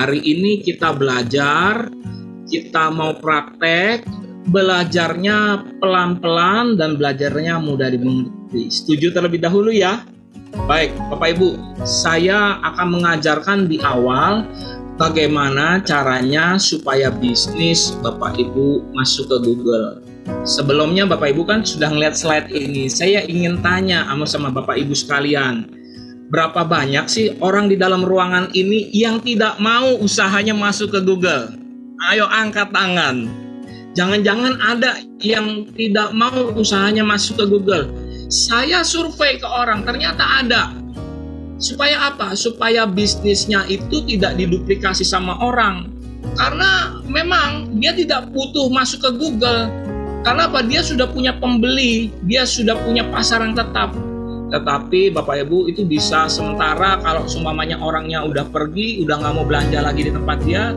Hari ini kita belajar, kita mau praktek, belajarnya pelan-pelan dan belajarnya mudah dimengerti. Setuju terlebih dahulu ya? Baik, Bapak Ibu, saya akan mengajarkan di awal bagaimana caranya supaya bisnis Bapak Ibu masuk ke Google. Sebelumnya Bapak Ibu kan sudah ngeliat slide ini. Saya ingin tanya sama Bapak Ibu sekalian, berapa banyak sih orang di dalam ruangan ini yang tidak mau usahanya masuk ke Google? Ayo angkat tangan. Jangan-jangan ada yang tidak mau usahanya masuk ke Google. Saya survei ke orang, ternyata ada. Supaya apa? Supaya bisnisnya itu tidak diduplikasi sama orang. Karena memang dia tidak butuh masuk ke Google. Karena apa? Dia sudah punya pembeli, dia sudah punya pasaran tetap. Tetapi Bapak Ibu itu bisa sementara kalau seumpamanya orangnya udah pergi, udah nggak mau belanja lagi di tempat dia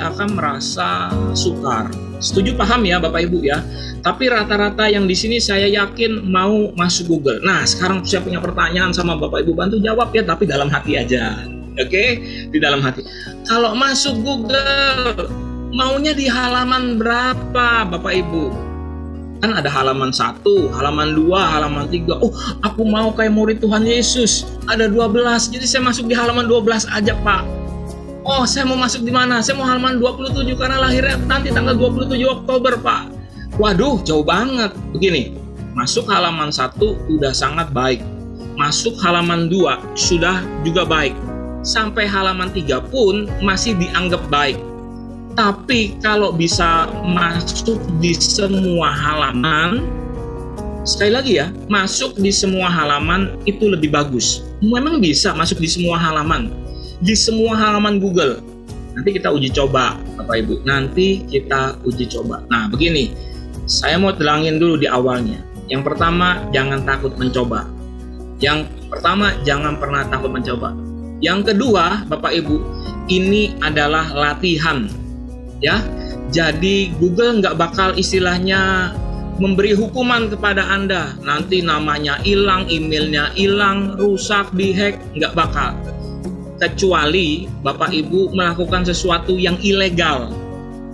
akan merasa sukar. Setuju, paham ya Bapak Ibu ya? Tapi rata-rata yang di sini saya yakin mau masuk Google. Nah, sekarang saya punya pertanyaan sama Bapak Ibu, bantu jawab ya, tapi dalam hati aja. Oke? Di dalam hati. Kalau masuk Google, maunya di halaman berapa Bapak Ibu? Kan ada halaman 1, halaman 2, halaman 3. Oh, aku mau kayak murid Tuhan Yesus. Ada 12, jadi saya masuk di halaman 12 aja Pak. Oh, saya mau masuk di mana? Saya mau halaman 27 karena lahirnya nanti tanggal 27 Oktober, Pak. Waduh, jauh banget. Begini, masuk halaman 1 udah sangat baik. Masuk halaman 2 sudah juga baik. Sampai halaman 3 pun masih dianggap baik. Tapi kalau bisa masuk di semua halaman, sekali lagi ya, masuk di semua halaman itu lebih bagus. Memang bisa masuk di semua halaman. Di semua halaman Google. Nanti kita uji coba Bapak Ibu. Nanti kita uji coba. Nah begini, saya mau terangin dulu di awalnya. Yang pertama, jangan takut mencoba. Yang pertama, jangan pernah takut mencoba. Yang kedua, Bapak Ibu, ini adalah latihan ya. Jadi Google nggak bakal istilahnya memberi hukuman kepada Anda. Nanti namanya hilang, emailnya hilang, rusak, dihack, nggak bakal. Kecuali Bapak Ibu melakukan sesuatu yang ilegal.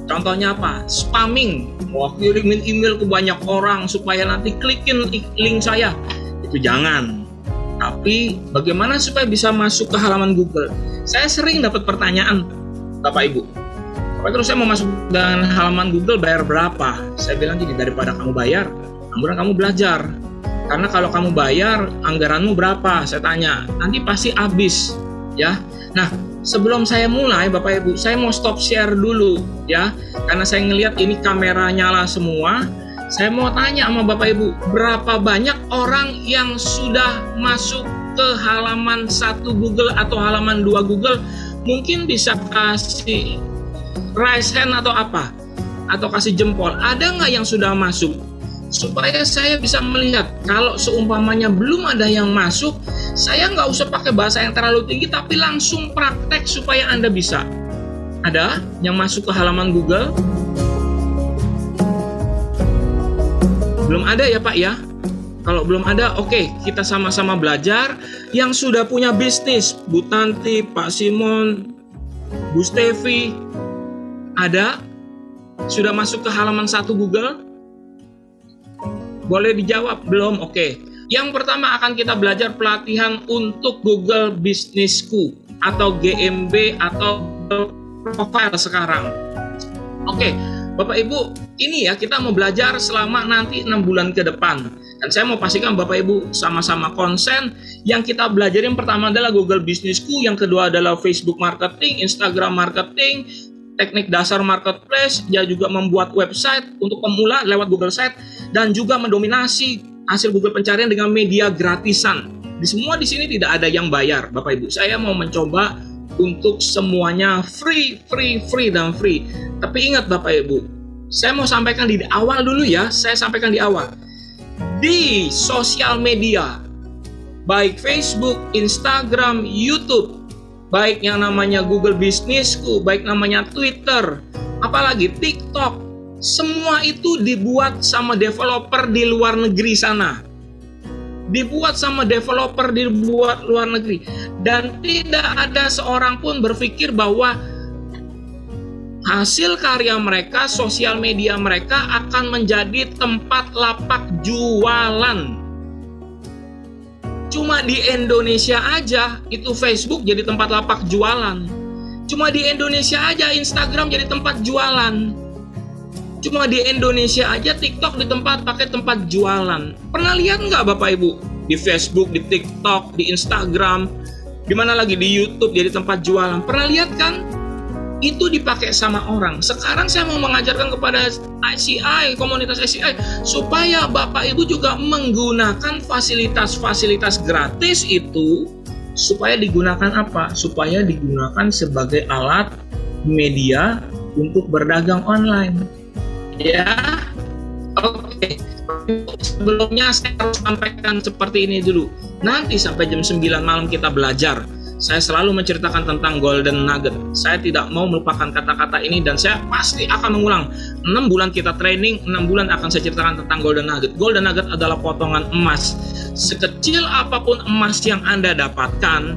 Contohnya apa? Spamming. Wah, kirimin email ke banyak orang supaya nanti klikin link saya. Itu jangan. Tapi bagaimana supaya bisa masuk ke halaman Google? Saya sering dapat pertanyaan Bapak Ibu. Bapak, terus saya mau masuk dengan halaman Google, bayar berapa? Saya bilang gini, daripada kamu bayar, anggaran kamu belajar. Karena kalau kamu bayar, anggaranmu berapa? Saya tanya. Nanti pasti habis. Ya, nah sebelum saya mulai Bapak Ibu, saya mau stop share dulu ya, karena saya ngelihat ini kamera nyala semua. Saya mau tanya sama Bapak Ibu, berapa banyak orang yang sudah masuk ke halaman 1 Google atau halaman 2 Google? Mungkin bisa kasih raise hand atau apa, atau kasih jempol. Ada nggak yang sudah masuk? Supaya saya bisa melihat. Kalau seumpamanya belum ada yang masuk, saya nggak usah pakai bahasa yang terlalu tinggi, tapi langsung praktek supaya Anda bisa. Ada yang masuk ke halaman Google? Belum ada ya Pak ya? Kalau belum ada, oke, kita sama-sama belajar. Yang sudah punya bisnis, Bu Tanti, Pak Simon, Bu Stevi, ada? Sudah masuk ke halaman 1 Google? Boleh dijawab? Belum? Oke. Yang pertama akan kita belajar pelatihan untuk Google Businessku atau GMB atau profile sekarang. Oke, Bapak Ibu, ini ya kita mau belajar selama nanti 6 bulan ke depan. Dan saya mau pastikan Bapak Ibu sama-sama konsen. Yang kita belajar yang pertama adalah Google Businessku, yang kedua adalah Facebook Marketing, Instagram Marketing, teknik dasar marketplace, dia juga membuat website untuk pemula lewat Google Site, dan juga mendominasi hasil Google pencarian dengan media gratisan. Di semua di sini tidak ada yang bayar, Bapak Ibu. Saya mau mencoba untuk semuanya free. Tapi ingat Bapak Ibu, saya mau sampaikan di awal dulu ya. Saya sampaikan di awal. Di sosial media, baik Facebook, Instagram, YouTube, baik yang namanya Google Businessku, baik namanya Twitter, apalagi TikTok, semua itu dibuat sama developer di luar negeri sana. Dibuat sama developer di luar negeri. Dan tidak ada seorang pun berpikir bahwa hasil karya mereka, sosial media mereka akan menjadi tempat lapak jualan. Cuma di Indonesia aja itu Facebook jadi tempat lapak jualan. Cuma di Indonesia aja Instagram jadi tempat jualan. Cuma di Indonesia aja TikTok pakai tempat jualan. Pernah lihat nggak Bapak Ibu? Di Facebook, di TikTok, di Instagram, di mana lagi di YouTube jadi tempat jualan. Pernah lihat kan? Itu dipakai sama orang. Sekarang saya mau mengajarkan kepada ICI, komunitas ICI, supaya Bapak Ibu juga menggunakan fasilitas-fasilitas gratis itu, supaya digunakan apa? Supaya digunakan sebagai alat media untuk berdagang online. Ya, oke. Sebelumnya saya harus sampaikan seperti ini dulu. Nanti sampai jam 9 malam kita belajar. Saya selalu menceritakan tentang golden nugget. Saya tidak mau melupakan kata-kata ini dan saya pasti akan mengulang. 6 bulan kita training, 6 bulan akan saya ceritakan tentang golden nugget. Golden nugget adalah potongan emas. Sekecil apapun emas yang Anda dapatkan,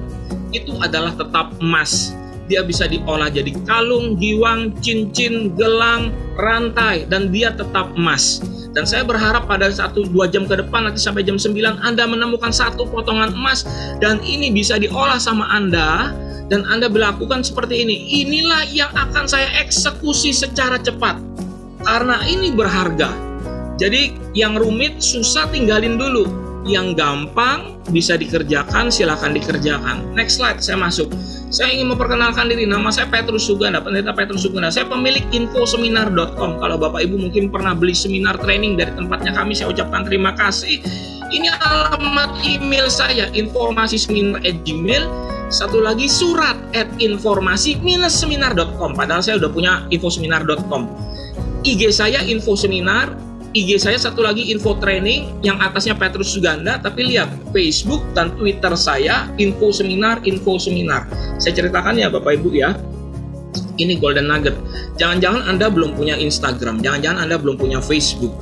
itu adalah tetap emas. Dia bisa diolah jadi kalung, giwang, cincin, gelang, rantai, dan dia tetap emas. Dan saya berharap pada 1-2 jam ke depan, nanti sampai jam 9, Anda menemukan satu potongan emas, dan ini bisa diolah sama Anda, dan Anda berlakukan seperti ini. Inilah yang akan saya eksekusi secara cepat, karena ini berharga. Jadi yang rumit, susah tinggalin dulu. Yang gampang bisa dikerjakan, silahkan dikerjakan. Next slide, saya masuk. Saya ingin memperkenalkan diri, nama saya Petrus Suganda, Pendeta Petrus Suganda. Saya pemilik infoseminar.com. Kalau Bapak Ibu mungkin pernah beli seminar training dari tempatnya kami, saya ucapkan terima kasih. Ini alamat email saya, informasi-seminar@gmail. Satu lagi surat @informasi-seminar.com. Padahal saya udah punya infoseminar.com. IG saya infoseminar. IG saya satu lagi info training, yang atasnya Petrus Suganda, tapi lihat Facebook dan Twitter saya info seminar. Saya ceritakan ya Bapak Ibu ya. Ini golden nugget. Jangan-jangan Anda belum punya Instagram, jangan-jangan Anda belum punya Facebook.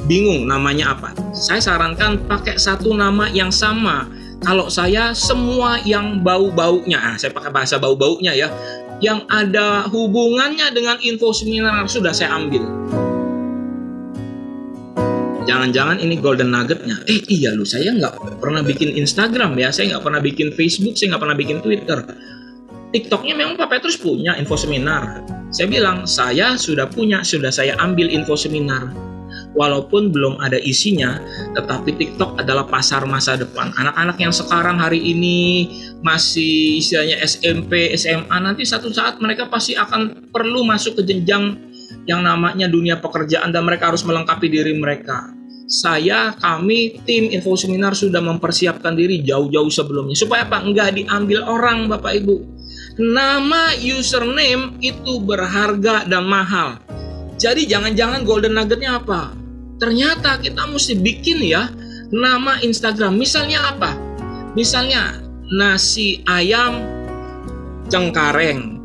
Bingung namanya apa? Saya sarankan pakai satu nama yang sama. Kalau saya semua yang bau-baunya, saya pakai bahasa bau-baunya ya, yang ada hubungannya dengan info seminar sudah saya ambil. Jangan-jangan ini golden nuggetnya. Iya loh, saya nggak pernah bikin Instagram ya, saya nggak pernah bikin Facebook, saya nggak pernah bikin Twitter. TikToknya memang Pak Petrus punya info seminar. Saya bilang, saya sudah punya, sudah saya ambil info seminar. Walaupun belum ada isinya, tetapi TikTok adalah pasar masa depan. Anak-anak yang sekarang hari ini masih istilahnya SMP, SMA, nanti satu saat mereka pasti akan perlu masuk ke jenjang yang namanya dunia pekerjaan dan mereka harus melengkapi diri mereka. Kami, tim info seminar sudah mempersiapkan diri jauh-jauh sebelumnya. Supaya apa? Enggak diambil orang Bapak Ibu. Nama username itu berharga dan mahal. Jadi jangan-jangan golden nuggetnya apa? Ternyata kita mesti bikin ya nama Instagram. Misalnya apa? Misalnya nasi ayam Cengkareng,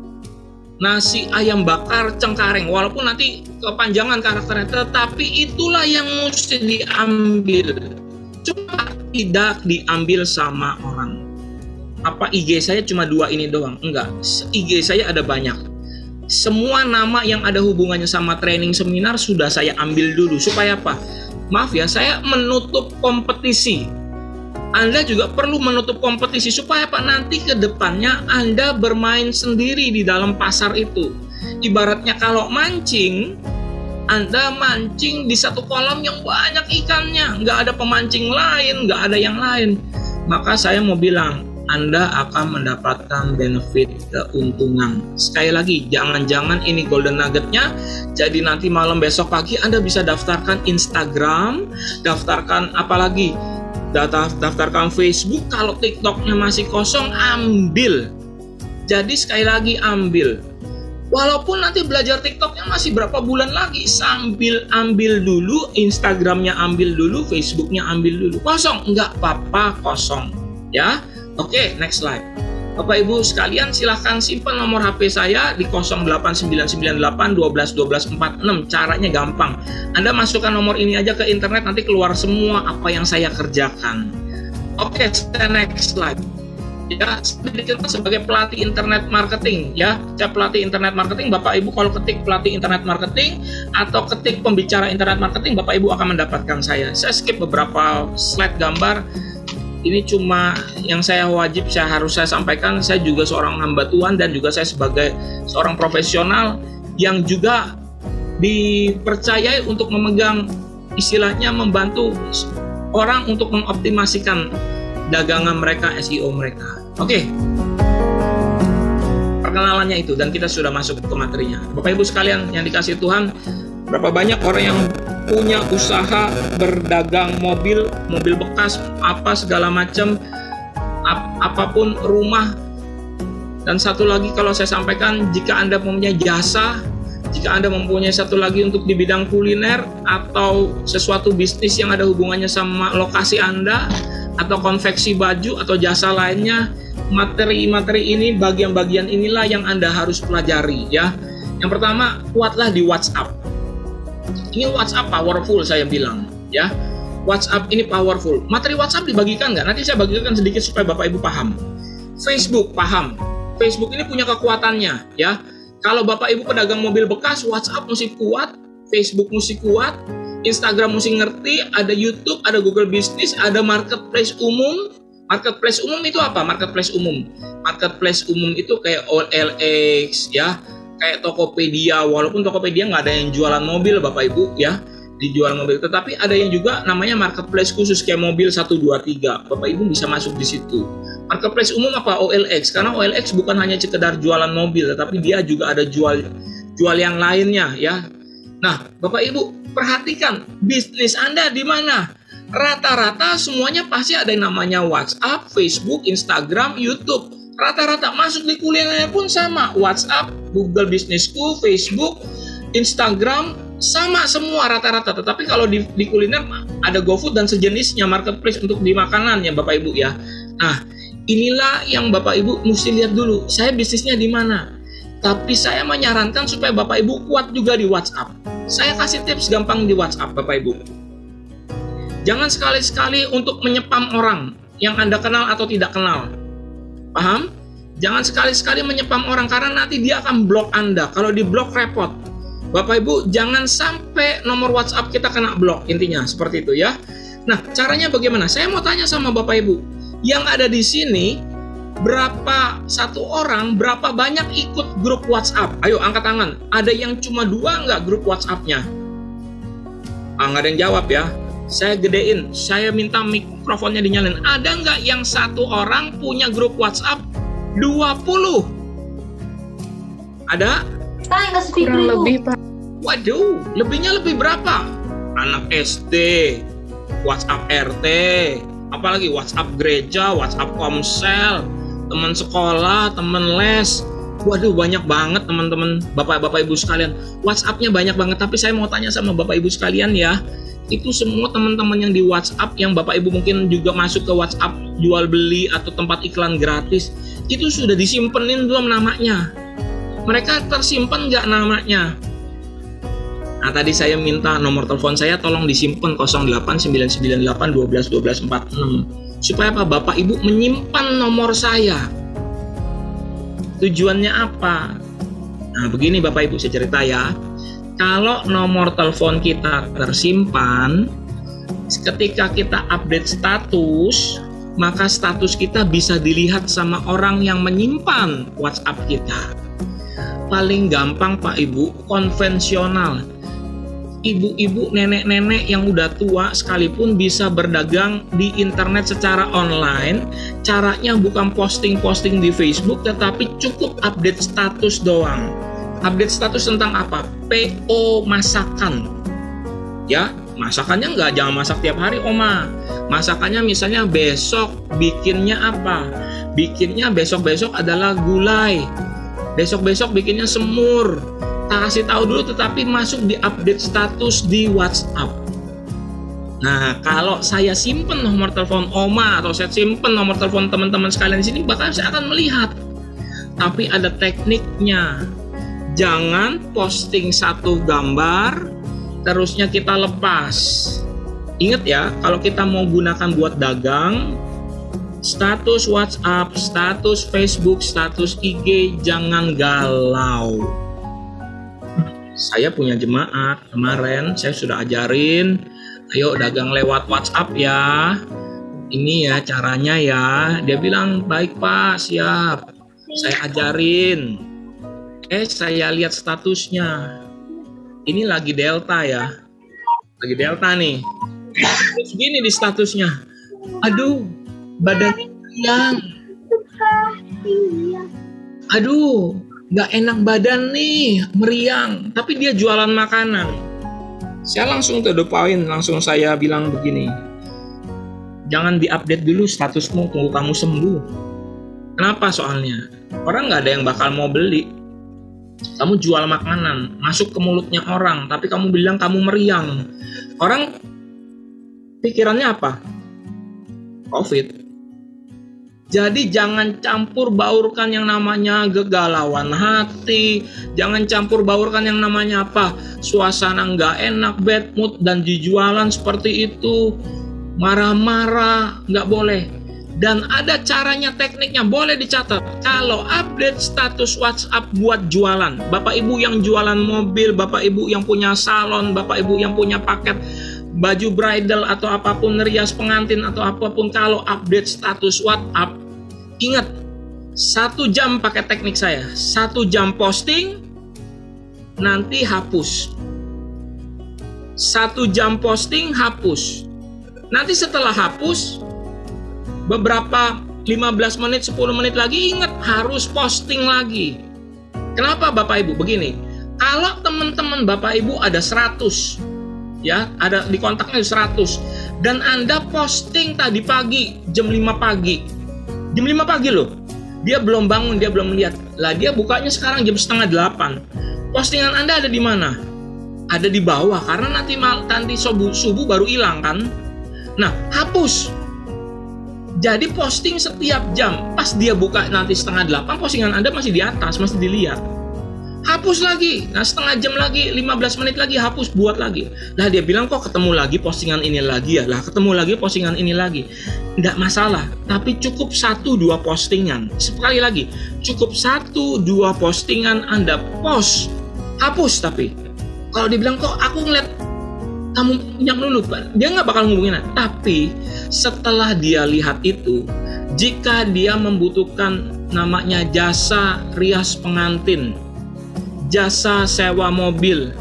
nasi ayam bakar Cengkareng, walaupun nanti kepanjangan karakternya, tetapi itulah yang mesti diambil. Cuma tidak diambil sama orang. Apa IG saya cuma 2 ini doang? Enggak, IG saya ada banyak. Semua nama yang ada hubungannya sama training seminar sudah saya ambil dulu. Supaya apa? Maaf ya, saya menutup kompetisi. Anda juga perlu menutup kompetisi supaya apa? Nanti ke depannya Anda bermain sendiri di dalam pasar itu. Ibaratnya kalau mancing, Anda mancing di satu kolam yang banyak ikannya, nggak ada pemancing lain, nggak ada yang lain. Maka saya mau bilang, Anda akan mendapatkan benefit keuntungan. Sekali lagi, jangan-jangan ini golden nuggetnya. Jadi nanti malam besok pagi Anda bisa daftarkan Instagram, daftarkan apalagi? Daftarkan Facebook. Kalau TikToknya masih kosong, ambil. Jadi sekali lagi ambil. Walaupun nanti belajar TikToknya masih berapa bulan lagi, sambil ambil dulu. Instagramnya ambil dulu, Facebooknya ambil dulu. Kosong, nggak apa-apa kosong. Ya, oke, next slide. Bapak Ibu sekalian, silahkan simpan nomor HP saya di 08998 12 12 46. Caranya gampang. Anda masukkan nomor ini aja ke internet, nanti keluar semua apa yang saya kerjakan. Oke, next slide. Ya, saya dikenal sebagai pelatih internet marketing. Ya, saya pelatih internet marketing. Bapak Ibu kalau ketik pelatih internet marketing atau ketik pembicara internet marketing, Bapak Ibu akan mendapatkan saya. Saya skip beberapa slide gambar. Ini cuma yang saya harus saya sampaikan. Saya juga seorang hamba Tuhan dan juga saya sebagai seorang profesional yang juga dipercayai untuk memegang, istilahnya membantu orang untuk mengoptimasikan dagangan mereka, SEO mereka. Oke. Perkenalannya itu, dan kita sudah masuk ke materinya. Bapak Ibu sekalian yang dikasihi Tuhan, berapa banyak orang yang punya usaha berdagang mobil bekas, apa segala macam, apapun, rumah. Dan satu lagi kalau saya sampaikan, jika Anda mempunyai jasa, jika Anda mempunyai satu lagi untuk di bidang kuliner atau sesuatu bisnis yang ada hubungannya sama lokasi Anda, atau konveksi baju atau jasa lainnya, materi-materi ini, bagian-bagian inilah yang Anda harus pelajari ya. Yang pertama, kuatlah di WhatsApp. Ini WhatsApp powerful, saya bilang ya. WhatsApp ini powerful. Materi WhatsApp dibagikan nggak? Nanti saya bagikan sedikit supaya Bapak Ibu paham. Facebook paham. Facebook ini punya kekuatannya ya. Kalau Bapak Ibu pedagang mobil bekas, WhatsApp mesti kuat, Facebook mesti kuat, Instagram mesti ngerti, ada YouTube, ada Google Business, ada marketplace umum. Marketplace umum itu apa? Marketplace umum itu kayak OLX ya, kayak Tokopedia. Walaupun Tokopedia nggak ada yang jualan mobil Bapak Ibu ya, dijual mobil, tetapi ada yang juga namanya marketplace khusus kayak mobil 1, 2, 3. Bapak Ibu bisa masuk di situ. Marketplace umum apa? OLX. Karena OLX bukan hanya sekedar jualan mobil, tetapi dia juga ada jual yang lainnya ya. Nah, Bapak Ibu perhatikan bisnis Anda di mana. Rata-rata semuanya pasti ada yang namanya WhatsApp, Facebook, Instagram, YouTube. Rata-rata masuk di kuliner pun sama. WhatsApp, Google Businessku, Facebook, Instagram, sama semua rata-rata. Tetapi kalau di kuliner ada GoFood dan sejenisnya, marketplace untuk di makanan ya Bapak Ibu ya. Nah, inilah yang Bapak Ibu mesti lihat dulu. Saya bisnisnya di mana? Tapi saya menyarankan supaya Bapak Ibu kuat juga di WhatsApp. Saya kasih tips gampang di WhatsApp Bapak Ibu. Jangan sekali-sekali untuk menyepam orang yang Anda kenal atau tidak kenal. Paham? Jangan sekali-sekali menyepam orang karena nanti dia akan blok Anda. Kalau di blok repot. Bapak Ibu jangan sampai nomor WhatsApp kita kena blok, intinya seperti itu ya. Nah, caranya bagaimana? Saya mau tanya sama Bapak Ibu. Yang ada di sini berapa satu orang, berapa banyak ikut grup WhatsApp? Ayo angkat tangan. Ada yang cuma 2 nggak grup WhatsApp-nya? Nggak ada yang jawab ya. Saya gedein, saya minta mikrofonnya dinyalain. Ada nggak yang satu orang punya grup WhatsApp 20? Ada? Kurang lebih, Pak. Waduh, lebihnya lebih berapa? Anak SD, WhatsApp RT, apalagi WhatsApp gereja, WhatsApp komsel, teman sekolah, teman les. Waduh, banyak banget teman-teman, Bapak-Bapak Ibu sekalian. WhatsApp-nya banyak banget, tapi saya mau tanya sama Bapak Ibu sekalian ya. Itu semua teman-teman yang di WhatsApp, yang Bapak Ibu mungkin juga masuk ke WhatsApp jual beli atau tempat iklan gratis, itu sudah disimpenin belum namanya? Mereka tersimpan nggak namanya? Nah, tadi saya minta nomor telepon saya tolong disimpan 08998121246. Supaya apa? Bapak Ibu menyimpan nomor saya. Tujuannya apa? Nah, begini Bapak Ibu saya cerita ya. Kalau nomor telepon kita tersimpan, ketika kita update status, maka status kita bisa dilihat sama orang yang menyimpan WhatsApp kita. Paling gampang Pak Ibu, konvensional. Ibu-ibu, nenek-nenek yang udah tua sekalipun bisa berdagang di internet secara online. Caranya bukan posting-posting di Facebook, tetapi cukup update status doang. Update status tentang apa? PO masakan. Ya, masakannya jangan masak tiap hari, Oma. Masakannya misalnya besok bikinnya apa? Bikinnya besok-besok adalah gulai. Besok-besok bikinnya semur. Kasih tahu dulu, tetapi masuk di update status di WhatsApp. Nah, kalau saya simpen nomor telepon Oma atau saya simpen nomor telepon teman-teman sekalian di sini, bahkan saya akan melihat. Tapi ada tekniknya. Jangan posting satu gambar, terusnya kita lepas. Ingat ya, kalau kita mau gunakan buat dagang, Status WhatsApp, status Facebook, status IG, jangan galau. Saya punya jemaat kemarin, saya sudah ajarin, ayo dagang lewat WhatsApp ya. Ini ya caranya ya. Dia bilang, baik Pak, siap. Saya ajarin. Saya lihat statusnya. Ini lagi Delta ya. Lagi Delta nih. Terus gini di statusnya. Aduh, badan yang. Aduh, nggak enak badan nih, meriang. Tapi dia jualan makanan. Saya langsung to the point, langsung saya bilang begini. Jangan diupdate dulu statusmu, tunggu kamu sembuh. Kenapa soalnya? Orang nggak ada yang bakal mau beli. Kamu jual makanan, masuk ke mulutnya orang, tapi kamu bilang kamu meriang. Orang pikirannya apa? COVID. Jadi jangan campur baurkan yang namanya kegalauan hati, jangan campur baurkan yang namanya apa? Suasana nggak enak, bad mood, dan dijualan seperti itu. Marah-marah, nggak boleh. Dan ada caranya, tekniknya, boleh dicatat. Kalau update status WhatsApp buat jualan, Bapak Ibu yang jualan mobil, Bapak Ibu yang punya salon, Bapak Ibu yang punya paket baju bridal atau apapun, rias pengantin atau apapun, kalau update status WhatsApp, ingat 1 jam pakai teknik saya. 1 jam posting, nanti hapus. 1 jam posting, hapus. Nanti setelah hapus, beberapa 15 menit, 10 menit lagi, ingat harus posting lagi. Kenapa Bapak Ibu? Begini, kalau teman-teman Bapak Ibu ada 100, ya, ada di kontaknya 100, dan Anda posting tadi pagi, jam 5 pagi. Jam 5 pagi loh. Dia belum bangun, dia belum lihat. Lah dia bukanya sekarang jam 7:30. Postingan Anda ada di mana? Ada di bawah, karena nanti subuh baru hilang kan? Nah, hapus. Jadi posting setiap jam. Pas dia buka nanti 7:30, postingan Anda masih di atas, masih dilihat. Hapus lagi. Nah, setengah jam lagi, 15 menit lagi, hapus, buat lagi. Lah dia bilang kok ketemu lagi postingan ini lagi ya. Lah ketemu lagi postingan ini lagi. Nggak masalah, tapi cukup 1-2 postingan. Sekali lagi, cukup 1-2 postingan Anda post. Hapus tapi. Kalau dibilang kok aku ngeliat kamu minyak dulu, dia nggak bakal ngubungin. Tapi setelah dia lihat itu, jika dia membutuhkan namanya jasa rias pengantin, jasa sewa mobil,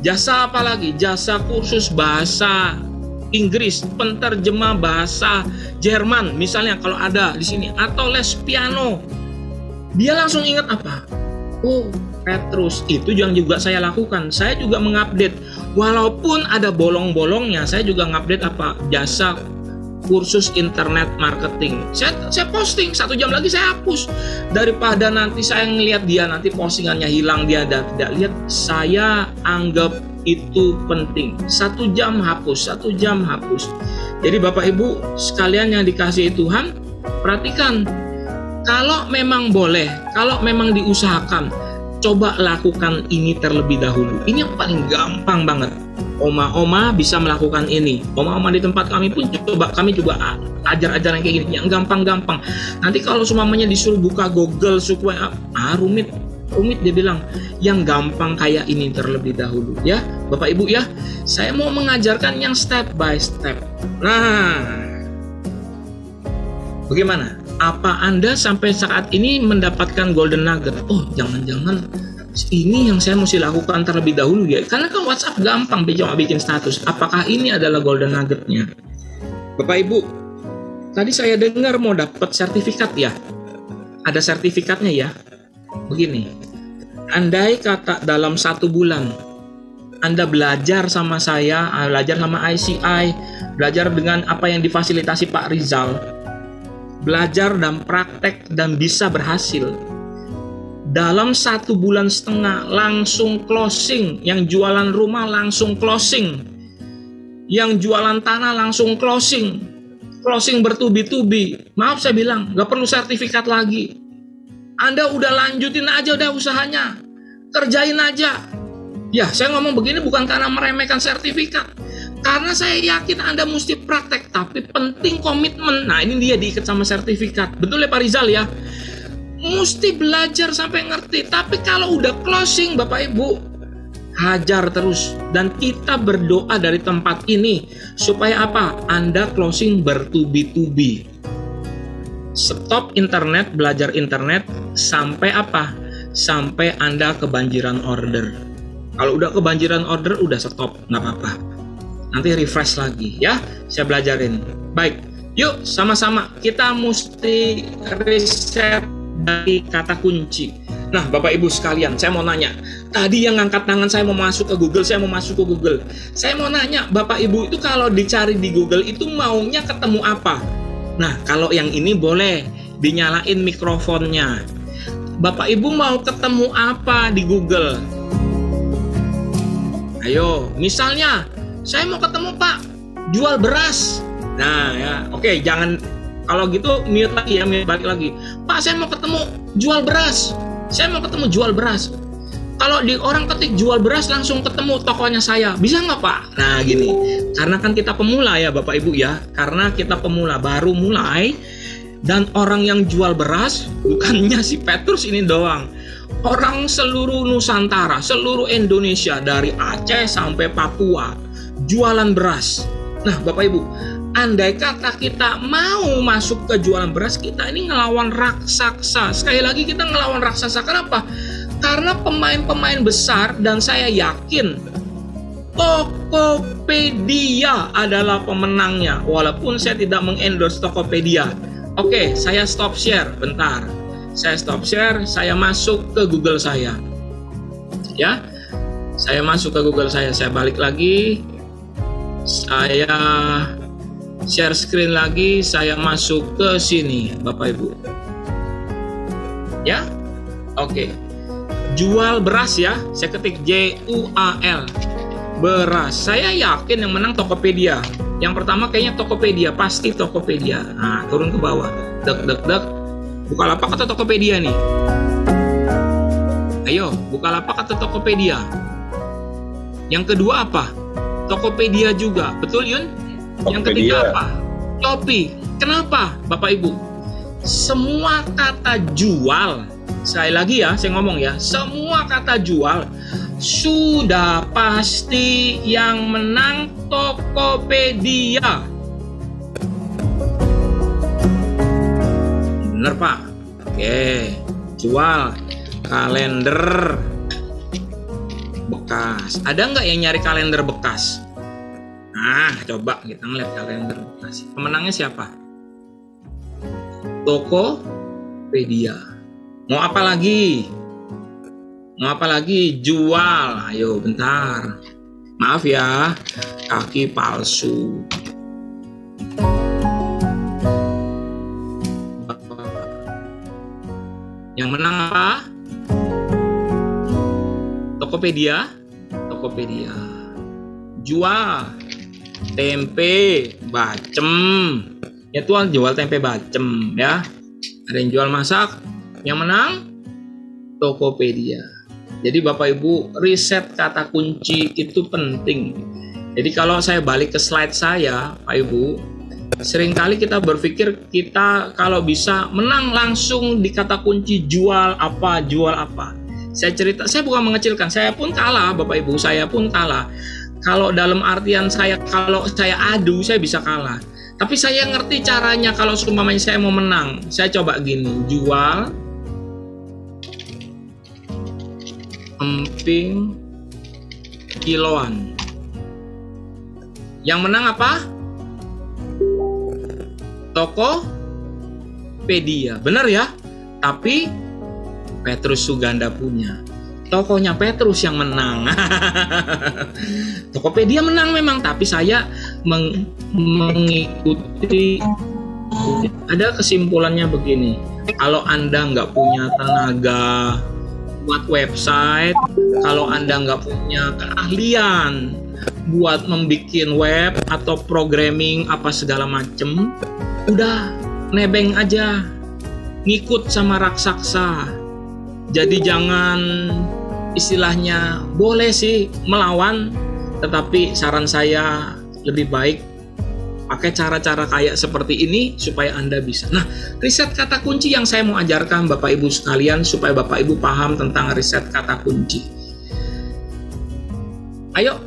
jasa apa lagi? Jasa kursus bahasa Inggris, penterjemah bahasa Jerman misalnya kalau ada di sini, atau les piano, dia langsung ingat apa? Oh, Petrus, itu yang juga saya lakukan. Saya juga mengupdate, walaupun ada bolong-bolongnya, saya juga ngupdate apa? Jasa kursus internet marketing. Saya posting 1 jam lagi saya hapus, daripada nanti saya ngelihat dia nanti postingannya hilang, dia tidak lihat. Saya anggap itu penting. 1 jam hapus, 1 jam hapus. Jadi Bapak Ibu sekalian yang dikasihi Tuhan, perhatikan, kalau memang boleh, kalau memang diusahakan, coba lakukan ini terlebih dahulu. Ini yang paling gampang banget. Oma-oma bisa melakukan ini. Oma-oma di tempat kami pun kami juga ajar-ajaran kayak gini, yang gampang-gampang. Nanti kalau semuanya disuruh buka Google supaya rumit dia bilang, yang gampang kayak ini terlebih dahulu ya Bapak Ibu ya. Saya mau mengajarkan yang step by step. Nah, bagaimana? Apa Anda sampai saat ini mendapatkan golden nugget? Oh, jangan-jangan ini yang saya mesti lakukan terlebih dahulu ya. Karena kan WhatsApp gampang bikin status. Apakah ini adalah golden nuggetnya? Bapak Ibu, tadi saya dengar mau dapat sertifikat ya. Ada sertifikatnya ya. Begini, andai kata dalam 1 bulan Anda belajar sama saya, belajar sama ICI, belajar dengan apa yang difasilitasi Pak Rizal, belajar dan praktek dan bisa berhasil, dalam 1,5 bulan langsung closing. Yang jualan rumah langsung closing, yang jualan tanah langsung closing bertubi-tubi. Maaf saya bilang, gak perlu sertifikat lagi. Anda udah lanjutin aja udah usahanya, kerjain aja. Ya, saya ngomong begini bukan karena meremehkan sertifikat. Karena saya yakin Anda mesti praktek, tapi penting komitmen. Nah, ini dia diikat sama sertifikat. Betul ya Pak Rizal ya? Mesti belajar sampai ngerti. Tapi kalau udah closing Bapak Ibu, hajar terus. Dan kita berdoa dari tempat ini supaya apa? Anda closing bertubi-tubi. Stop internet, belajar internet sampai apa? Sampai Anda kebanjiran order. Kalau udah kebanjiran order, udah stop, nggak apa-apa. Nanti refresh lagi ya, saya belajarin. Baik, yuk sama-sama kita mesti riset dari kata kunci. Nah, Bapak Ibu sekalian, saya mau nanya. Tadi yang ngangkat tangan saya mau masuk ke Google, saya mau masuk ke Google. Saya mau nanya, Bapak Ibu itu kalau dicari di Google itu maunya ketemu apa? Nah, kalau yang ini boleh dinyalain mikrofonnya. Bapak Ibu mau ketemu apa di Google? Ayo, misalnya saya mau ketemu Pak jual beras. Nah ya, oke, jangan kalau gitu mute lagi ya, mute balik lagi. Pak, saya mau ketemu jual beras. Saya mau ketemu jual beras. Kalau di orang ketik jual beras langsung ketemu tokonya saya, bisa nggak Pak? Nah gini, karena kan kita pemula ya Bapak Ibu ya, karena kita pemula baru mulai, dan orang yang jual beras bukannya si Petrus ini doang. Orang seluruh Nusantara, seluruh Indonesia dari Aceh sampai Papua jualan beras. Nah Bapak Ibu, andai kata kita mau masuk ke jualan beras, kita ini ngelawan raksasa. Sekali lagi kita ngelawan raksasa. Kenapa? Karena pemain-pemain besar, dan saya yakin Tokopedia adalah pemenangnya. Walaupun saya tidak mengendorse Tokopedia. Oke, saya stop share bentar. Saya stop share, saya masuk ke Google saya. Ya. Saya masuk ke Google saya balik lagi. Saya share screen lagi, saya masuk ke sini Bapak Ibu. Ya. Oke. Jual beras ya. Saya ketik JUAL. Beras. Saya yakin yang menang Tokopedia. Yang pertama kayaknya Tokopedia, pasti Tokopedia. Nah, turun ke bawah. Dek. Bukalapak atau Tokopedia nih? Ayo, Bukalapak atau Tokopedia? Yang kedua apa? Tokopedia juga. Betul Yun? Tokopedia. Yang ketiga apa? Shopee. Kenapa Bapak Ibu? Semua kata jual, sekali lagi ya, saya ngomong ya, semua kata jual sudah pasti yang menang Tokopedia. Bener Pak? Oke. Jual kalender bekas. Ada nggak yang nyari kalender bekas? Nah, coba kita ngeliat kalender bekas. Pemenangnya siapa? Tokopedia. Mau apa lagi? Mau apa lagi? Jual. Ayo bentar. Maaf ya, kaki palsu. Yang menang apa? Tokopedia. Jual tempe bacem. Ya tuan jual tempe bacem ya. Ada yang jual masak. Yang menang Tokopedia. Jadi Bapak Ibu, riset kata kunci itu penting. Jadi kalau saya balik ke slide saya, Pak Ibu, seringkali kita berpikir kita kalau bisa menang langsung di kata kunci jual apa. Saya cerita, saya bukan mengecilkan, saya pun kalah Bapak Ibu, saya pun kalah. Kalau dalam artian kalau saya adu, saya bisa kalah. Tapi saya ngerti caranya kalau seumpamanya saya mau menang. Saya coba gini, jual emping kiloan. Yang menang apa? Tokopedia. Benar ya? Tapi Petrus Suganda punya. Tokonya Petrus yang menang. Tokopedia menang memang, tapi saya mengikuti. Ada kesimpulannya begini. Kalau Anda nggak punya tenaga buat website, kalau Anda nggak punya keahlian buat membuat web atau programming apa segala macem, udah nebeng aja, ngikut sama raksasa. Jadi jangan istilahnya, boleh sih melawan, tetapi saran saya lebih baik pakai cara-cara kayak seperti ini supaya Anda bisa. Nah, riset kata kunci yang saya mau ajarkan Bapak Ibu sekalian supaya Bapak Ibu paham tentang riset kata kunci. Ayo,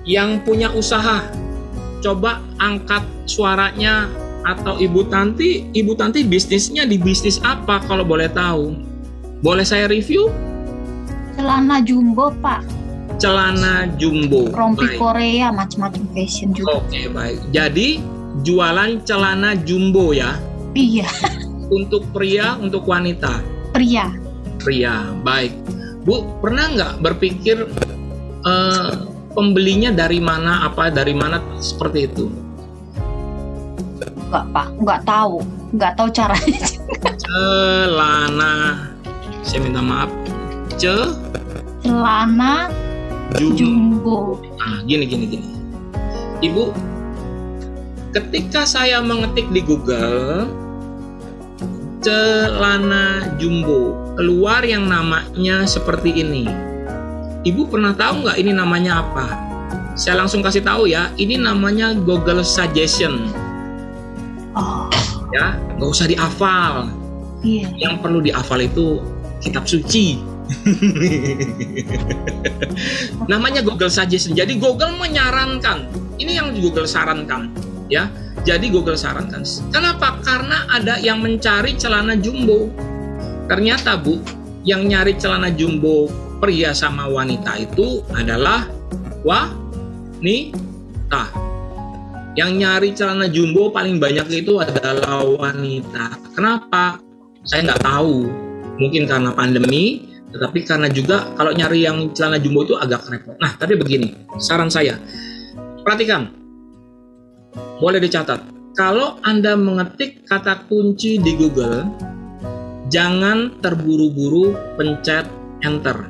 yang punya usaha, coba angkat suaranya. Atau Ibu Tanti bisnisnya di bisnis apa kalau boleh tahu? Boleh saya review? Celana jumbo, Pak. Celana jumbo. Rompi baik. Korea, macam-macam fashion juga. Oke, baik. Jadi jualan celana jumbo ya? Iya. Untuk pria, untuk wanita? Pria. Pria, baik. Bu, pernah nggak berpikir pembelinya dari mana, seperti itu? Enggak, Pak. Enggak tahu caranya. Celana, saya minta maaf. Celana jumbo. Nah, gini. Ibu, ketika saya mengetik di Google celana jumbo, keluar yang namanya seperti ini. Ibu pernah tahu nggak ini namanya apa? Saya langsung kasih tahu ya, ini namanya Google Suggestion. Oh. Ya, nggak usah dihafal. Iya. Yang perlu dihafal itu kitab suci. Namanya Google Suggestion. Jadi Google menyarankan. Ini yang Google sarankan, ya. Jadi Google sarankan. Kenapa? Karena ada yang mencari celana jumbo. Ternyata Bu, yang nyari celana jumbo pria sama wanita itu adalah wanita. Yang nyari celana jumbo paling banyak itu adalah wanita. Kenapa? Saya nggak tahu. Mungkin karena pandemi, tetapi karena juga kalau nyari yang celana jumbo itu agak repot. Nah, tapi begini, saran saya. Perhatikan. Boleh dicatat. Kalau Anda mengetik kata kunci di Google, jangan terburu-buru pencet enter.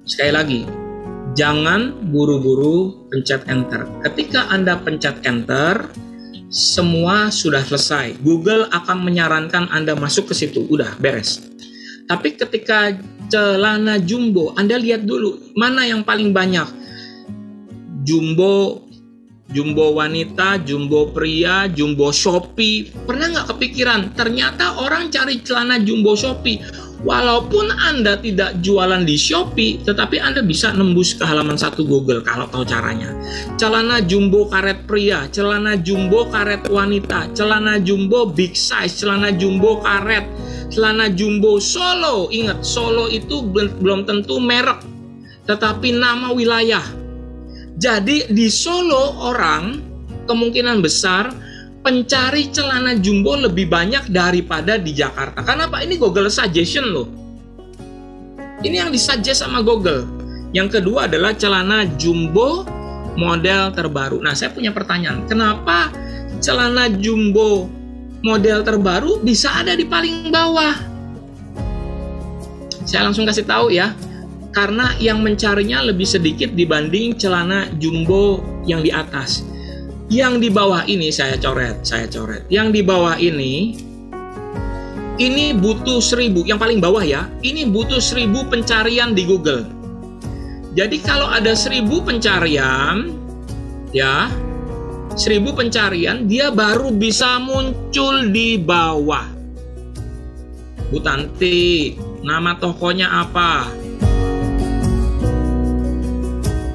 Sekali lagi. Jangan buru-buru pencet enter. Ketika Anda pencet enter, semua sudah selesai. Google akan menyarankan Anda masuk ke situ. Udah, beres. Tapi ketika celana jumbo, Anda lihat dulu mana yang paling banyak. Jumbo wanita, jumbo pria, jumbo Shopee. Pernah nggak kepikiran? Ternyata orang cari celana jumbo Shopee. Walaupun Anda tidak jualan di Shopee, tetapi Anda bisa nembus ke halaman 1 Google kalau tahu caranya. Celana jumbo karet pria, celana jumbo karet wanita, celana jumbo big size, celana jumbo karet, celana jumbo Solo. Ingat, Solo itu belum tentu merek, tetapi nama wilayah. Jadi di Solo orang kemungkinan besar pencari celana jumbo lebih banyak daripada di Jakarta. Kenapa? Ini Google Suggestion loh. Ini yang disuggest sama Google. Yang kedua adalah celana jumbo model terbaru. Nah, saya punya pertanyaan. Kenapa celana jumbo model terbaru bisa ada di paling bawah? Saya langsung kasih tahu ya. Karena yang mencarinya lebih sedikit dibanding celana jumbo yang di atas. Yang di bawah ini saya coret. Yang di bawah ini butuh 1000, yang paling bawah ya. Ini butuh 1000 pencarian di Google. Jadi kalau ada 1000 pencarian, ya, 1000 pencarian, dia baru bisa muncul di bawah. Bu Tanti, nama tokonya apa?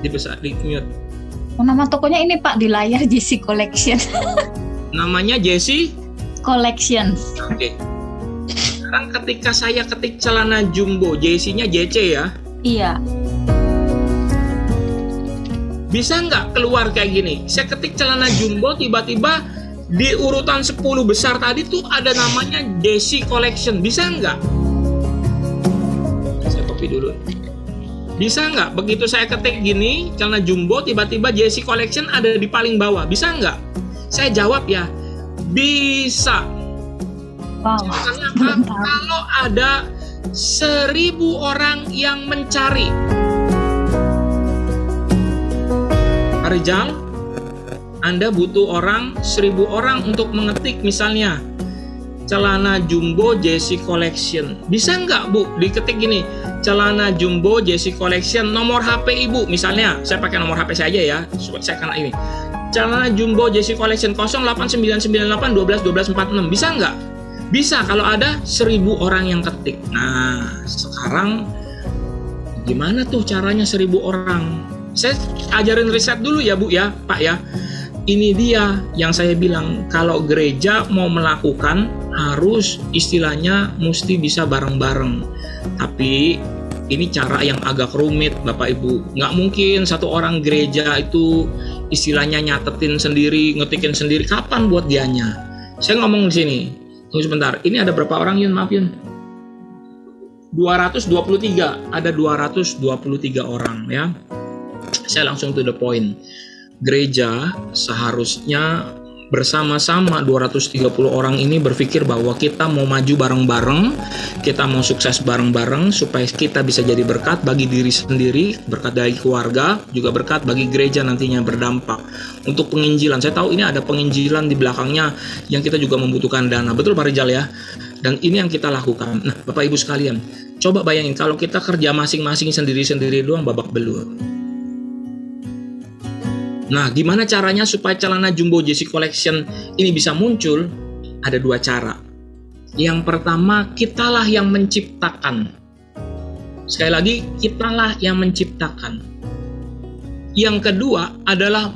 Bisa di-mute. Nama tokonya ini Pak di layar, JC Collection. Namanya JC Collection. Oke. Sekarang ketika saya ketik celana jumbo, JC-nya JC ya? Iya. Bisa nggak keluar kayak gini? Saya ketik celana jumbo, tiba-tiba di urutan 10 besar tadi tuh ada namanya JC Collection. Bisa nggak? Saya copy dulu. Bisa nggak? Begitu saya ketik gini, celana jumbo, tiba-tiba JC Collection ada di paling bawah. Bisa nggak? Saya jawab ya, bisa. Wow. Kalau ada 1000 orang yang mencari. Pak Rizal, Anda butuh 1000 orang untuk mengetik misalnya celana jumbo JC Collection. Bisa nggak Bu diketik gini, celana jumbo JC Collection, nomor HP Ibu misalnya, saya pakai nomor HP saya aja ya, saya akan ini, celana jumbo JC Collection 08998121246, bisa nggak? Bisa kalau ada 1000 orang yang ketik. Nah sekarang gimana tuh caranya 1000 orang? Saya ajarin riset dulu ya Bu ya, Pak ya. Ini dia yang saya bilang, kalau gereja mau melakukan harus istilahnya mesti bisa bareng-bareng. Tapi ini cara yang agak rumit Bapak Ibu. Nggak mungkin satu orang gereja itu istilahnya nyatetin sendiri, ngetikin sendiri. Kapan buat dianya? Saya ngomong di sini. Tunggu sebentar. Ini ada berapa orang Yun? Maaf Yun. 223. Ada 223 orang ya. Saya langsung to the point. Gereja seharusnya bersama-sama 230 orang ini berpikir bahwa kita mau maju bareng-bareng, kita mau sukses bareng-bareng supaya kita bisa jadi berkat bagi diri sendiri, berkat dari keluarga, juga berkat bagi gereja nantinya berdampak. Untuk penginjilan, saya tahu ini ada penginjilan di belakangnya yang kita juga membutuhkan dana. Betul Pak Rizal ya? Dan ini yang kita lakukan. Nah Bapak Ibu sekalian, coba bayangin kalau kita kerja masing-masing sendiri-sendiri doang babak belur. Nah, gimana caranya supaya celana jumbo JC Collection ini bisa muncul? Ada 2 cara. Yang pertama, kitalah yang menciptakan. Sekali lagi, kitalah yang menciptakan. Yang kedua adalah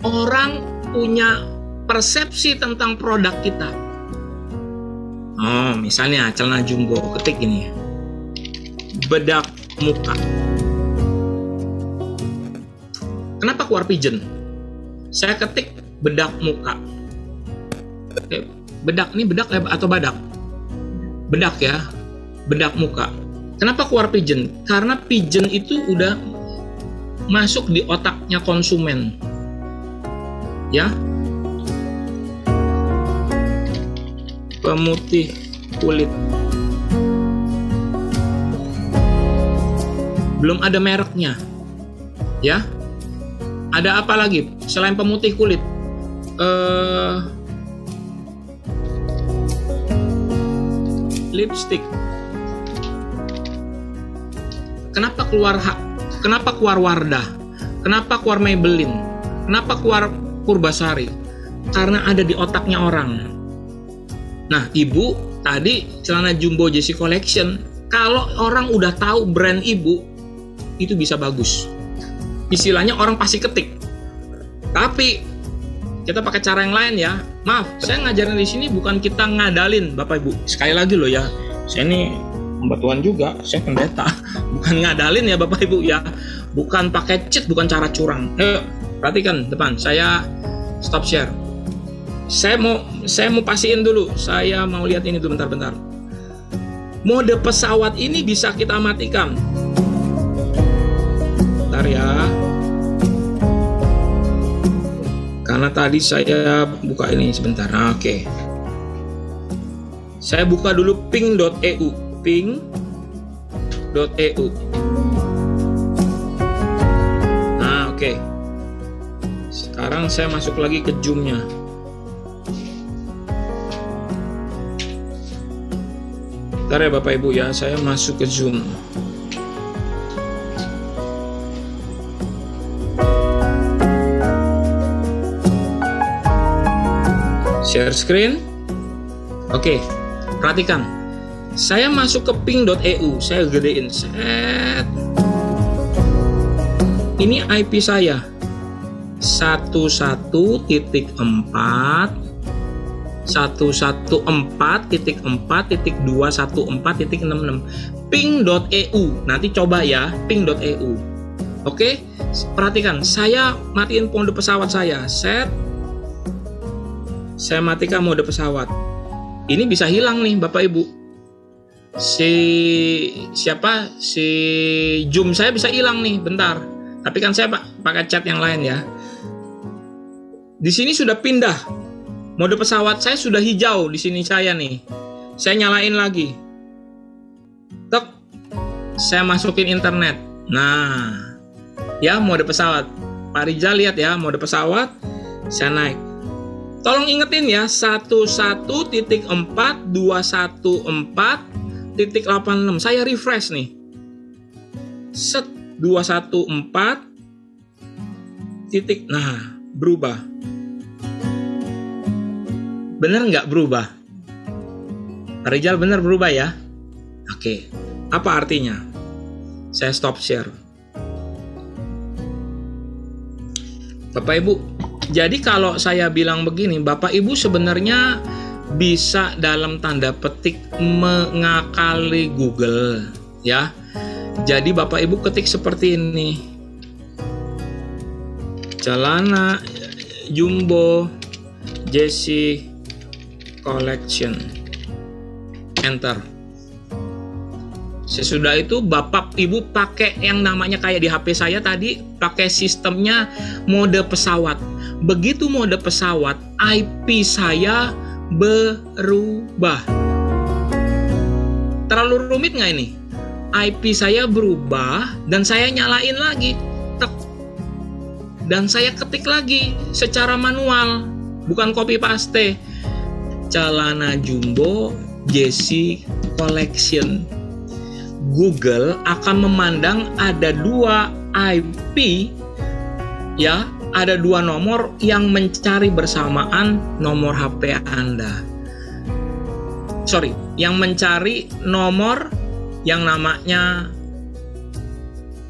orang punya persepsi tentang produk kita. Oh, misalnya celana jumbo, ketik ini. Bedak muka. Kenapa keluar pigeon? Saya ketik bedak muka. Oke, bedak ini bedak atau badak? Bedak ya, bedak muka. Kenapa keluar pigeon? Karena pigeon itu udah masuk di otaknya konsumen. Ya. Pemutih kulit. Belum ada mereknya. Ya. Ada apa lagi selain pemutih kulit? Lipstick. Kenapa keluar Wardah? Kenapa keluar Maybelline? Kenapa keluar Purbasari? Karena ada di otaknya orang. Nah, Ibu tadi celana jumbo JC Collection, kalau orang udah tahu brand Ibu, itu bisa bagus. Istilahnya orang pasti ketik. Tapi kita pakai cara yang lain ya. Maaf, saya ngajarin di sini bukan kita ngadalin Bapak Ibu. Sekali lagi loh ya, saya ini hamba Tuhan juga, saya pendeta. Bukan ngadalin ya Bapak Ibu ya. Bukan pakai cheat, bukan cara curang. Perhatikan depan, saya stop share. Saya mau pastiin dulu. Saya mau lihat ini dulu bentar-bentar. Mode pesawat ini bisa kita matikan. Bentar ya. Karena tadi saya buka ini sebentar. Oke. Saya buka dulu ping.eu. Ping.eu. Nah, oke. Sekarang saya masuk lagi ke Zoom-nya. Bentar ya Bapak Ibu ya, saya masuk ke Zoom. Share screen. Oke, perhatikan. Saya masuk ke ping.eu. Saya gedein. Set. Ini IP saya. 114.4.214.66. Ping.eu. Nanti coba ya, ping.eu. Oke, perhatikan. Saya matiin mode pesawat saya. Set. Saya matikan mode pesawat. Ini bisa hilang nih Bapak Ibu. Si Zoom saya bisa hilang nih, bentar. Tapi kan saya pakai chat yang lain ya. Di sini sudah pindah. Mode pesawat saya sudah hijau di sini saya nih. Saya nyalain lagi. Tek. Saya masukin internet. Nah, ya mode pesawat. Pak Rizal lihat ya, mode pesawat. Saya naik. Tolong ingetin ya, 11.4.214.86. Saya refresh nih. Set 214 titik. Nah, berubah. Bener nggak berubah? Pak Rizal bener berubah ya? Oke. Apa artinya? Saya stop share. Bapak Ibu, jadi kalau saya bilang begini, Bapak Ibu sebenarnya bisa dalam tanda petik mengakali Google ya. Jadi Bapak Ibu ketik seperti ini. Celana jumbo Jessie Collection. Enter. Sesudah itu Bapak Ibu pakai yang namanya kayak di HP saya tadi, pakai sistemnya mode pesawat. Begitu mode pesawat, IP saya berubah. Terlalu rumit nggak ini? IP saya berubah dan saya nyalain lagi. Tek. Dan saya ketik lagi secara manual, bukan copy paste. Celana jumbo Jessie Collection. Google akan memandang ada dua IP ya, ada dua nomor yang mencari bersamaan nomor HP Anda. Yang mencari nomor yang namanya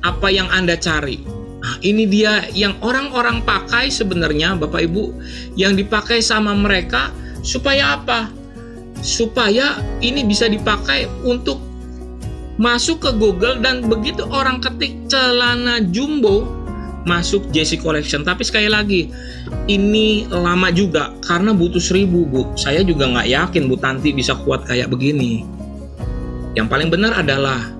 apa yang Anda cari. Nah, ini dia yang orang-orang pakai sebenarnya, Bapak Ibu, yang dipakai sama mereka supaya apa? Supaya ini bisa dipakai untuk masuk ke Google dan begitu orang ketik celana jumbo masuk Jessie Collection. Tapi sekali lagi, ini lama juga karena butuh 1000, Bu. Saya juga nggak yakin Bu Tanti bisa kuat kayak begini. Yang paling benar adalah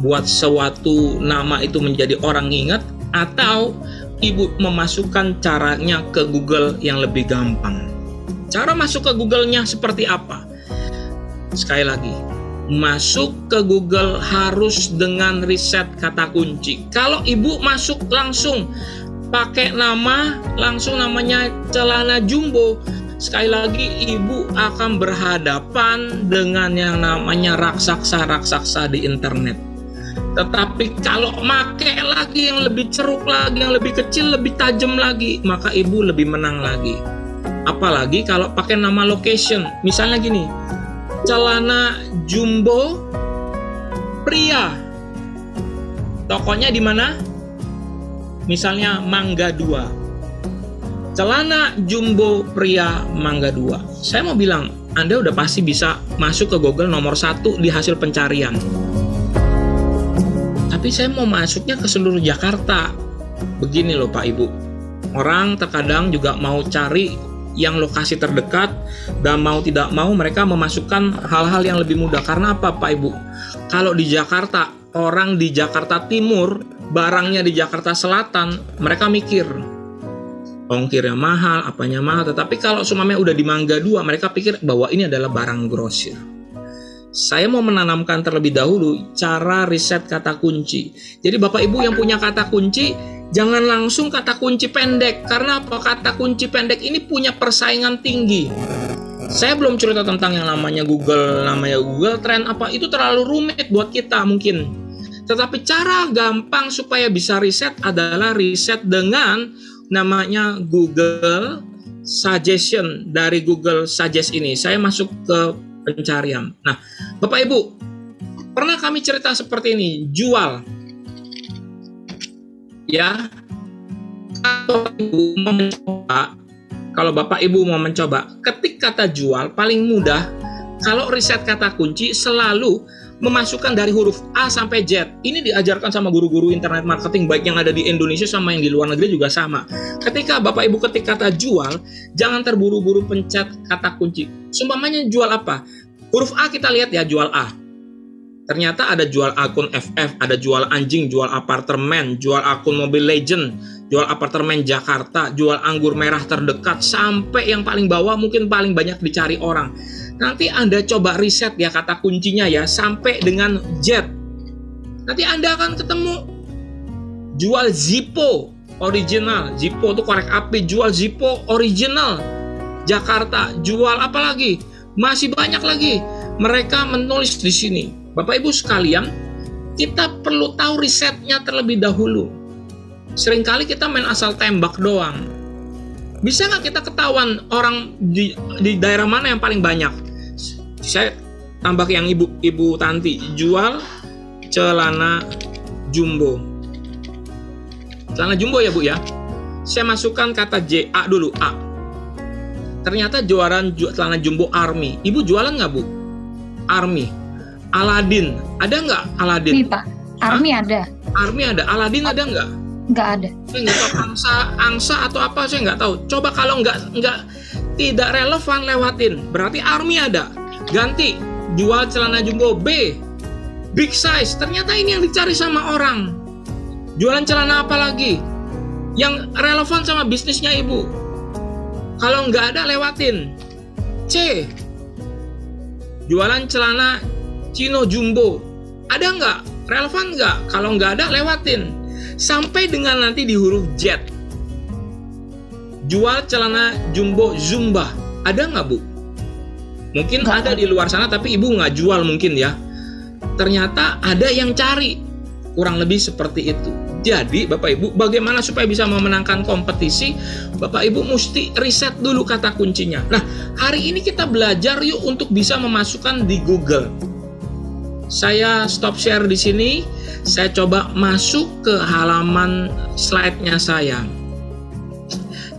buat suatu nama itu menjadi orang ingat, atau Ibu memasukkan caranya ke Google yang lebih gampang. Cara masuk ke Google-nya seperti apa? Sekali lagi, masuk ke Google harus dengan riset kata kunci. Kalau Ibu masuk langsung pakai nama, langsung namanya celana jumbo, sekali lagi Ibu akan berhadapan dengan yang namanya raksasa-raksasa di internet. Tetapi kalau pakai lagi yang lebih ceruk lagi, yang lebih kecil, lebih tajam lagi, maka Ibu lebih menang lagi. Apalagi kalau pakai nama location. Misalnya gini, celana jumbo pria. Tokonya di mana? Misalnya Mangga 2. Celana jumbo pria Mangga 2. Saya mau bilang, Anda udah pasti bisa masuk ke Google nomor 1 di hasil pencarian. Tapi saya mau masuknya ke seluruh Jakarta. Begini loh Pak Ibu. Orang terkadang juga mau cari yang lokasi terdekat, dan mau tidak mau mereka memasukkan hal-hal yang lebih mudah. Karena apa Pak Ibu? Kalau di Jakarta, orang di Jakarta Timur, barangnya di Jakarta Selatan, mereka mikir ongkirnya mahal, apanya mahal. Tetapi kalau semuanya udah di Mangga 2, mereka pikir bahwa ini adalah barang grosir. Saya mau menanamkan terlebih dahulu cara riset kata kunci. Jadi Bapak Ibu yang punya kata kunci, jangan langsung kata kunci pendek. Karena apa? Kata kunci pendek ini punya persaingan tinggi. Saya belum cerita tentang yang namanya Google Trend apa, itu terlalu rumit buat kita mungkin. Tetapi cara gampang supaya bisa riset adalah riset dengan namanya Google Suggestion. Dari Google Suggest ini saya masuk ke pencarian. Nah, Bapak Ibu, pernah kami cerita seperti ini, jual. Ya. Kalau Bapak Ibu mau mencoba, ketik kata jual paling mudah. Kalau riset kata kunci selalu memasukkan dari huruf A sampai Z. Ini diajarkan sama guru-guru internet marketing, baik yang ada di Indonesia sama yang di luar negeri juga sama. Ketika Bapak Ibu ketik kata jual, jangan terburu-buru pencet kata kunci. Sumpamanya jual apa? Huruf A kita lihat ya, jual A. Ternyata ada jual akun FF, ada jual anjing, jual apartemen, jual akun mobil legend, jual apartemen Jakarta, jual anggur merah terdekat, sampai yang paling bawah mungkin paling banyak dicari orang. Nanti Anda coba riset ya kata kuncinya ya, sampai dengan Z. Nanti Anda akan ketemu jual Zippo original. Zippo itu korek api, jual Zippo original. Jakarta, jual apa lagi? Masih banyak lagi. Mereka menulis di sini. Bapak Ibu sekalian, kita perlu tahu risetnya terlebih dahulu. Seringkali kita main asal tembak doang. Bisa nggak kita ketahuan orang di daerah mana yang paling banyak? Saya tambah yang ibu Tanti, jual celana jumbo. Celana jumbo ya Bu ya. Saya masukkan kata A dulu, A. Ternyata jualan celana jumbo Army. Ibu jualan nggak Bu? Army. Aladin, ada nggak Aladin? Nih Pak, Army ada. Army ada, Aladin ada nggak? Nggak ada. Saya nggak tahu, angsa atau apa saya nggak tahu. Coba kalau nggak tidak relevan lewatin. Berarti Army ada. Ganti, jual celana jumbo B, big size. Ternyata ini yang dicari sama orang. Jualan celana apa lagi? Yang relevan sama bisnisnya ibu. Kalau nggak ada lewatin. C, jualan celana Cino jumbo. Ada nggak? Relevan nggak? Kalau nggak ada lewatin. Sampai dengan nanti di huruf Z. Jual celana jumbo Zumba. Ada nggak Bu? Mungkin nggak ada di luar sana tapi ibu nggak jual mungkin ya. Ternyata ada yang cari. Kurang lebih seperti itu. Jadi Bapak Ibu, bagaimana supaya bisa memenangkan kompetisi? Bapak Ibu mesti riset dulu kata kuncinya. Nah, hari ini kita belajar yuk untuk bisa memasukkan di Google. Saya stop share di sini. Saya coba masuk ke halaman slide-nya saya.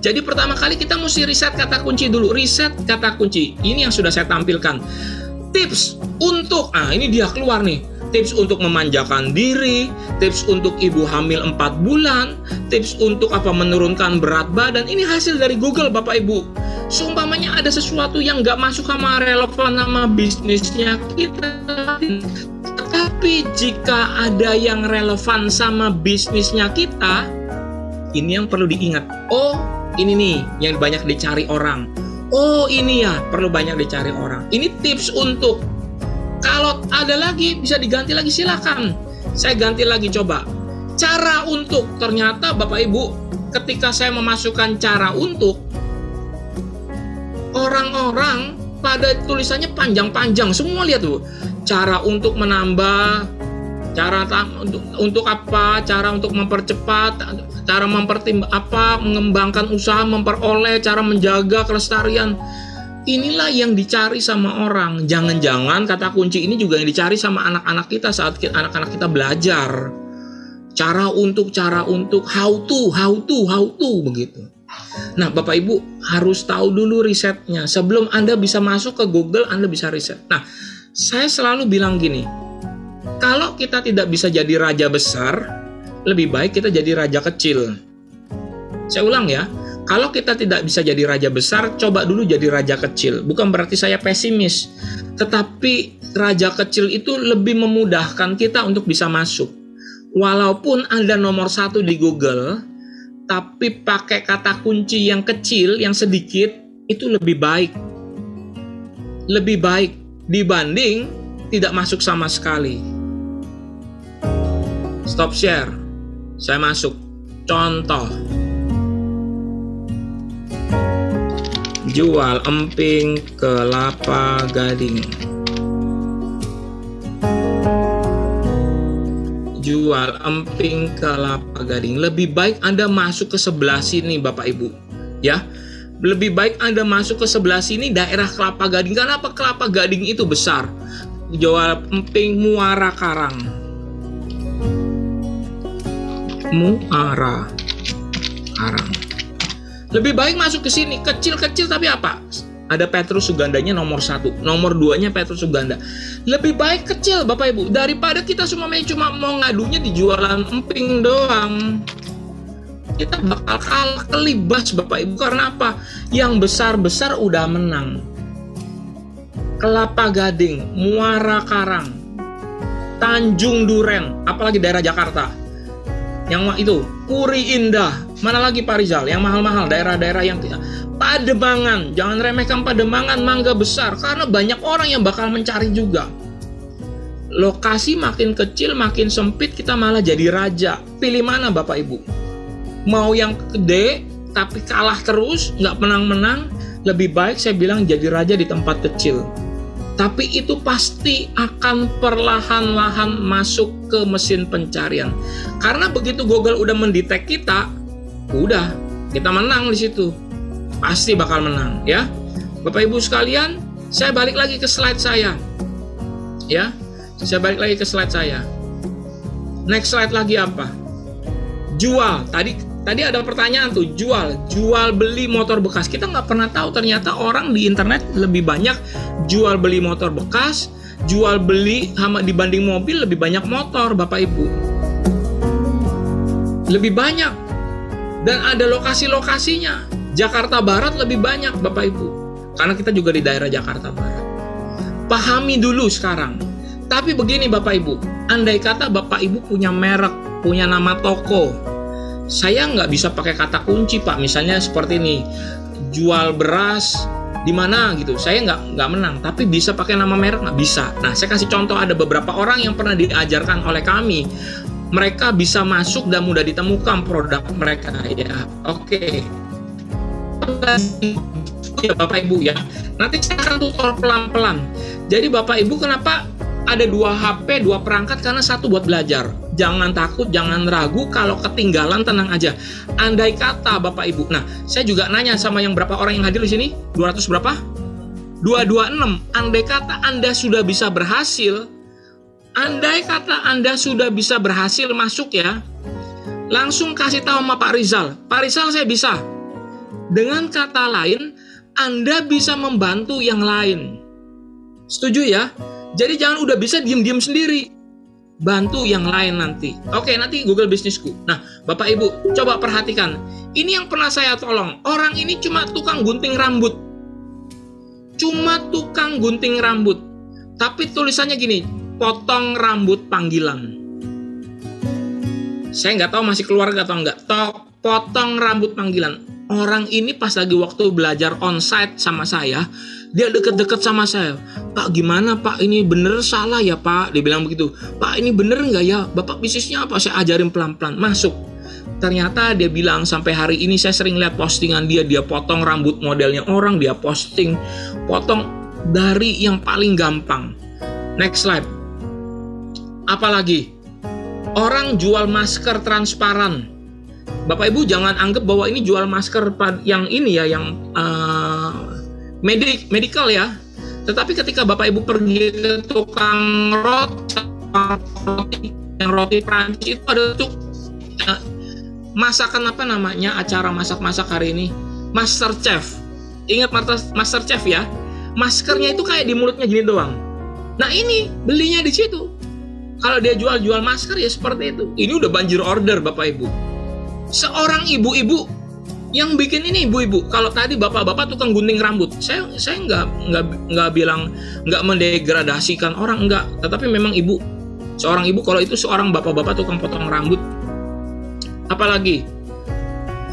Jadi pertama kali kita mesti riset kata kunci dulu. Riset kata kunci. Ini yang sudah saya tampilkan. Tips untuk, ini dia keluar nih. Tips untuk memanjakan diri, tips untuk ibu hamil 4 bulan, tips untuk menurunkan berat badan. Ini hasil dari Google Bapak Ibu. Seumpamanya ada sesuatu yang nggak masuk sama relevan sama bisnisnya kita. Tapi jika ada yang relevan sama bisnisnya kita, ini yang perlu diingat. Oh, ini nih yang banyak dicari orang. Oh, ini ya perlu banyak dicari orang. Ini tips untuk. Kalau ada lagi bisa diganti lagi silakan. Saya ganti lagi coba. Cara untuk. Ternyata Bapak Ibu, ketika saya memasukkan cara untuk, orang-orang pada tulisannya panjang-panjang. Semua lihat tuh. Cara untuk menambah, cara untuk apa, cara untuk mempercepat, cara mengembangkan usaha, memperoleh, cara menjaga kelestarian. Inilah yang dicari sama orang. Jangan-jangan kata kunci ini juga yang dicari sama anak-anak kita saat anak-anak kita belajar. Cara untuk, how to, begitu. Nah, Bapak Ibu harus tahu dulu risetnya. Sebelum Anda bisa masuk ke Google, Anda bisa riset. Nah, saya selalu bilang gini, kalau kita tidak bisa jadi raja besar, lebih baik kita jadi raja kecil. Saya ulang ya. Kalau kita tidak bisa jadi raja besar, coba dulu jadi raja kecil. Bukan berarti saya pesimis. Tetapi raja kecil itu lebih memudahkan kita untuk bisa masuk. Walaupun Anda nomor 1 di Google, tapi pakai kata kunci yang kecil, yang sedikit, itu lebih baik. Lebih baik dibanding tidak masuk sama sekali. Stop share. Saya masuk. Contoh. Jual emping kelapa gading. Jual emping kelapa gading. Lebih baik Anda masuk ke sebelah sini Bapak Ibu. Ya. Lebih baik Anda masuk ke sebelah sini daerah Kelapa Gading. Kenapa Kelapa Gading itu besar? Jual emping Muara Karang. Muara Karang. Lebih baik masuk ke sini, kecil-kecil tapi apa? Ada Petrus Sugandanya nomor 1, nomor 2-nya Petrus Suganda. Lebih baik kecil Bapak Ibu, daripada kita cuma mau ngadunya di jualan emping doang. Kita bakal kalah kelibas Bapak Ibu, karena apa? Yang besar-besar udah menang. Kelapa Gading, Muara Karang, Tanjung Duren, apalagi daerah Jakarta. Yang itu, Puri Indah, mana lagi Pak Rizal? Yang mahal-mahal, daerah-daerah yang Pademangan, jangan remehkan Pademangan, Mangga Besar, karena banyak orang yang bakal mencari juga. Lokasi makin kecil, makin sempit, kita malah jadi raja. Pilih mana Bapak Ibu? Mau yang gede, tapi kalah terus, nggak menang-menang, lebih baik saya bilang jadi raja di tempat kecil. Tapi itu pasti akan perlahan-lahan masuk ke mesin pencarian. Karena begitu Google udah mendetek kita, udah kita menang di situ. Pasti bakal menang, ya. Bapak Ibu sekalian, saya balik lagi ke slide saya. Ya. Saya balik lagi ke slide saya. Next slide lagi apa? Jual. Tadi ada pertanyaan tuh, jual beli motor bekas. Kita nggak pernah tahu ternyata orang di internet lebih banyak jual beli motor bekas, jual beli sama dibanding mobil lebih banyak motor, Bapak Ibu. Lebih banyak. Dan ada lokasi-lokasinya. Jakarta Barat lebih banyak, Bapak Ibu. Karena kita juga di daerah Jakarta Barat. Pahami dulu sekarang. Tapi begini Bapak Ibu, andai kata Bapak Ibu punya merek, punya nama toko, saya nggak bisa pakai kata kunci Pak, misalnya seperti ini, jual beras di mana gitu, saya nggak menang, tapi bisa pakai nama merek nggak bisa. Nah, saya kasih contoh, ada beberapa orang yang pernah diajarkan oleh kami, mereka bisa masuk dan mudah ditemukan produk mereka, ya. Oke. Ya Bapak Ibu ya, nanti saya akan tutor pelan-pelan. Jadi Bapak Ibu kenapa ada 2 HP, 2 perangkat? Karena satu buat belajar. Jangan takut, jangan ragu, kalau ketinggalan tenang aja. Andai kata Bapak Ibu, nah saya juga nanya sama yang berapa orang yang hadir di sini, 200 berapa? 226. Andai kata Anda sudah bisa berhasil, andai kata Anda sudah bisa berhasil masuk ya, langsung kasih tahu sama Pak Rizal. Pak Rizal saya bisa. Dengan kata lain, Anda bisa membantu yang lain. Setuju ya? Jadi jangan udah bisa diem-diem sendiri. Bantu yang lain nanti. Oke, nanti Google bisnisku. Nah, Bapak Ibu, coba perhatikan. Ini yang pernah saya tolong. Orang ini cuma tukang gunting rambut. Cuma tukang gunting rambut. Tapi tulisannya gini, potong rambut panggilan. Saya nggak tahu masih keluarga atau enggak. Potong rambut panggilan. Orang ini pas lagi waktu belajar onsite sama saya, dia deket-deket sama saya. Pak, gimana Pak? Ini bener salah ya Pak? Dia bilang begitu. Pak, ini bener nggak ya? Bapak bisnisnya apa? Saya ajarin pelan-pelan. Masuk. Ternyata dia bilang sampai hari ini saya sering lihat postingan dia. Dia potong rambut modelnya orang. Dia posting. Potong dari yang paling gampang. Next slide. Apalagi? Orang jual masker transparan. Bapak Ibu jangan anggap bahwa ini jual masker yang ini ya, yang medical ya. Tetapi ketika Bapak Ibu pergi ke tukang roti Prancis, itu ada tuh masakan apa namanya, acara masak-masak hari ini, Master Chef. Ingat Master Chef ya? Maskernya itu kayak di mulutnya gini doang. Nah ini belinya di situ. Kalau dia jual masker ya seperti itu. Ini udah banjir order Bapak Ibu. Seorang ibu-ibu yang bikin ini ibu-ibu. Kalau tadi bapak-bapak tukang gunting rambut, saya nggak bilang, nggak mendegradasikan orang, enggak. Tetapi memang ibu, seorang ibu. Kalau itu seorang bapak-bapak tukang potong rambut. Apalagi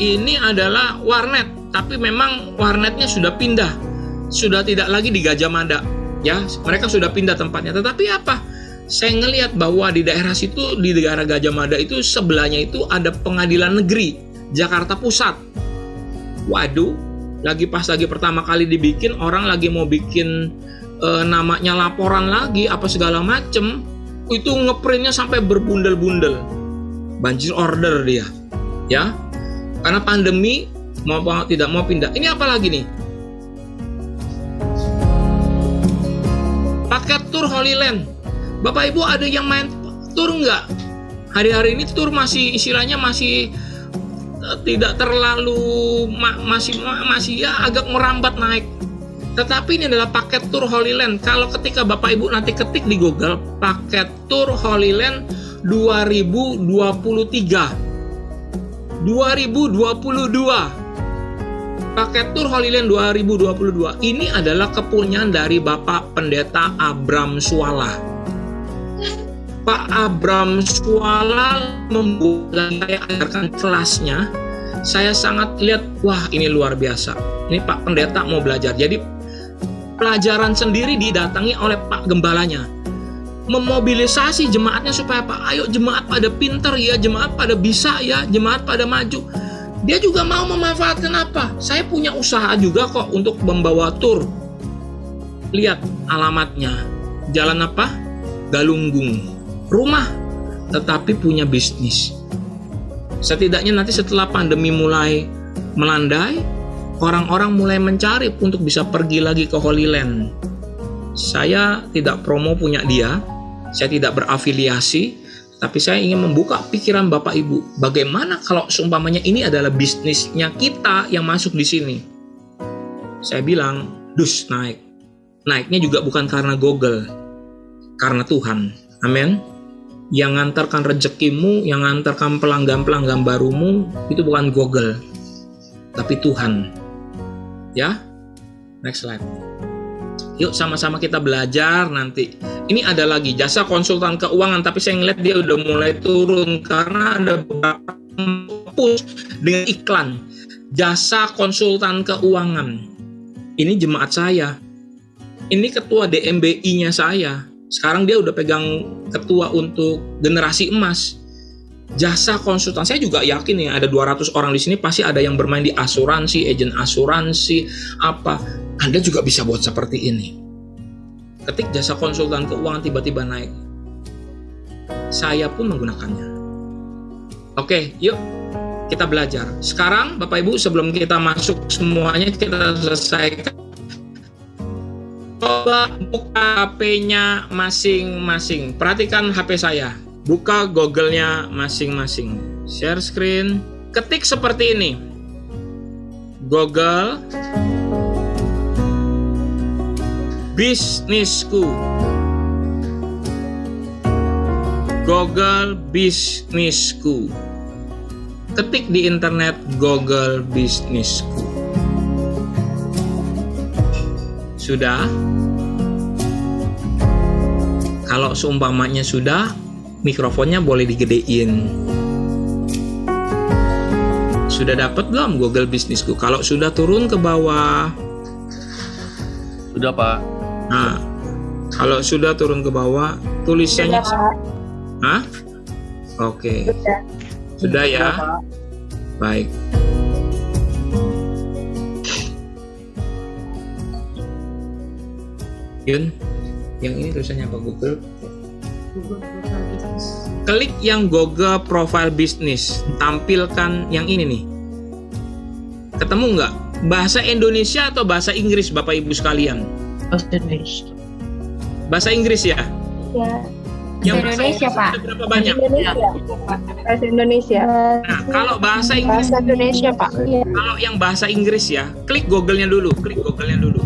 ini adalah warnet, tapi memang warnetnya sudah pindah, sudah tidak lagi di Gajah Mada, ya. Mereka sudah pindah tempatnya. Tetapi apa? Saya ngelihat bahwa di daerah situ, di daerah Gajah Mada itu sebelahnya itu ada pengadilan negeri Jakarta Pusat. Waduh, pas lagi pertama kali dibikin, orang lagi mau bikin namanya laporan lagi apa segala macem, itu ngeprintnya sampai berbundel-bundel. Banjir order dia, ya. Karena pandemi tidak mau pindah. Ini apa lagi nih? Paket tur Holy Land. Bapak Ibu ada yang main tur nggak? Hari-hari ini tur masih istilahnya masih tidak terlalu masih ya agak merambat naik. Tetapi ini adalah paket tur Holy Land. Kalau ketika Bapak Ibu nanti ketik di Google paket tur Holy Land 2023, 2022. Paket tur Holy Land 2022 ini adalah kepunyaan dari Bapak Pendeta Abram Swala. Pak Abram Swala membuat saya ajarkan kelasnya. Saya sangat lihat, wah ini luar biasa. Ini Pak Pendeta mau belajar. Jadi pelajaran sendiri didatangi oleh Pak Gembalanya. Memobilisasi jemaatnya supaya Pak, ayo jemaat pada pinter ya, jemaat pada bisa ya, jemaat pada maju. Dia juga mau memanfaatkan apa? Saya punya usaha juga kok untuk membawa tur. Lihat alamatnya. Jalan apa? Galunggung. Rumah, tetapi punya bisnis. Setidaknya nanti setelah pandemi mulai melandai, orang-orang mulai mencari untuk bisa pergi lagi ke Holy Land. Saya tidak promo punya dia, saya tidak berafiliasi, tapi saya ingin membuka pikiran Bapak Ibu. Bagaimana kalau seumpamanya ini adalah bisnisnya kita yang masuk di sini? Saya bilang, dus naik. Naiknya juga bukan karena Google, karena Tuhan. Amin. Yang ngantarkan rezekimu, yang ngantarkan pelanggan-pelanggan barumu, itu bukan Google, tapi Tuhan. Ya, next slide. Yuk sama-sama kita belajar nanti. Ini ada lagi jasa konsultan keuangan, tapi saya ngeliat dia udah mulai turun karena ada beberapa push dengan iklan. Jasa konsultan keuangan. Ini jemaat saya. Ini ketua DMBI-nya saya. Sekarang dia udah pegang ketua untuk generasi emas. Jasa konsultan, saya juga yakin ya ada 200 orang di sini pasti ada yang bermain di asuransi, agen asuransi, apa. Anda juga bisa buat seperti ini. Ketik jasa konsultan keuangan tiba-tiba naik. Saya pun menggunakannya. Oke, yuk kita belajar. Sekarang Bapak Ibu sebelum kita masuk semuanya kita selesaikan. Coba buka HP-nya masing-masing. Perhatikan HP saya. Buka Google-nya masing-masing. Share screen. Ketik seperti ini. Google Bisnisku. Google Bisnisku. Ketik di internet Google Bisnisku. Sudah? Kalau seumpamanya sudah, mikrofonnya boleh digedein. Sudah dapat belum Google Bisnisku? Kalau sudah turun ke bawah. Sudah, Pak. Nah, kalau sudah turun ke bawah, tulisannya. Hah? Oke. Sudah ya? Baik. Yun, yang ini tulisannya apa? Google Profile Business. Klik yang Google Profile Business. Tampilkan yang ini nih. Ketemu nggak? Bahasa Indonesia atau bahasa Inggris, Bapak Ibu sekalian? Bahasa Indonesia. Bahasa Inggris ya? Ya. Yang Indonesia, Pak. Berapa banyak? Bahasa Indonesia. Nah, kalau bahasa Inggris, Bahasa Indonesia, Pak. kalau yang bahasa Inggris ya, klik Google-nya dulu, klik Google-nya dulu.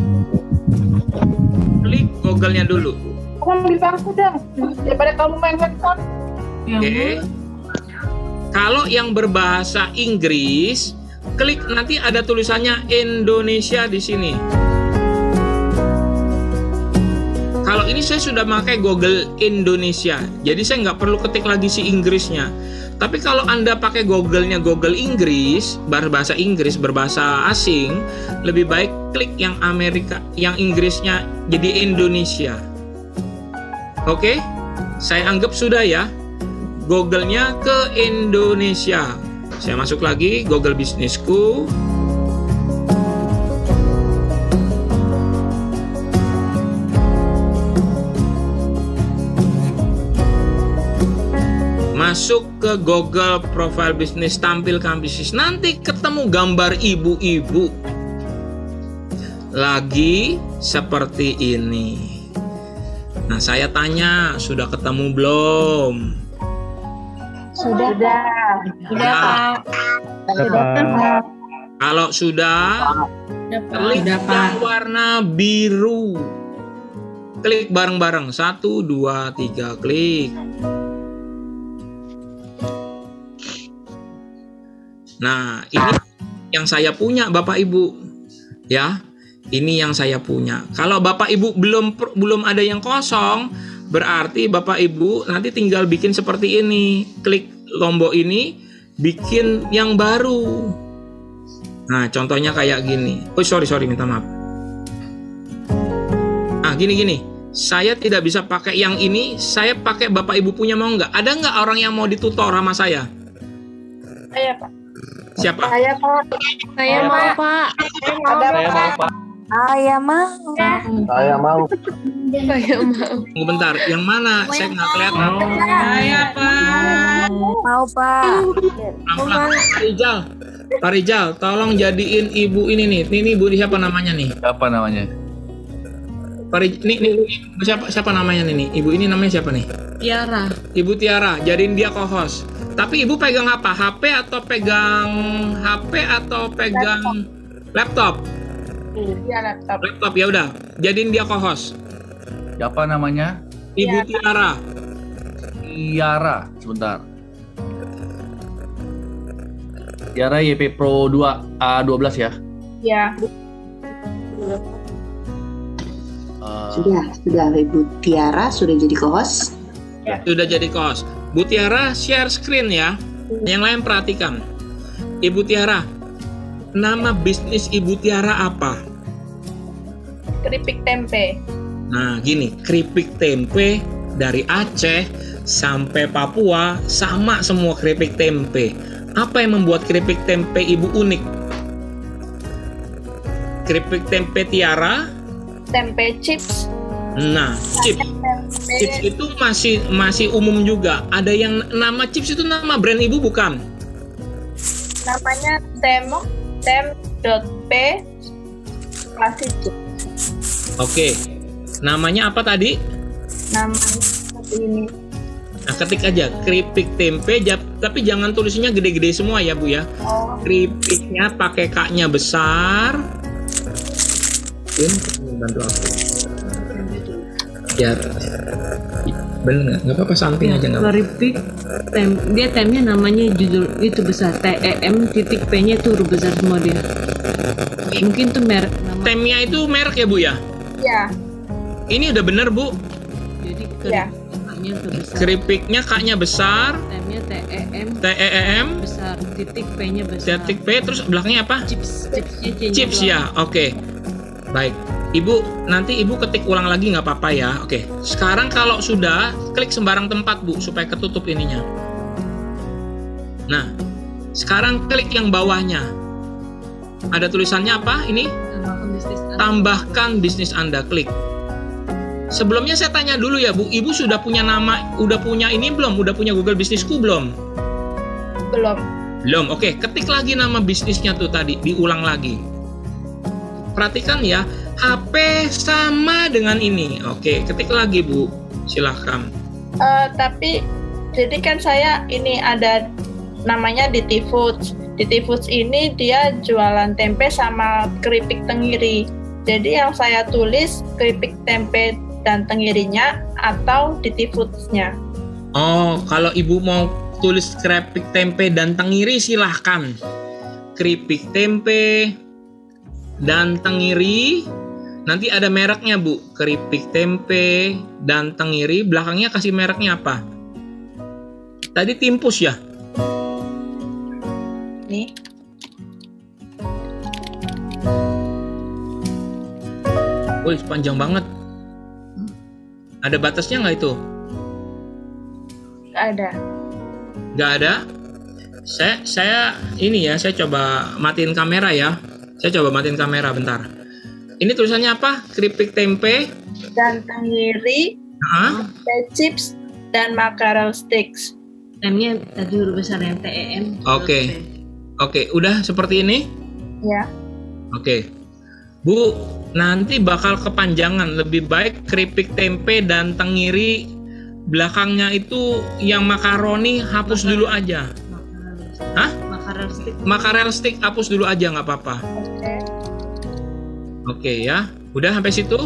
Klik Google-nya dulu. Kamu ambil bangku dah. Daripada kamu main handphone. Oke. Kalau yang berbahasa Inggris, klik nanti ada tulisannya Indonesia di sini. Kalau ini saya sudah pakai Google Indonesia, jadi saya nggak perlu ketik lagi si Inggrisnya. Tapi kalau Anda pakai Google-nya Google Inggris, berbahasa Inggris, berbahasa asing, lebih baik klik yang Amerika, yang Inggrisnya jadi Indonesia. Oke, saya anggap sudah ya. Google-nya ke Indonesia. Saya masuk lagi Google Bisnisku. Masuk ke Google Profile Business, tampilkan bisnis. Nanti ketemu gambar ibu-ibu lagi seperti ini. Nah, saya tanya, sudah ketemu belum? Sudah. Sudah, Pak. Sudah. Kalau sudah, klik Sudah, Pak. yang warna biru. Klik bareng-bareng. 1, 2, 3, klik. Nah, ini yang saya punya Bapak Ibu. Ya, ini yang saya punya. Kalau Bapak Ibu belum ada yang kosong, berarti Bapak Ibu nanti tinggal bikin seperti ini. Klik lombok ini, bikin yang baru. Nah, contohnya kayak gini. Oh, sorry, minta maaf. Nah, gini. Saya tidak bisa pakai yang ini, saya pakai Bapak Ibu punya, mau nggak? Ada nggak orang yang mau ditutor sama saya? Iya, Pak. Siapa? Saya Pak. Saya mau Pak. Ada Saya mau, Pak. Saya mau. Saya mau. Saya mau. Tunggu bentar, yang mana? Saya nggak kelihatan. Saya Pak. Mau Pak. Pelan-pelan. Pak Rijal, tolong jadiin ibu ini nih. Ini ibu siapa namanya nih? Siapa namanya? Pak ini siapa namanya nih? Ibu ini namanya siapa nih? Tiara. Ibu Tiara, jadiin dia co-host. Tapi ibu pegang apa? HP atau pegang laptop? Iya laptop. Laptop ya udah. Jadiin dia co-host. Siapa namanya? Ibu Tiara. Tiara. Sebentar. Tiara YP Pro 2 A12 ya? Iya. Sudah Ibu Tiara sudah jadi co-host. Sudah jadi co-host. Bu Tiara share screen ya. Yang lain perhatikan. Ibu Tiara, nama bisnis Ibu Tiara apa? Keripik tempe. Nah gini, keripik tempe dari Aceh sampai Papua sama semua keripik tempe. Apa yang membuat keripik tempe Ibu unik? Keripik tempe Tiara. Tempe chips. Nah, chips itu masih umum juga. Ada yang nama chips itu nama brand Ibu bukan? Namanya tem.p klasik. Oke. Namanya apa tadi? Namanya seperti ini. Nah, ketik aja keripik tempe, tapi jangan tulisnya gede-gede semua ya Bu ya. Oh, Keripiknya pakai K-nya besar. Bantu aku. Ya, bener nggak apa-apa, samping aja nggak apa-apa. Keripik dia temnya namanya judul itu besar TEM.P-nya itu huruf besar semua dia. Mungkin tuh merek nama. Temnya itu merek ya Bu ya? iya. Ini udah bener Bu. Jadi Iya. keripiknya tuh besar. Keripiknya K-nya besar, Temnya TEM TEM, besar, titik P-nya besar. titik P, terus belakangnya apa? Chipsnya C-nya Chips doang. ya, oke. Baik, Ibu, nanti Ibu ketik ulang lagi nggak apa-apa ya. Oke, sekarang kalau sudah, klik sembarang tempat Bu, supaya ketutup ininya. Nah, sekarang klik yang bawahnya. Ada tulisannya apa ini? Tambahkan bisnis Anda. Tambahkan bisnis Anda, klik. Sebelumnya saya tanya dulu ya Bu, Ibu sudah punya nama, udah punya ini belum? Udah punya Google Bisnisku belum? Belum. Belum, oke. Ketik lagi nama bisnisnya tuh tadi, diulang lagi. Perhatikan ya, HP sama dengan ini. Oke, ketik lagi Bu, silahkan. Tapi jadi kan saya ini ada namanya DT Foods. DT Foods ini dia jualan tempe sama keripik tenggiri. Jadi yang saya tulis keripik tempe dan tenggirinya atau DT Foods-nya. Oh, kalau Ibu mau tulis keripik tempe dan tenggiri silahkan. Keripik tempe dan tenggiri, nanti ada mereknya Bu. Keripik tempe dan tenggiri, belakangnya kasih mereknya apa? Tadi Timpus ya? Nih. Wih, panjang banget. Ada batasnya nggak itu? Nggak ada. Nggak ada? Saya ini ya, saya coba matiin kamera ya. Saya coba matiin kamera bentar. Ini tulisannya apa? Keripik tempe Dan tenggiri, Hah? tempe chips, dan mackerel sticks. Temnya tadi huruf besar yang TEM. Oke. Oke, udah seperti ini? Ya. Oke. Bu, nanti bakal kepanjangan. Lebih baik keripik tempe dan tenggiri belakangnya itu yang makaroni hapus dulu aja. Hah? Makarel stick. Makarel stick hapus dulu aja, nggak apa-apa. Oke. Oke ya, udah sampai situ.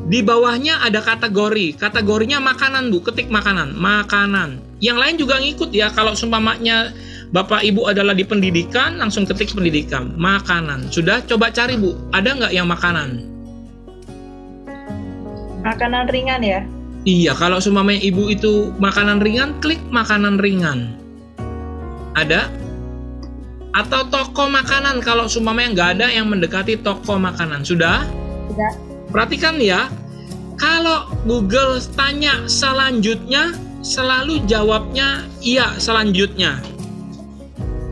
Di bawahnya ada kategori. Kategorinya makanan Bu, ketik makanan. Makanan. Yang lain juga ngikut ya. Kalau seumpamanya Bapak Ibu adalah di pendidikan, langsung ketik pendidikan. Makanan. Sudah, coba cari Bu. Ada nggak yang makanan? Makanan ringan ya. Iya, kalau seumpamanya Ibu itu makanan ringan, klik makanan ringan. Ada? Atau toko makanan, kalau seumpamanya nggak ada yang mendekati toko makanan. Sudah? Sudah. Perhatikan ya, kalau Google tanya selanjutnya, selalu jawabnya iya selanjutnya.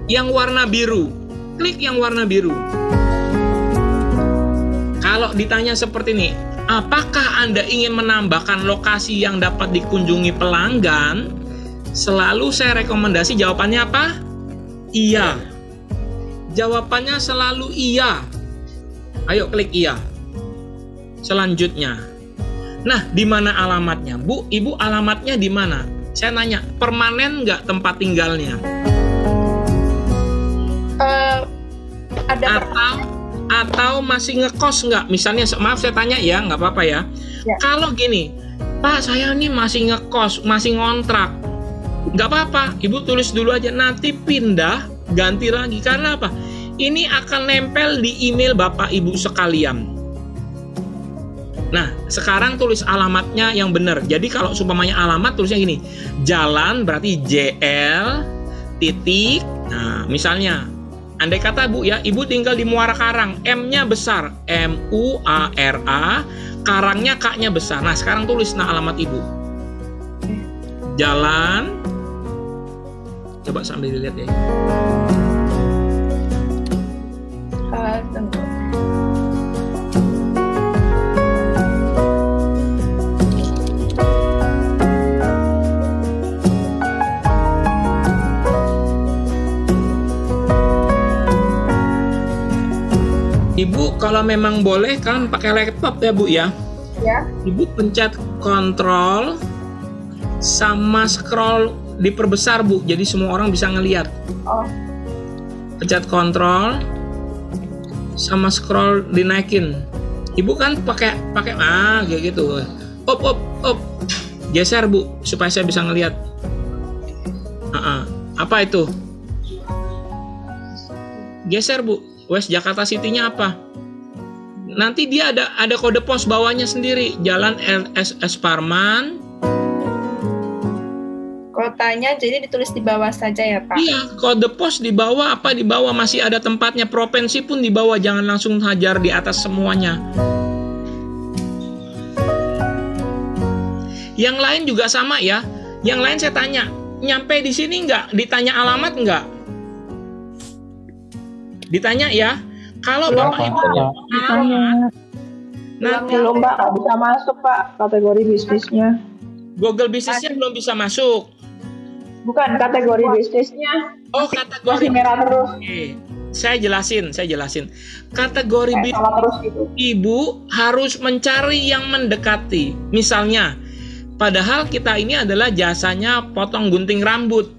yang warna biru. Klik yang warna biru. Kalau ditanya seperti ini, apakah Anda ingin menambahkan lokasi yang dapat dikunjungi pelanggan? Selalu saya rekomendasi jawabannya apa? Iya. Jawabannya selalu iya. Ayo klik iya. Selanjutnya. Nah, di mana alamatnya? Bu, Ibu alamatnya di mana? Saya nanya, permanen nggak tempat tinggalnya? Atau masih ngekos nggak? Misalnya, maaf saya tanya ya, nggak apa-apa ya. Kalau gini, Pak saya ini masih ngekos, masih ngontrak, nggak apa-apa, Ibu tulis dulu aja, nanti pindah, ganti lagi. Karena apa? Ini akan nempel di email Bapak Ibu sekalian. Nah, sekarang tulis alamatnya yang benar. Jadi kalau seumpamanya alamat tulisnya gini, jalan berarti JL titik. Nah, misalnya, andai kata Bu ya, Ibu tinggal di Muara Karang, M-nya besar, M-U-A-R-A, Karangnya K-nya besar. Nah, sekarang tulis alamat Ibu. Jalan, coba sambil dilihat ya. Tunggu. Ibu kalau memang boleh kan pakai laptop ya Bu ya. Ya. Ibu pencet kontrol sama scroll diperbesar Bu, jadi semua orang bisa ngelihat. Oh. Pencet kontrol sama scroll dinaikin. Ibu kan pakai kayak gitu. Up. Geser Bu supaya saya bisa ngelihat. Apa itu? Geser Bu. West Jakarta City-nya apa? Nanti dia ada kode pos bawahnya sendiri. Jalan LSS Parman. Kotanya jadi ditulis di bawah saja ya Pak? Iya, kode pos di bawah, apa di bawah masih ada tempatnya. Provinsi pun di bawah, jangan langsung hajar di atas semuanya. Yang lain juga sama ya. Yang lain saya tanya, nyampe di sini nggak? Ditanya alamat nggak? Ditanya ya. Kalau Bapak Ibu alamat, nanti belum Pak, nggak bisa masuk Pak kategori bisnisnya. Google bisnisnya belum bisa masuk. Bukan kategori bisnisnya. Oh, kategori masih merah terus. Oke. Saya jelasin. Kategori bisnis terus gitu. Ibu harus mencari yang mendekati. Misalnya, padahal kita ini adalah jasanya potong gunting rambut,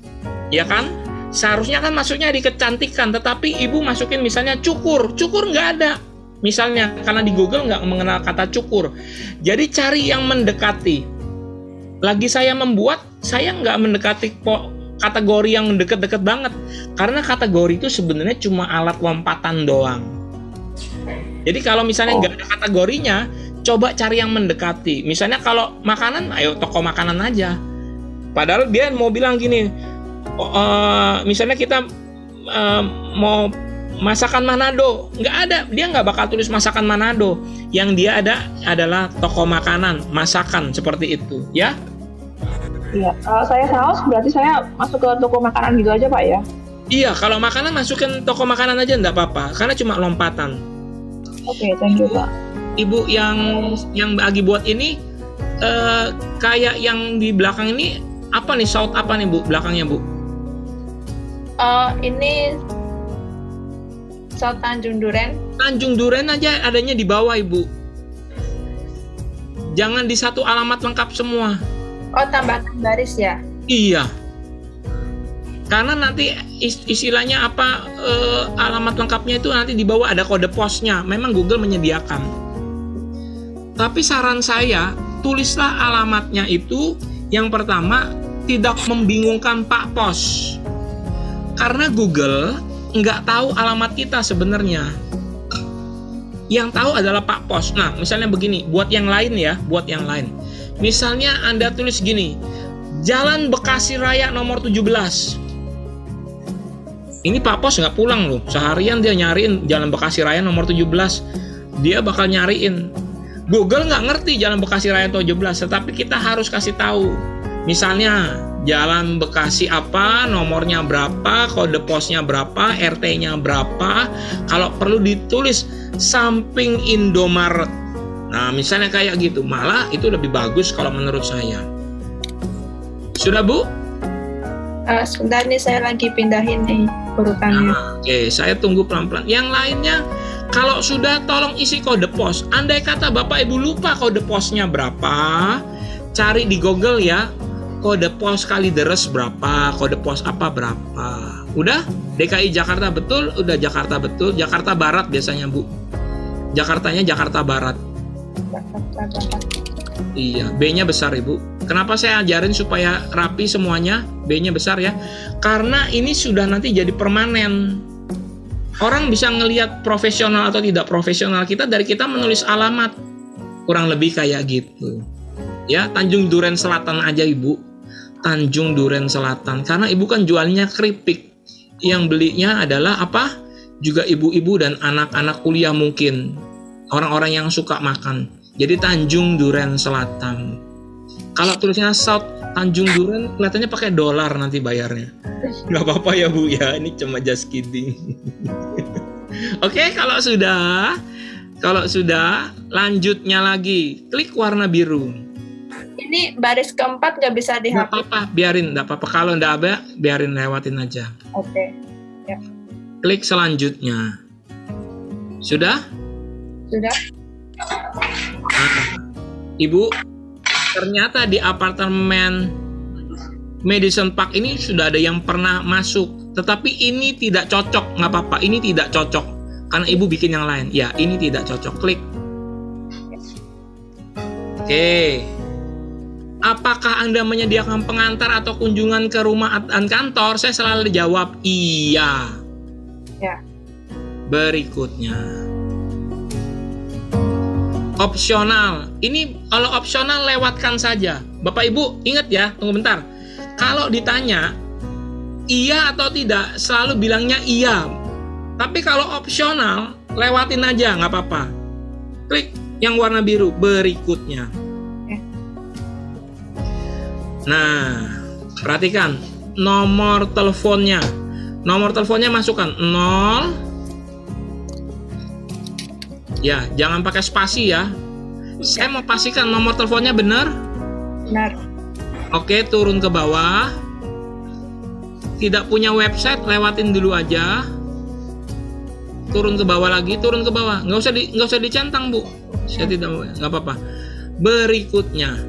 ya kan? Seharusnya kan masuknya di kecantikan, tetapi Ibu masukin misalnya cukur nggak ada. Misalnya, karena di Google nggak mengenal kata cukur. Jadi cari yang mendekati. Lagi saya membuat, saya nggak mendekati kategori yang deket-deket banget. Karena kategori itu sebenarnya cuma alat lompatan doang. Jadi kalau misalnya nggak ada kategorinya, coba cari yang mendekati. Misalnya kalau makanan, ayo toko makanan aja. Padahal dia mau bilang gini, misalnya kita mau masakan Manado, nggak ada, dia nggak bakal tulis masakan Manado. Yang dia ada adalah toko makanan, masakan seperti itu, ya? Iya, kalau saya saus berarti saya masuk ke toko makanan gitu aja Pak ya? Iya, kalau makanan masukin toko makanan aja nggak apa-apa, karena cuma lompatan. Oke, thank you Pak. Ibu yang lagi buat ini kayak yang di belakang ini apa nih, saut apa nih Bu belakangnya Bu? Ini Saut Tanjung Duren. Tanjung Duren aja adanya di bawah Ibu. Jangan di satu alamat lengkap semua. Oh, tambahkan baris ya? Iya. Karena nanti istilahnya apa, alamat lengkapnya itu nanti di bawah ada kode posnya. Memang Google menyediakan. Tapi saran saya, tulislah alamatnya itu yang pertama tidak membingungkan Pak Pos. Karena Google nggak tahu alamat kita sebenarnya. Yang tahu adalah Pak Pos. Nah, misalnya begini, buat yang lain ya, buat yang lain. Misalnya Anda tulis gini, Jalan Bekasi Raya nomor 17. Ini Pak Pos nggak pulang loh, seharian dia nyariin Jalan Bekasi Raya nomor 17. Dia bakal nyariin. Google nggak ngerti Jalan Bekasi Raya 17, tetapi kita harus kasih tahu. Misalnya Jalan Bekasi apa, nomornya berapa, kode posnya berapa, RT-nya berapa. Kalau perlu ditulis samping Indomaret. Nah, misalnya kayak gitu, malah itu lebih bagus kalau menurut saya. Sudah, Bu? Sebentar nih, saya lagi pindahin nih urutannya. Oke, saya tunggu pelan-pelan. Yang lainnya, kalau sudah tolong isi kode pos. Andai kata Bapak Ibu lupa kode posnya berapa, cari di Google ya. Kode pos Kalideres berapa, kode pos apa berapa. Udah? DKI Jakarta betul? Udah Jakarta betul. Jakarta Barat biasanya, Bu. Jakartanya Jakarta Barat. Iya, B-nya besar, Ibu. Kenapa saya ajarin supaya rapi semuanya? B-nya besar ya. Karena ini sudah nanti jadi permanen. Orang bisa ngelihat profesional atau tidak profesional kita dari kita menulis alamat. Kurang lebih kayak gitu. Ya, Tanjung Duren Selatan aja, Ibu. Tanjung Duren Selatan. Karena Ibu kan jualnya keripik. Yang belinya adalah apa? Juga ibu-ibu dan anak-anak kuliah mungkin. Orang-orang yang suka makan. Jadi Tanjung Duren Selatan. Kalau tulisnya South Tanjung Duren, kelihatannya pakai dolar nanti bayarnya. Nggak apa-apa ya, Bu ya. Ini cuma just kidding. Oke, kalau sudah, lanjutnya lagi. Klik warna biru. Ini baris keempat nggak bisa Nggak dihapus. apa-apa, biarin. Nggak apa-apa. Kalau nggak ada, biarin, lewatin aja. Oke. Ya. Klik selanjutnya. Sudah? Sudah. Nah, Ibu, ternyata di apartemen Madison Park ini sudah ada yang pernah masuk. Tetapi ini tidak cocok. Nggak apa-apa, ini tidak cocok. Karena Ibu bikin yang lain. Ya, ini tidak cocok. Klik. Oke. Apakah Anda menyediakan pengantar atau kunjungan ke rumah dan kantor? Saya selalu jawab iya. Ya. Berikutnya. Opsional. Ini kalau opsional lewatkan saja. Bapak Ibu ingat ya, tunggu bentar. Kalau ditanya iya atau tidak, selalu bilangnya iya. Tapi kalau opsional, lewatin aja, nggak apa-apa. Klik yang warna biru. Berikutnya. Nah, perhatikan nomor teleponnya. Nomor teleponnya masukkan 0. Ya, jangan pakai spasi ya. Saya mau pastikan nomor teleponnya benar. Benar. Oke, turun ke bawah. Tidak punya website, lewatin dulu aja. Turun ke bawah lagi, turun ke bawah. Nggak usah dicentang, Bu. Saya tidak mau, nggak apa-apa. Berikutnya.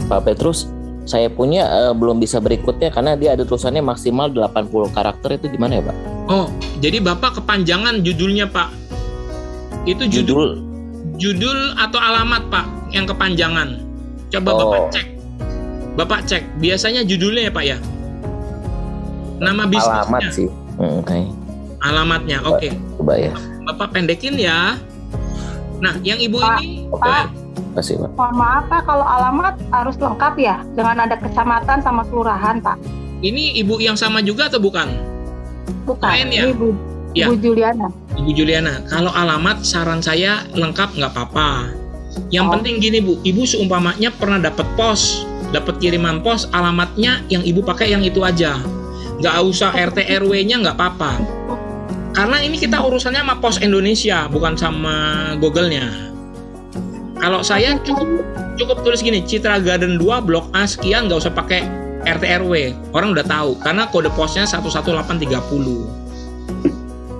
Pak Petrus, saya punya belum bisa berikutnya karena dia ada tulisannya maksimal 80 karakter. Itu gimana ya, Pak? Oh, jadi Bapak kepanjangan judulnya, Pak. Itu judul atau alamat, Pak, yang kepanjangan. Coba Bapak cek. Biasanya judulnya ya, Pak ya? Nama bisnisnya. Alamat sih. Okay. Alamatnya, oke. Coba ya. Bapak pendekin ya. Nah, yang Ibu Pak, ini Kasih, Pak. Mohon maaf Pak, kalau alamat harus lengkap ya, dengan ada kecamatan sama kelurahan Pak. Ini Ibu yang sama juga atau bukan? Bukan, Lain ya? ini Ya. Ibu Juliana. Ibu Juliana, kalau alamat saran saya lengkap nggak apa-apa. Yang penting gini, Bu, Ibu seumpamanya pernah dapat pos, dapat kiriman pos, alamatnya yang Ibu pakai yang itu aja. Nggak usah RT RW-nya, nggak apa-apa. Karena ini kita urusannya sama Pos Indonesia, bukan sama Google-nya. Kalau saya cukup tulis gini, Citra Garden 2 Blok A sekian, nggak usah pakai RT RW. Orang udah tahu, karena kode posnya 11830.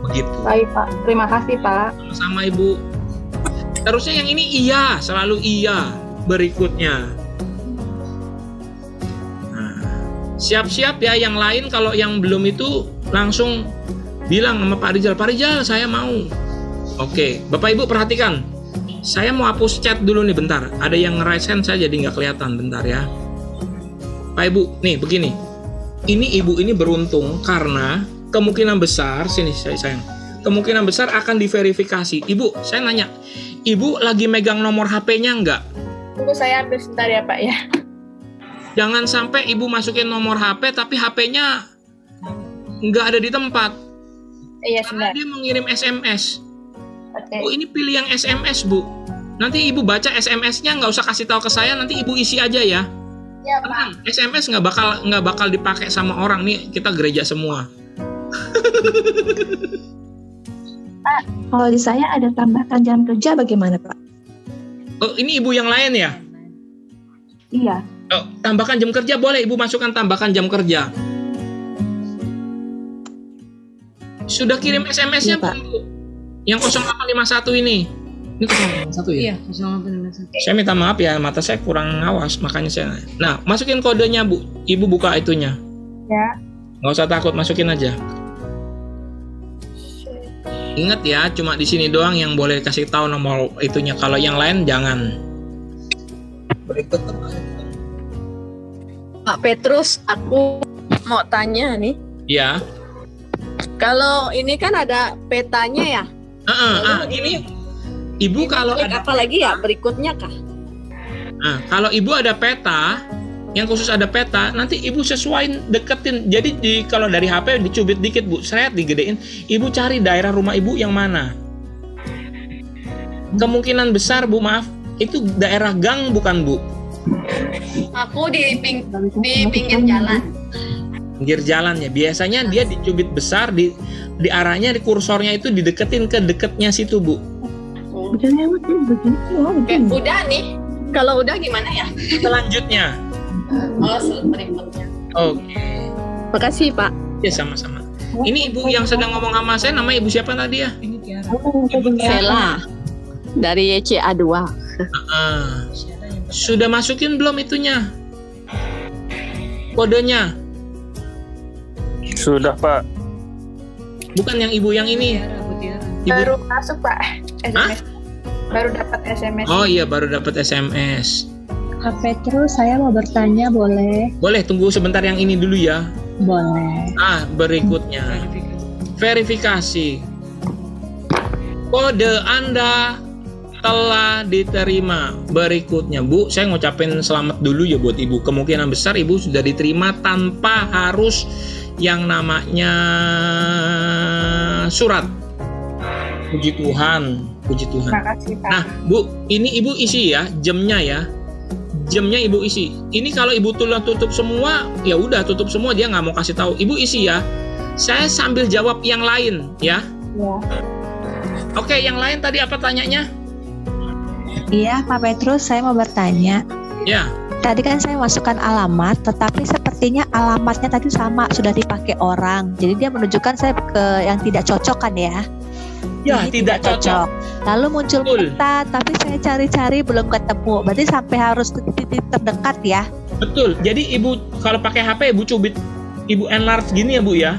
Begitu. Baik Pak, terima kasih Pak. Sama Ibu. Terusnya yang ini iya, selalu iya. Berikutnya. Nah, siap-siap ya yang lain. Kalau yang belum itu langsung bilang sama Pak Rizal, Pak Rizal saya mau. Oke, Bapak Ibu perhatikan. Saya mau hapus chat dulu nih bentar. Ada yang nge-raise hand saya jadi nggak kelihatan, bentar ya. Pak Ibu, nih begini. Ini Ibu ini beruntung karena kemungkinan besar, sini sayang. Kemungkinan besar akan diverifikasi. Ibu, saya nanya, Ibu lagi megang nomor HP-nya nggak? Tunggu saya ambil sebentar ya Pak ya. Jangan sampai Ibu masukin nomor HP tapi HP-nya nggak ada di tempat. Iya Karena sebentar. dia mengirim SMS. Oke. Bu, ini pilih yang SMS, Bu. Nanti ibu baca SMS-nya, nggak usah kasih tahu ke saya, nanti ibu isi aja ya. Ya Pak. SMS nggak bakal dipakai sama orang nih, kita gereja semua. Pak, kalau di saya ada tambahkan jam kerja bagaimana Pak? Oh, ini ibu yang lain ya? Iya. Oh, tambahkan jam kerja boleh, ibu masukkan tambahkan jam kerja. Sudah kirim SMS-nya Iya, Pak. belum, Bu? Yang 0851 ini. Ini 0851 ya? Iya, 0851. Saya minta maaf ya, mata saya kurang awas, makanya saya. Nah, masukin kodenya, Bu. Ibu buka itunya. Ya. Nggak usah takut, masukin aja. Ingat ya, cuma di sini doang yang boleh kasih tahu nomor itunya. Kalau yang lain jangan. Berikut. Pak Petrus, aku mau tanya nih. Ya. Kalau ini kan ada petanya ya. Ini. Ibu kalau ada apa lagi ya berikutnya kah? Nah, kalau ibu ada peta, yang khusus ada peta, nanti ibu sesuaiin, deketin. Jadi kalau dari HP dicubit dikit, Bu, seret digedein. Ibu cari daerah rumah ibu yang mana. Kemungkinan besar, Bu, maaf, itu daerah gang bukan, Bu? Aku di pinggir jalan. Pinggir jalan ya. Biasanya dia dicubit besar, di arahnya, di kursornya itu dideketin ke deketnya situ, Bu. Udah nih. Kalau udah gimana ya? Selanjutnya. Oh, berikutnya. Oke. Makasih, Pak. Ya, sama-sama. Ini ibu yang sedang ngomong sama saya, nama ibu siapa tadi ya? Ini Tiara. Sela. Dari YCA 2. Sudah masukin belum itunya? Kodenya? Sudah, Pak. Bukan yang ibu yang ini. Ibu. Baru masuk Pak. SMS. Baru dapat SMS. Oh iya, baru dapat SMS. Kak Petrus, saya mau bertanya boleh? Boleh, tunggu sebentar yang ini dulu ya. Boleh. Berikutnya. Verifikasi. Kode Anda telah diterima. Berikutnya, Bu, saya ngucapin selamat dulu ya buat Ibu. Kemungkinan besar Ibu sudah diterima tanpa harus yang namanya surat. Puji Tuhan, puji Tuhan. Terima kasih, Pak. Nah, Bu, ini Ibu isi ya, jamnya ya. Jamnya Ibu isi. Ini kalau Ibu tutup semua, ya udah tutup semua, dia nggak mau kasih tahu. Ibu isi ya. Saya sambil jawab yang lain ya. Ya. Oke, yang lain tadi apa tanyanya? Iya, Pak Petrus, saya mau bertanya. Ya. Tadi kan saya masukkan alamat, tetapi sepertinya alamatnya tadi sama, sudah dipakai orang. Jadi dia menunjukkan saya ke yang tidak cocok kan ya? Ya, Ini tidak cocok. Lalu muncul Betul. peta, tapi saya cari-cari belum ketemu. Berarti sampai harus ke titik terdekat ya? Betul. Jadi Ibu kalau pakai HP Ibu cubit, Ibu enlarge gini ya, Bu ya.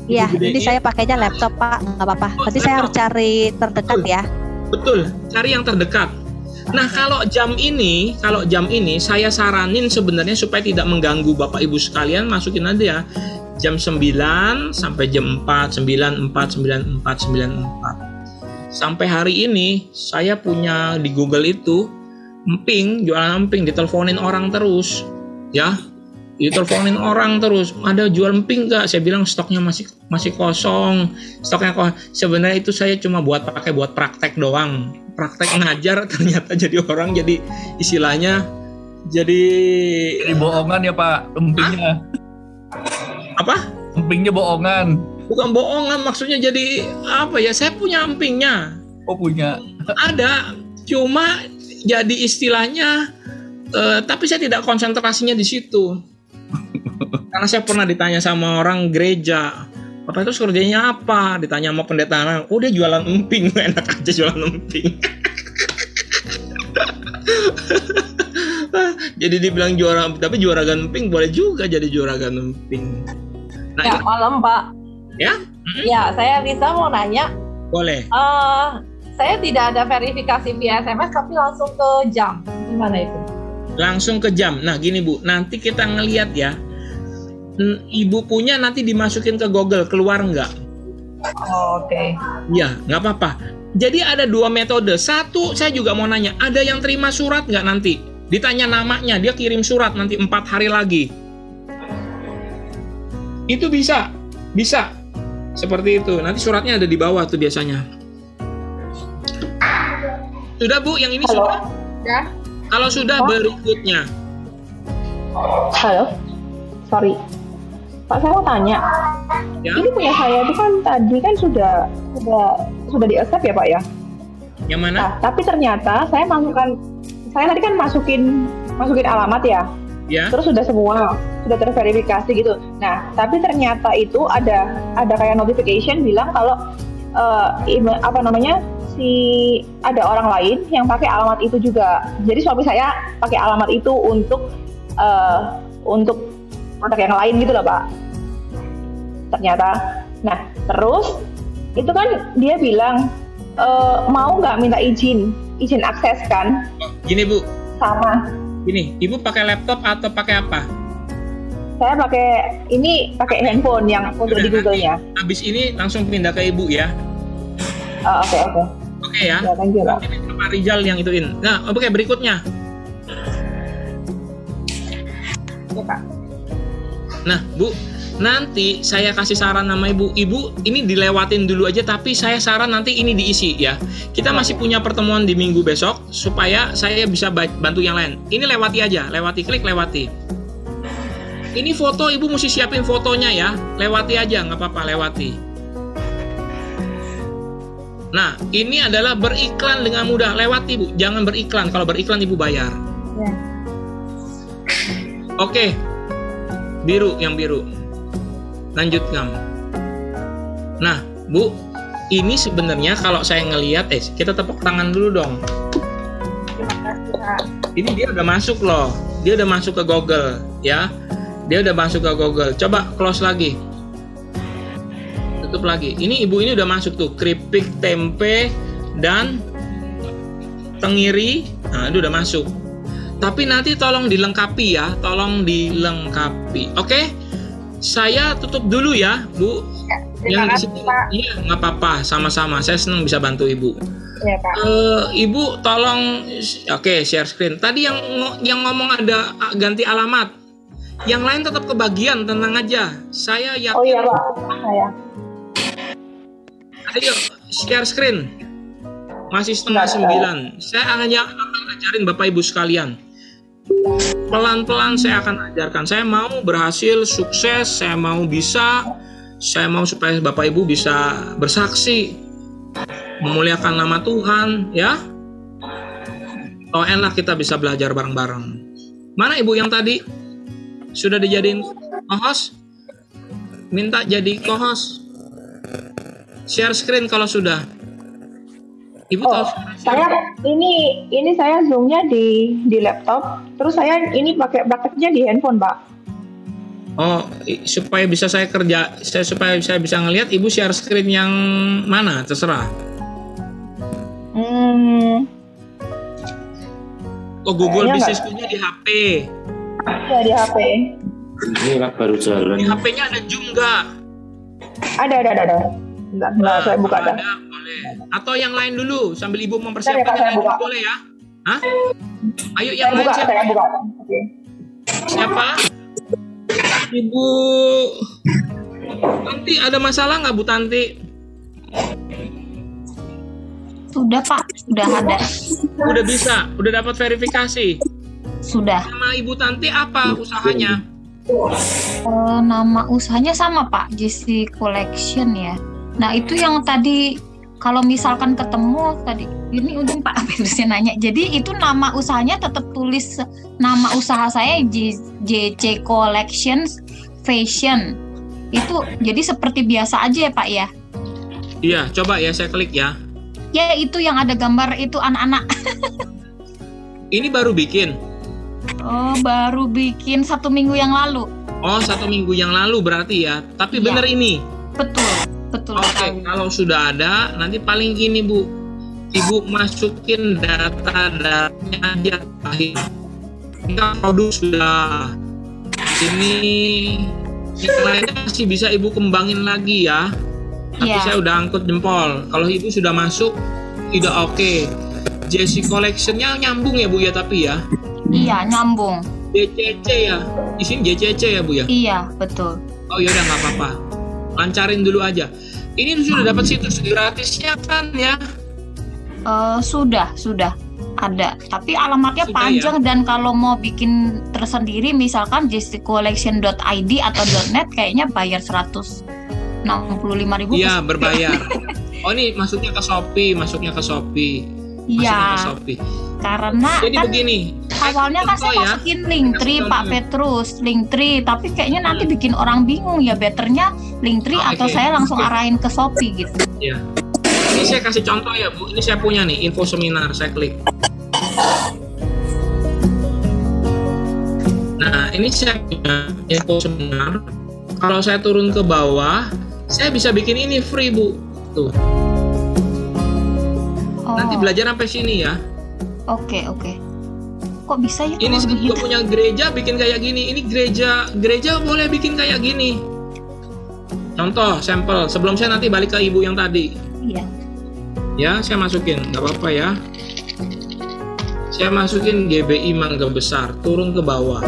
Iya, Ibu ini gedein. saya pakainya laptop Pak, nggak apa-apa. Berarti saya harus cari terdekat ya? Betul, cari yang terdekat. Nah, kalau jam ini saya saranin sebenarnya supaya tidak mengganggu Bapak Ibu sekalian, masukin aja ya. Jam 9 sampai jam 4, 94, 94, 94. Sampai hari ini saya punya di Google itu emping, jualan emping, diteleponin orang terus. Ya. Diteleponin orang terus, ada jual emping nggak? Saya bilang stoknya masih kosong, stoknya kosong. Sebenarnya itu saya cuma buat praktek doang, praktek ngajar. Ternyata jadi orang, jadi istilahnya jadi bohongan ya Pak, empingnya. Apa? Empingnya bohongan. Bukan bohongan, maksudnya jadi apa ya? Saya punya empingnya. Oh punya. Ada, cuma jadi istilahnya, tapi saya tidak konsentrasinya di situ. Karena saya pernah ditanya sama orang gereja, Bapak itu kerjanya apa? Ditanya sama pendeta, oh dia jualan emping, enak aja jualan emping. Jadi dibilang juara, tapi juragan emping boleh juga jadi juragan emping. Nah, ya, malam Pak. Ya? Ya, saya bisa mau nanya. Boleh. Saya tidak ada verifikasi via SMS, tapi langsung ke jam. Gimana itu? Langsung ke jam. Nah gini Bu, nanti kita ngelihat ya. Ibu punya nanti dimasukin ke Google, keluar nggak? Oh, oke. Ya, nggak apa-apa. Jadi ada dua metode. Satu, saya juga mau nanya, ada yang terima surat nggak nanti? Ditanya namanya, dia kirim surat nanti 4 hari lagi. Itu bisa. Seperti itu. Nanti suratnya ada di bawah tuh biasanya. Sudah Bu, yang ini Halo. sudah? Ya. Kalau sudah berikutnya. Halo, sorry. Pak, saya mau tanya. Ya. Ini punya saya itu kan tadi kan sudah di accept ya Pak ya? Yang mana? Nah, tapi ternyata saya tadi kan masukin alamat ya. Ya. Terus sudah terverifikasi gitu. Nah, tapi ternyata itu ada kayak notification bilang kalau ada orang lain yang pakai alamat itu juga. Jadi suami saya pakai alamat itu untuk produk yang lain gitu loh Pak. Ternyata. Nah, terus itu kan dia bilang mau nggak minta izin akses kan? Gini Bu. Sama. Gini, Ibu pakai laptop atau pakai apa? Saya pakai handphone yang untuk di Google-nya. Habis ini langsung pindah ke Ibu ya. Oke. Oke ya. Ya, thank you, Pak. Nanti Pak Rizal yang ituin. Nah, oke, berikutnya. Ya, Pak. Nah, Bu, nanti saya kasih saran nama Ibu. Ibu, ini dilewatin dulu aja, tapi saya saran nanti ini diisi ya. Kita masih punya pertemuan di minggu besok, supaya saya bisa bantu yang lain. Ini lewati aja, klik lewati. Ini foto, Ibu mesti siapin fotonya ya. Lewati aja, nggak apa-apa, lewati. Nah, ini adalah beriklan dengan mudah. Lewati, Bu. Jangan beriklan. Kalau beriklan, Ibu bayar. Ya. Oke. Biru, yang biru. Lanjutkan. Nah, Bu, ini sebenarnya kalau saya ngelihat, kita tepuk tangan dulu dong. Terima kasih, Pak. Ini dia udah masuk loh. Dia udah masuk ke Google, ya. Dia udah masuk ke Google. Coba close lagi. Tutup lagi. Ini Ibu ini udah masuk tuh. Keripik tempe dan tenggiri. Nah, itu udah masuk. Tapi nanti tolong dilengkapi ya. Tolong dilengkapi. Oke? Saya tutup dulu ya, Bu. Terima kasih, Pak. Iya, nggak apa-apa. Sama-sama. Saya senang bisa bantu Ibu. Iya, Pak. Ibu tolong, share screen. Tadi yang ngomong ada ganti alamat. Yang lain tetap kebagian, tenang aja. Saya yakin. Oh iya Pak, saya. Ayo, share screen. Masih setengah 9. Saya akan ajarin Bapak Ibu sekalian. Pelan-pelan saya akan ajarkan. Saya mau berhasil, sukses. Saya mau bisa. Saya mau supaya Bapak Ibu bisa bersaksi, memuliakan nama Tuhan, ya. Oh, enak kita bisa belajar bareng-bareng. Mana Ibu yang tadi? Sudah dijadiin co-host? Minta jadi co-host. Share screen kalau sudah. Ibu tahu. Saya ini saya zoomnya di laptop. Terus saya ini prakteknya di handphone, Pak. Oh, supaya bisa saya supaya saya bisa ngelihat, Ibu share screen yang mana? Terserah. Oh, Google Business punya di HP. Ya, di HP. Ini lah baru jalan. Di HP-nya ada Zoom nggak? Ada. Bentar, saya buka dah. Ada, boleh. Atau yang lain dulu sambil Ibu mempersiapkan yang lain dulu, boleh ya? Hah? Ayo yang lain siapa? Saya buka. Oke. Siapa? Ibu Tanti, ada masalah nggak Bu Tanti? Sudah Pak, sudah ada. Udah bisa, udah dapat verifikasi. Sudah. Nama Ibu Tanti apa usahanya? Nama usahanya sama Pak, JC Collection ya. Nah itu yang tadi kalau misalkan ketemu tadi ini ujung Pak Petrusnya nanya. Jadi itu nama usahanya tetap tulis nama usaha saya JC Collections Fashion. Itu jadi seperti biasa aja ya Pak ya? Iya, coba ya saya klik ya. Ya itu yang ada gambar itu anak-anak. Ini baru bikin? Oh baru bikin 1 minggu yang lalu. Oh 1 minggu yang lalu berarti ya. Tapi bener ini? Betul. Oke, kalau sudah ada nanti paling gini Bu, Ibu masukin data-datanya aja. Jika produk sudah ini, yang lainnya masih bisa Ibu kembangin lagi ya. Tapi saya udah angkut jempol. Kalau Ibu sudah masuk, udah oke. JC Collection-nya nyambung ya Bu ya, tapi ya. Iya nyambung. JCC ya, di sini JCC ya Bu ya. Iya betul. Oh ya udah nggak apa-apa, lancarin dulu aja. Ini sudah dapat situs gratisnya kan ya? Sudah ada, tapi alamatnya Sudah, panjang dan kalau mau bikin tersendiri misalkan jccollection.id atau .net kayaknya bayar 165.000. Iya, berbayar. Oh, ini masuknya ke Shopee. Iya. Karena jadi kan begini, awalnya kan saya masukin Linktree Pak Petrus, Linktree, tapi kayaknya nanti bikin orang bingung ya, betternya Linktree atau saya langsung arahin ke Shopee gitu. Iya. Ini saya kasih contoh ya Bu, ini saya punya nih info seminar, saya klik. Nah, ini saya punya info seminar. Kalau saya turun ke bawah, saya bisa bikin ini free Bu. Tuh. Nanti belajar sampai sini ya. Oke. Kok bisa ya? Ini saya juga punya gereja bikin kayak gini. Ini gereja boleh bikin kayak gini. Contoh, sampel. Sebelum saya nanti balik ke ibu yang tadi. Iya. Ya, saya masukin, nggak apa-apa ya. Saya masukin GBI Mangga Besar, turun ke bawah.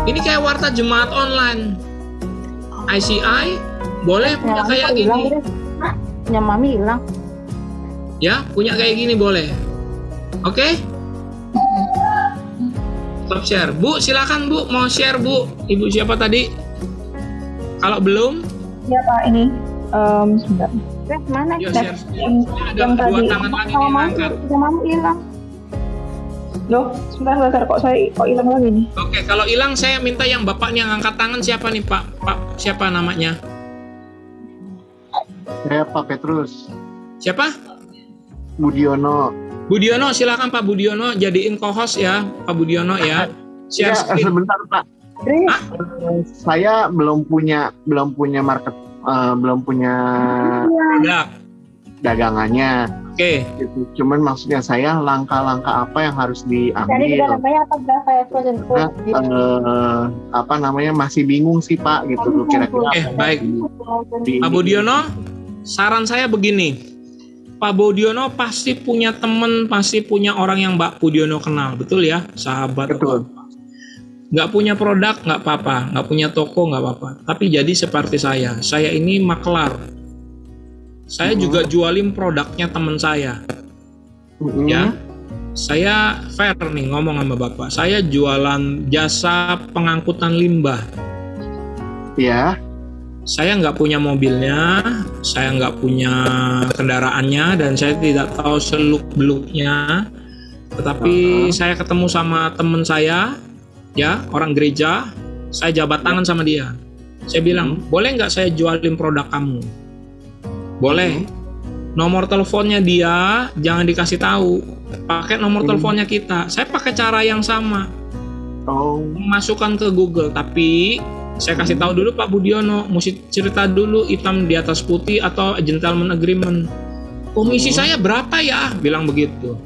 Ini kayak warta jemaat online. ICI boleh punya kayak gini. Punya mami hilang. Ya, punya kayak gini boleh. Oke? Stop share. Bu, silakan Bu, mau share Bu. Ibu siapa tadi? Kalau belum? Ya Pak, ini. Sebentar. Mana? Ada dua tangan lagi yang angkat. Mami hilang. Loh, sebentar kok hilang lagi nih. Oke, kalau hilang saya minta yang bapaknya yang angkat tangan siapa nih Pak? Pak siapa namanya? Saya Pak Petrus. Siapa? Budiono. Budiono, silakan Pak Budiono jadiin co-host ya, Pak Budiono ya. Share screen. Sebentar Pak. Saya belum punya market, belum punya dagangannya. Oke. Gitu. Cuman maksudnya saya langkah-langkah apa yang harus diambil? Apa namanya masih bingung sih Pak gitu. Kira-kira. Oke, baik. Pak Budiono, saran saya begini. Pak Budiono pasti punya teman, pasti punya orang yang Mbak Budiono kenal, betul ya, sahabat. Betul. Nggak punya produk nggak apa-apa, nggak punya toko nggak apa-apa. Tapi jadi seperti saya ini maklar. Saya juga jualin produknya teman saya. Ya, saya fair nih ngomong sama Bapak. Saya jualan jasa pengangkutan limbah. Ya. Saya nggak punya mobilnya, saya nggak punya kendaraannya, dan saya tidak tahu seluk-beluknya. Tetapi saya ketemu sama teman saya, ya orang gereja, saya jabat tangan sama dia. Saya bilang, boleh nggak saya jualin produk kamu? Boleh. Nomor teleponnya dia jangan dikasih tahu, pakai nomor teleponnya kita. Saya pakai cara yang sama. Masukkan ke Google, tapi saya kasih tahu dulu Pak Budiono, mesti cerita dulu hitam di atas putih atau gentleman agreement. Komisi saya berapa ya? Bilang begitu.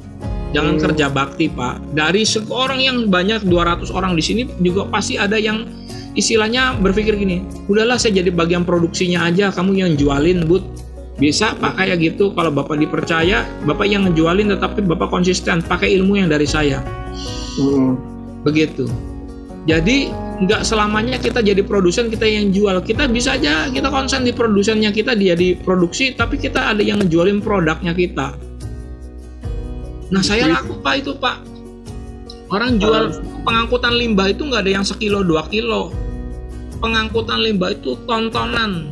Jangan kerja bakti Pak. Dari seorang yang banyak 200 orang di sini juga pasti ada yang istilahnya berpikir gini, udahlah saya jadi bagian produksinya aja, kamu yang jualin Bud. Bisa Pak kayak gitu. Kalau Bapak dipercaya, Bapak yang ngejualin, tetapi Bapak konsisten pakai ilmu yang dari saya. Begitu. Jadi nggak selamanya kita jadi produsen, kita yang jual. Kita bisa aja kita konsen di produsennya kita, dia di produksi, tapi kita ada yang ngejualin produknya kita. Nah saya laku Pak itu Pak. Orang jual pengangkutan limbah itu nggak ada yang sekilo 2 kilo. Pengangkutan limbah itu tontonan,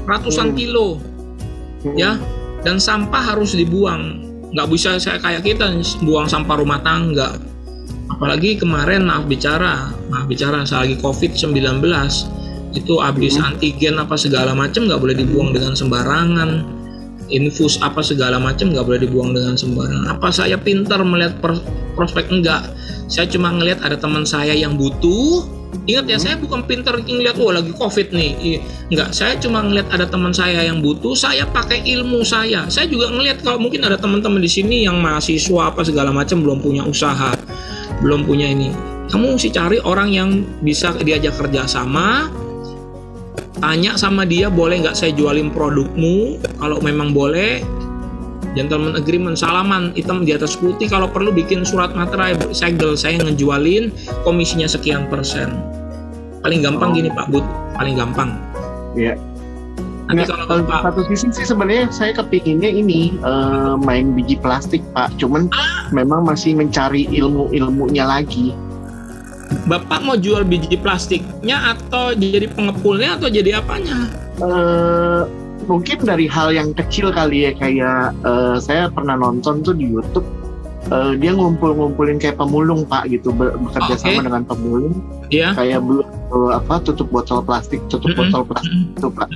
ratusan kilo, ya. Dan sampah harus dibuang. Nggak bisa saya kayak kita buang sampah rumah tangga. Apalagi kemarin maaf bicara lagi COVID-19 itu habis antigen apa segala macam nggak boleh dibuang dengan sembarangan, infus apa segala macam nggak boleh dibuang dengan sembarangan. Apa saya pintar melihat prospek? Enggak, saya cuma ngelihat ada teman saya yang butuh. Ingat ya, saya bukan pintar ngelihat lagi COVID nih, enggak, saya cuma ngelihat ada teman saya yang butuh, saya pakai ilmu saya. Saya juga ngelihat kalau mungkin ada teman-teman di sini yang mahasiswa apa segala macam belum punya usaha, belum punya ini, kamu mesti cari orang yang bisa diajak kerja sama, tanya sama dia boleh nggak saya jualin produkmu, kalau memang boleh, gentleman agreement, salaman hitam di atas putih, kalau perlu bikin surat materai segel, saya ngejualin komisinya sekian persen. Paling gampang gini Pak Bud, paling gampang. Iya. Nanti Nggak, kalau Bapak satu sisi sih sebenarnya saya kepinginnya ini main biji plastik Pak, cuman memang masih mencari ilmunya lagi. Bapak mau jual biji plastiknya atau jadi pengepulnya atau jadi apanya? Mungkin dari hal yang kecil kali ya, kayak saya pernah nonton tuh di YouTube, dia ngumpulin kayak pemulung Pak gitu, bekerja sama dengan pemulung, kayak tutup botol plastik itu Pak.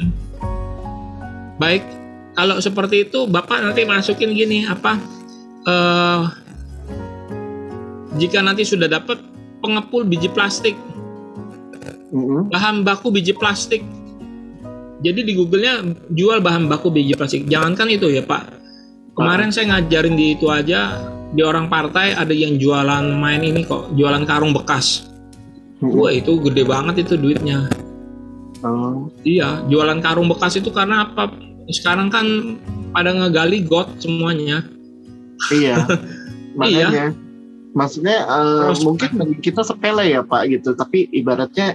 Baik, kalau seperti itu Bapak nanti masukin gini jika nanti sudah dapat pengepul biji plastik, bahan baku biji plastik. Jadi di Google-nya jual bahan baku biji plastik. Jangankan itu ya Pak. Kemarin saya ngajarin di itu aja, di orang partai ada yang jualan jualan karung bekas. Wah itu gede banget itu duitnya. Iya, jualan karung bekas itu karena apa? Sekarang kan pada ngegali got semuanya. Iya, makanya. Maksudnya mungkin bagi kita sepele ya Pak gitu, tapi ibaratnya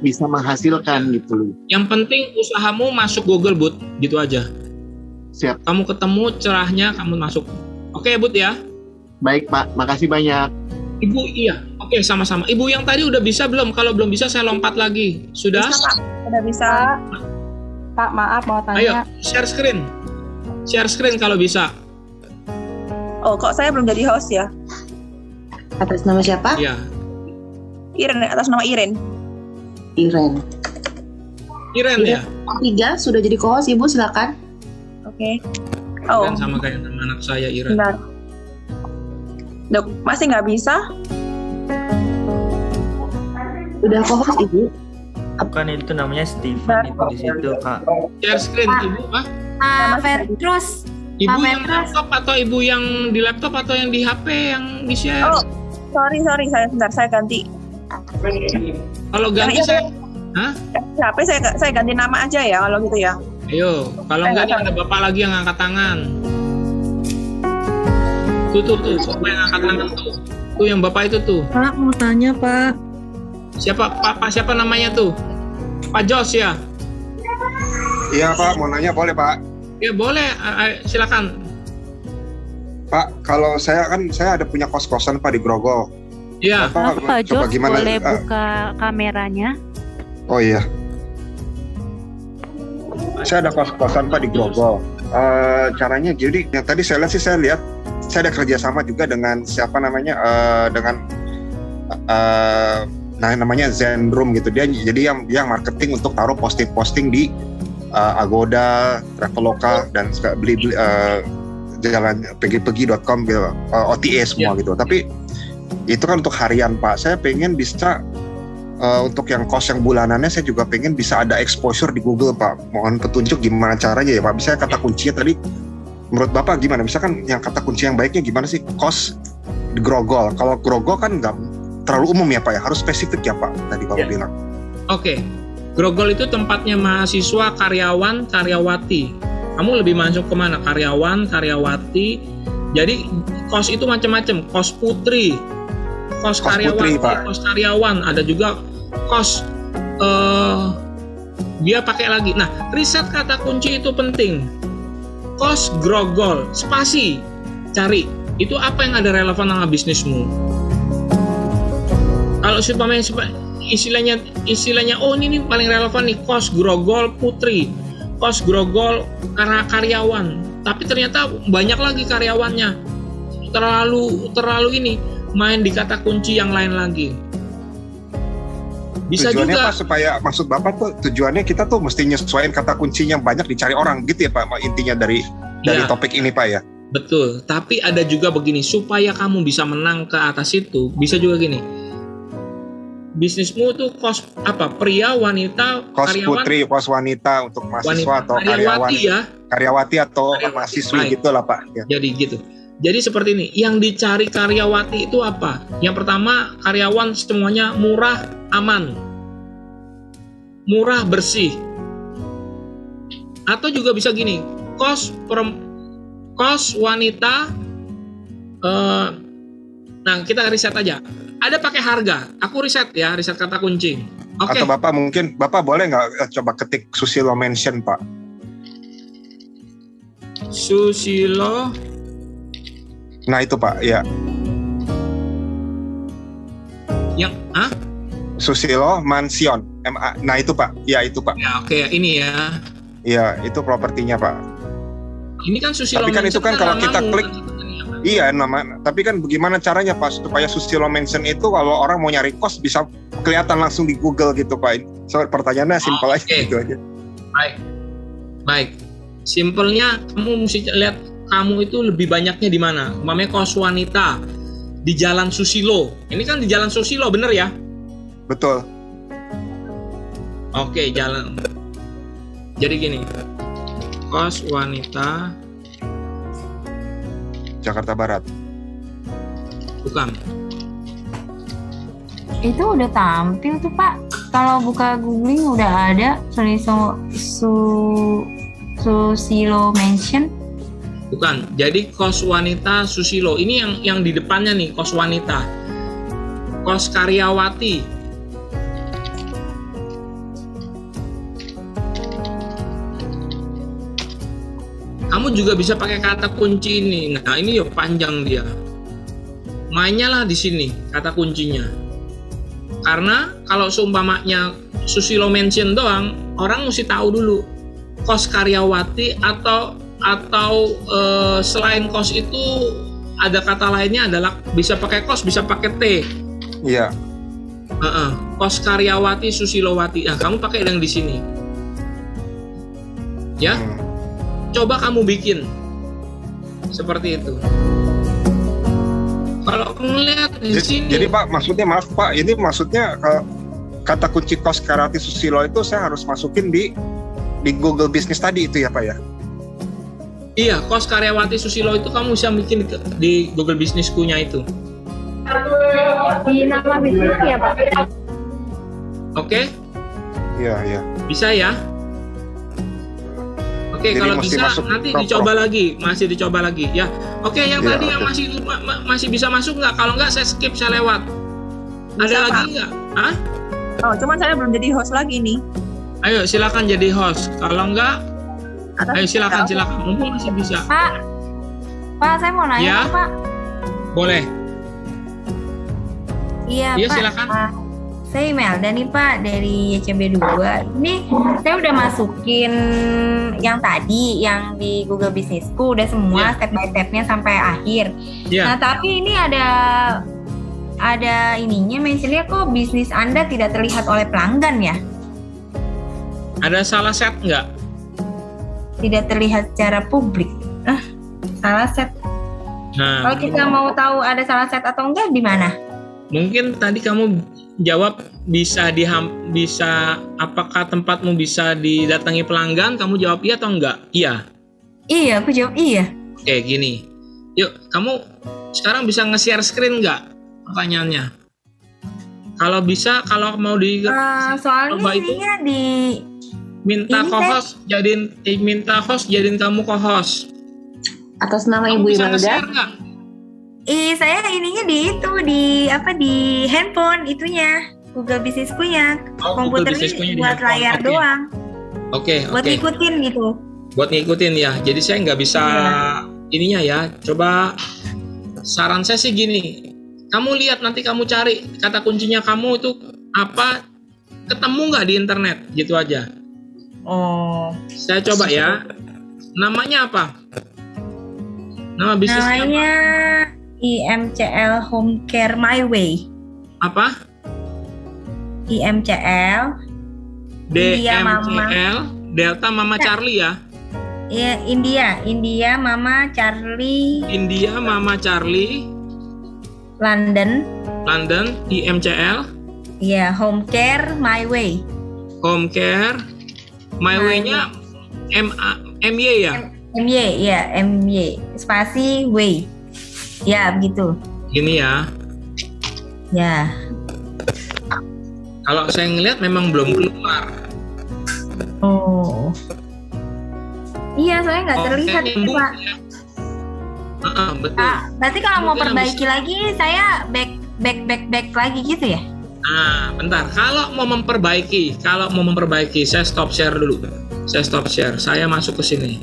bisa menghasilkan gitu loh. Yang penting usahamu masuk Google Bud, gitu aja. Siap. Kamu ketemu cerahnya, kamu masuk. Oke Bud ya. Baik Pak, makasih banyak. Ibu iya, oke sama-sama. Ibu yang tadi udah bisa belum? Kalau belum bisa saya lompat lagi. Sudah? Bisa, Pak. Udah bisa. Pak maaf mau tanya. Ayo share screen. Share screen kalau bisa. Oh kok saya belum jadi host ya? Atas nama siapa? Iya. Iren, atas nama Iren. Iren ya? 3 sudah jadi co-host, Ibu silakan. Oke. Iren sama kayak nama anak saya Iren. Bentar. Dok, masih nggak bisa? Udah co-host Ibu. Bukan, itu namanya Steven itu di situ Kak. Share screen Ibu Pak. Petrus. Ibu yang laptop atau ibu yang di laptop atau yang di HP yang di share? Oh, sorry, saya ganti. Kalau ganti saya, HP saya ganti nama aja ya kalau gitu ya. Ayo, kalau enggak nih ada Bapak lagi yang angkat tangan. Tuh, Bapak yang angkat tangan tuh. Tuh yang Bapak itu tuh. Pak, mau tanya Pak. Siapa namanya tuh? Pak Jos ya? Iya Pak, mau nanya boleh Pak? Ya boleh, silakan. Pak, kalau saya ada punya kos-kosan Pak di Grogol. Iya. Pak Jos boleh buka kameranya? Oh iya. Saya ada kos-kosan Pak di Grogol. Caranya jadi yang tadi saya lihat saya ada kerjasama juga dengan namanya Zen Room gitu. Jadi yang marketing untuk taruh posting di Agoda, Traveloka dan beli jalan pergi.com gitu, OTA semua gitu. Tapi itu kan untuk harian Pak. Saya pengen bisa untuk yang kos yang bulanannya saya juga pengen bisa ada exposure di Google Pak. Mohon petunjuk gimana caranya ya Pak. Bisa kata kuncinya tadi menurut Bapak gimana? Misalkan yang kata kunci yang baiknya gimana sih kos di Grogol? Kalau Grogol kan nggak terlalu umum ya Pak ya, harus spesifik ya Pak tadi Bapak bilang. Oke. Grogol itu tempatnya mahasiswa, karyawan, karyawati. Kamu lebih masuk kemana? Karyawan, karyawati. Jadi kos itu macam-macam. Kos putri, kos karyawati, kos karyawan. Ada juga kos dia pakai lagi. Nah, riset kata kunci itu penting. Kos Grogol, spasi, cari. Itu apa yang ada relevan dengan bisnismu. Kalau istilahnya oh ini paling relevan nih, kos Grogol putri, kos Grogol karena karyawan, tapi ternyata banyak lagi karyawannya, terlalu ini main di kata kunci yang lain lagi. Bisa tujuannya juga Pak, supaya maksud Bapak tuh tujuannya kita tuh mesti nyesuaiin kata kunci yang banyak dicari orang gitu ya Pak, intinya dari topik ini Pak ya. Betul, tapi ada juga begini, supaya kamu bisa menang ke atas itu, bisa juga gini. Bisnismu tuh kos apa? Pria, wanita, kos karyawan, putri, kos wanita untuk mahasiswa atau karyawati ya. Karyawati atau mahasiswi gitu lah Pak. Ya. Jadi gitu. Jadi seperti ini, yang dicari karyawati itu apa? Yang pertama, karyawan semuanya murah, aman. Murah, bersih. Atau juga bisa gini, kos wanita, nah kita riset aja. Ada pakai harga, aku riset kata kunci. Atau Bapak boleh nggak coba ketik Susilo mention, Pak? Susilo. Nah itu Pak, ya. Yang Susilo Mansion. Nah itu Pak, ya itu Pak. Ya oke, ini ya. Iya, itu propertinya Pak. Ini kan Susilo. Tapi kan itu kan kalau kita klik, iya nama. Tapi kan bagaimana caranya Pak supaya Susilo Mansion itu kalau orang mau nyari kos bisa kelihatan langsung di Google gitu Pak. So pertanyaannya simpel aja gitu aja. Baik. Simpelnya kamu mesti lihat kamu itu lebih banyaknya di mana. Namanya kos wanita di Jalan Susilo. Ini kan di Jalan Susilo, bener ya? Betul. Oke, jalan. Jadi gini, kos wanita Jakarta Barat. Bukan. Itu udah tampil tuh Pak. Kalau buka googling udah ada Susilo Mansion. Bukan. Jadi kos wanita Susilo. Ini yang di depannya nih, kos wanita. Kos karyawati. Kamu juga bisa pakai kata kunci ini. Nah, ini ya panjang dia. Mainnya lah di sini kata kuncinya. Karena kalau seumpamanya Susilo Mansion doang, orang mesti tahu dulu kos karyawati atau selain kos itu ada kata lainnya adalah bisa pakai kos, bisa pakai T. Iya. Kos karyawati Susilowati. Nah, kamu pakai yang di sini. Ya. Coba kamu bikin seperti itu. Kalau melihat di sini. Jadi Pak, maksudnya maaf Pak, ini maksudnya kata kunci kos karyawati Susilo itu saya harus masukin di Google Business tadi itu ya Pak ya? Iya, kos karyawati Susilo itu kamu bisa bikin di Google Business-ku-nya itu. Di nama bisnis ya Pak? Oke? Iya. Bisa ya? Oke, kalau bisa nanti masih dicoba lagi ya. Oke, yang tadi yang masih bisa masuk nggak? Kalau nggak saya skip, saya lewat. Ada lagi nggak? Oh, cuman saya belum jadi host lagi nih. Ayo silakan jadi host. Kalau nggak, ayo silakan. Mumpung masih bisa. Pak, saya mau nanya Pak. Boleh. Iya Pak. Silakan. Saya Imelda nih Pak dari YCB 2. Ini saya udah masukin yang tadi yang di Google Businessku udah semua step by stepnya sampai akhir. Nah tapi ini ada ininya mentionnya kok bisnis Anda tidak terlihat oleh pelanggan ya? Ada salah set nggak? Tidak terlihat secara publik. Salah set. Nah, kalau kita mau tahu ada salah set atau enggak di mana? Mungkin tadi kamu jawab bisa apakah tempatmu bisa didatangi pelanggan? Kamu jawab iya atau enggak? Iya. Iya, aku jawab iya. Oke, gini. Yuk, kamu sekarang bisa nge-share screen enggak? Pertanyaannya. Kalau bisa, kalau mau soalnya ininya minta co-host minta host jadiin kamu co-host. Atas nama Ibu Imelda. Share enggak? Saya ininya di handphone itunya Google Business-ku-nya. Komputernya buat layar doang. Oke. Buat ngikutin gitu. Buat ngikutin ya. Jadi saya nggak bisa ininya ya. Coba saran saya sih gini. Kamu lihat nanti kamu cari kata kuncinya kamu itu apa, ketemu nggak di internet gitu aja. Oh. Saya coba ya. Namanya apa? Nama bisnisnya namanya IMCL Home Care My Way. Apa? IMCL DMCL Delta Mama Charlie ya? Iya, India Mama Charlie London IMCL. Iya, Home Care My Way. Home Care My Way-nya MY ya? MY spasi way. Ya, begitu. Gini ya. Ya. Kalau saya ngelihat memang belum keluar. Oh. Iya, saya nggak terlihat itu, Pak. Betul. Berarti kalau mau perbaiki lagi, saya back lagi gitu ya? Nah, bentar. Kalau mau memperbaiki, saya stop share dulu. Saya masuk ke sini.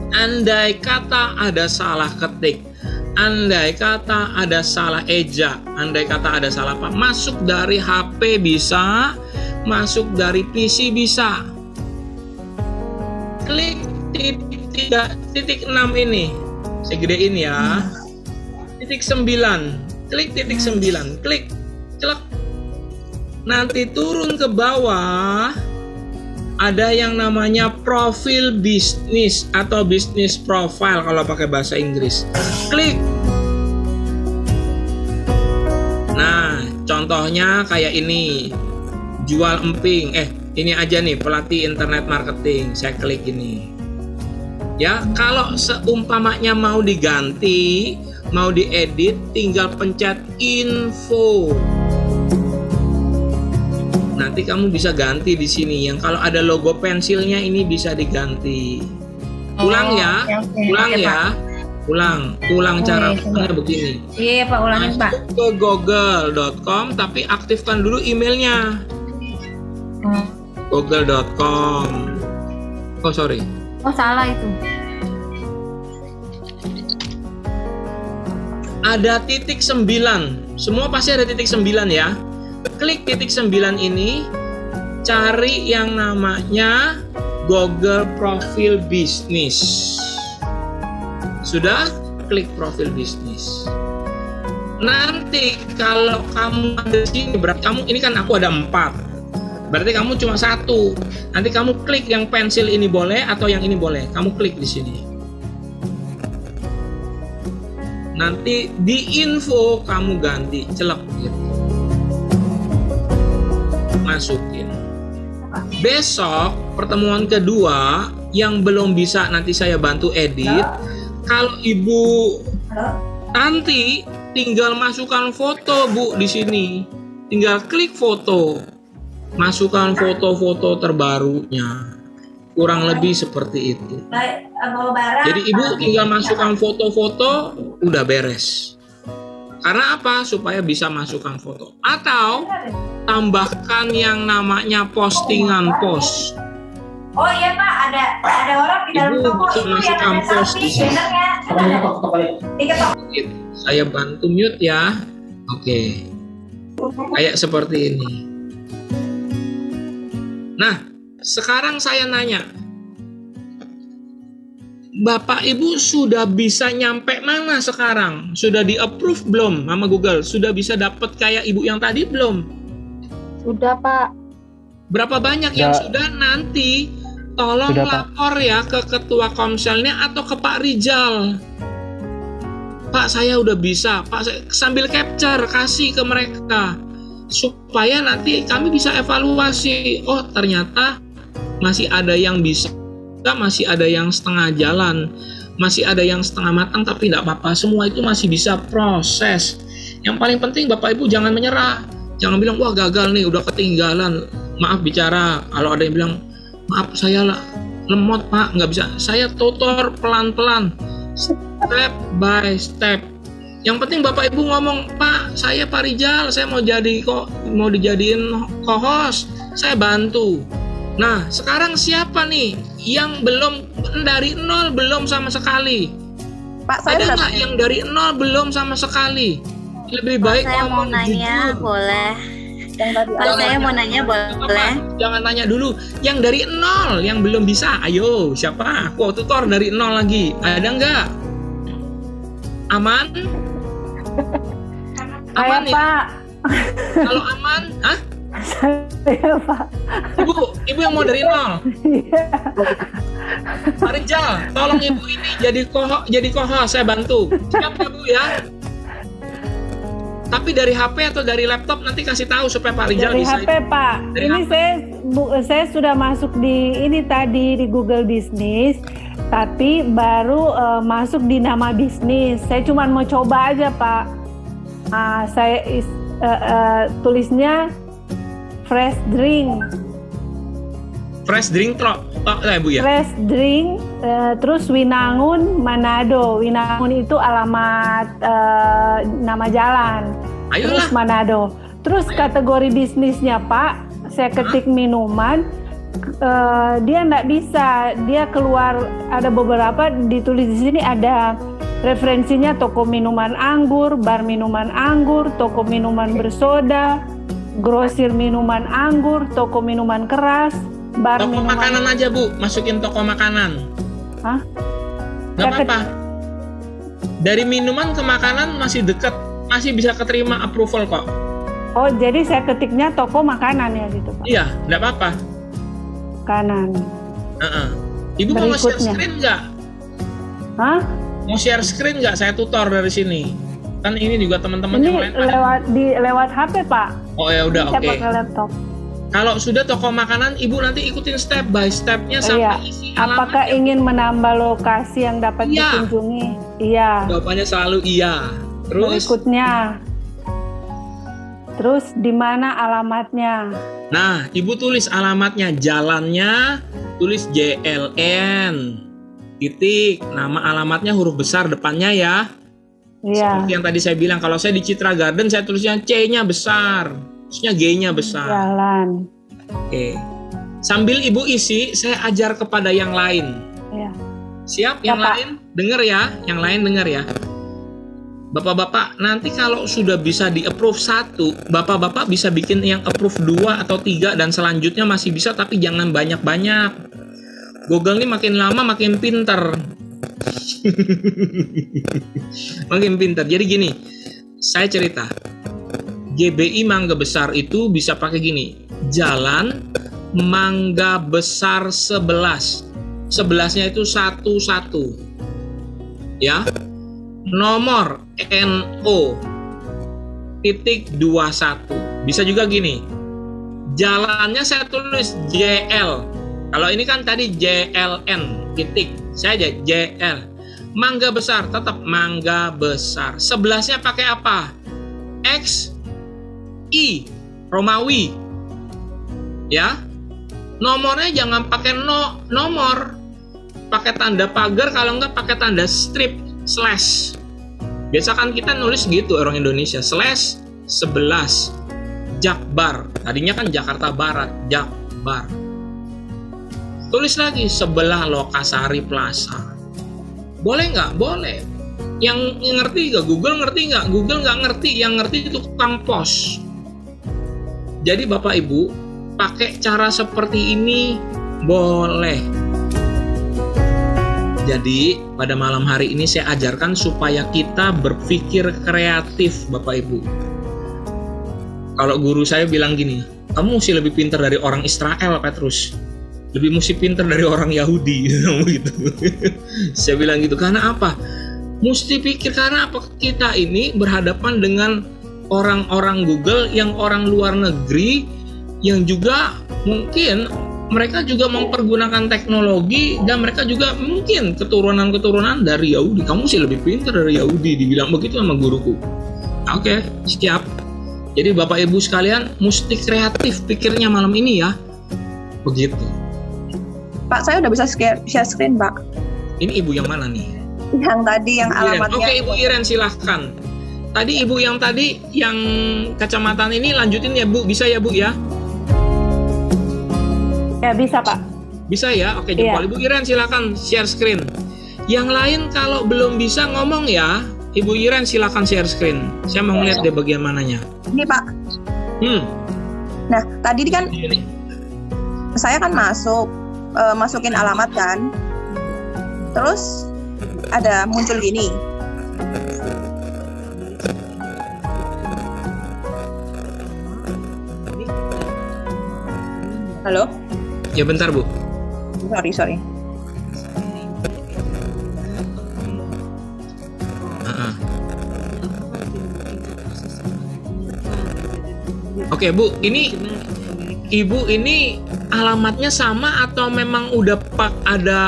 Andai kata ada salah ketik, andai kata ada salah eja, andai kata ada salah apa, masuk dari HP bisa, masuk dari PC bisa. Klik titik 6 ini, saya gedein ya. Titik 9, klik titik 9, klik, celak. Nanti turun ke bawah, ada yang namanya profil bisnis atau bisnis profile kalau pakai bahasa Inggris. Klik. Nah, contohnya kayak ini. Jual emping. Ini aja nih, pelatih internet marketing. Saya klik ini. Ya, kalau seumpamanya mau diganti, mau diedit, tinggal pencet info. Nanti kamu bisa ganti di sini. Yang kalau ada logo pensilnya ini bisa diganti. Ulang ya, ulang ya, ulang cara begini. Iya Pak, ulangin Pak. Ke google.com tapi aktifkan dulu emailnya. Google.com. Oh sorry. Oh salah itu. Ada titik 9. Semua pasti ada titik 9 ya. Klik titik 9 ini, cari yang namanya Google Profil Bisnis. Sudah? Klik profil bisnis. Nanti kalau kamu ada di sini, berarti kamu ini kan aku ada 4. Berarti kamu cuma 1. Nanti kamu klik yang pensil ini boleh atau yang ini boleh. Kamu klik di sini. Nanti di info kamu ganti, celek gitu. Masukin. Besok pertemuan kedua yang belum bisa nanti saya bantu edit. Kalau Ibu Tanti tinggal masukkan foto Bu di sini. Tinggal klik foto. Masukkan foto-foto terbarunya. Kurang lebih seperti itu. Jadi Ibu tinggal masukkan foto-foto udah beres. Karena apa? Supaya bisa masukkan foto. Atau tambahkan yang namanya postingan post. Oh iya Pak, ada orang di dalam toko itu yang ada sapi, benernya. Saya bantu mute ya. Oke. Kayak seperti ini. Nah, sekarang saya nanya. Bapak Ibu sudah bisa nyampe mana sekarang? Sudah di-approve belum sama Google? Sudah bisa dapat kayak Ibu yang tadi belum? Sudah Pak. Berapa banyak yang sudah? Nanti tolong lapor ya ke ketua komselnya atau ke Pak Rijal. Pak saya udah bisa, Pak saya sambil capture kasih ke mereka supaya nanti kami bisa evaluasi. Oh ternyata masih ada yang bisa, masih ada yang setengah jalan, masih ada yang setengah matang, tapi tidak apa-apa, semua itu masih bisa proses. Yang paling penting Bapak Ibu jangan menyerah, jangan bilang wah gagal nih, udah ketinggalan, maaf bicara. Kalau ada yang bilang maaf saya lemot Pak, nggak bisa, saya tutor pelan-pelan, step by step. Yang penting Bapak Ibu ngomong, Pak saya Pak Rijal, saya mau dijadiin co-host, saya bantu. Nah, sekarang siapa nih yang belum dari nol, belum sama sekali? Pak, saya ada nggak yang dari nol belum sama sekali? Lebih baik saya mau nanya, jujur. Boleh. Pak, saya mau nanya, boleh? Jangan tanya dulu. Yang dari nol, yang belum bisa. Ayo, siapa? Aku tutor dari nol lagi. Ada nggak? Aman? Aman ya? Pak. Kalau aman, hah? Saya Pak. Ibu yang mau dari nol. Pak Rijal, tolong Ibu ini jadi co-host, saya bantu. Siap ya Bu ya? Tapi dari HP atau dari laptop nanti kasih tahu supaya Pak Rijal dari bisa. HP Pak. Dari ini HP. Saya sudah masuk di ini tadi di Google Business, tapi baru masuk di nama bisnis. Saya cuma mau coba aja Pak. Saya tulisnya fresh drink. Fresh drink Bu ya. Fresh drink, terus Winangun Manado. Winangun itu alamat nama jalan. Ayolah. Terus Manado. Terus kategori bisnisnya Pak, saya ketik minuman, dia nggak bisa, dia keluar ada beberapa ditulis di sini ada referensinya toko minuman anggur, bar minuman anggur, toko minuman bersoda, grosir minuman anggur, toko minuman keras, bar toko minuman makanan aja Bu, masukin toko makanan. Hah? Gak apa-apa. Dari minuman ke makanan masih dekat, masih bisa keterima approval kok. Oh, jadi saya ketiknya toko makanan ya gitu Pak? Iya, nggak apa-apa. Kanan. Ibu mau share screen nggak? Hah? Mau share screen nggak? Saya tutor dari sini. Kan ini juga teman-teman yang lain. Lewat HP Pak. Oh ya udah, oke. Saya pakai laptop. Kalau sudah toko makanan, Ibu nanti ikutin step by stepnya sampai isi alamat. Apakah ingin menambah lokasi yang dapat dikunjungi? Iya. Jawabannya selalu iya. Terus? Berikutnya. Terus di mana alamatnya? Nah, Ibu tulis alamatnya, jalannya tulis JLN. Titik, nama alamatnya huruf besar depannya ya. Iya. Seperti yang tadi saya bilang, kalau saya di Citra Garden saya tulisnya C-nya besar, terusnya G-nya besar. Jalan. Oke. Sambil Ibu isi, saya ajar kepada yang lain. Iya. Siap? Yang lain dengar ya, yang lain dengar ya. Bapak-bapak, nanti kalau sudah bisa di-approve 1, bapak-bapak bisa bikin yang approve 2 atau 3 dan selanjutnya masih bisa, tapi jangan banyak-banyak. Google ini makin lama makin pinter. Makin pinter. Jadi gini, saya cerita. GBI Mangga Besar itu bisa pakai gini. Jalan Mangga Besar 11. 11-nya itu 11. Ya. Nomor NO titik 21. Bisa juga gini. Jalannya saya tulis JL. Kalau ini kan tadi JLN titik. Saya aja JL. Mangga Besar tetap Mangga Besar. 11-nya pakai apa? X I Romawi. Ya. Nomornya jangan pakai nomor. Pakai tanda pagar, kalau enggak pakai tanda strip slash. Biasa kan kita nulis gitu orang Indonesia, slash 11 Jakbar. Tadinya kan Jakarta Barat, Jakbar. Tulis lagi sebelah Lokasari Plaza. Boleh nggak? Boleh. Yang ngerti nggak? Google ngerti nggak? Google nggak ngerti. Yang ngerti itu tukang pos. Jadi Bapak Ibu pakai cara seperti ini boleh. Jadi pada malam hari ini saya ajarkan supaya kita berpikir kreatif Bapak Ibu. Kalau guru saya bilang gini, kamu mesti lebih pintar dari orang Israel Petrus. Lebih mesti pintar dari orang Yahudi gitu. Saya bilang gitu, karena apa? Mesti pikir, karena apa? Kita ini berhadapan dengan orang-orang Google yang orang luar negeri yang juga mungkin mereka juga mempergunakan teknologi dan mereka juga mungkin keturunan-keturunan dari Yahudi. Kamu sih lebih pintar dari Yahudi, dibilang begitu sama guruku. Oke, siap. Jadi Bapak Ibu sekalian mesti kreatif pikirnya malam ini ya. Begitu. Pak, saya udah bisa share screen, Pak. Ini Ibu yang mana nih? Yang tadi yang alamatnya. Oke, Ibu Iren silahkan. Tadi Ibu yang tadi yang kacamataan ini lanjutin ya Bu, bisa ya Bu ya? Ya bisa Pak. Bisa ya? Oke, jempol. Ibu Iren silakan share screen. Yang lain kalau belum bisa ngomong ya, Ibu Iren silakan share screen. Saya mau ngeliat deh bagian mananya. Ini Pak. Nah, tadi kan saya kan masukin alamat kan. Terus ada muncul gini. Halo? Ya bentar Bu. Sorry. Oke Bu, ini Ibu ini alamatnya sama atau memang udah ada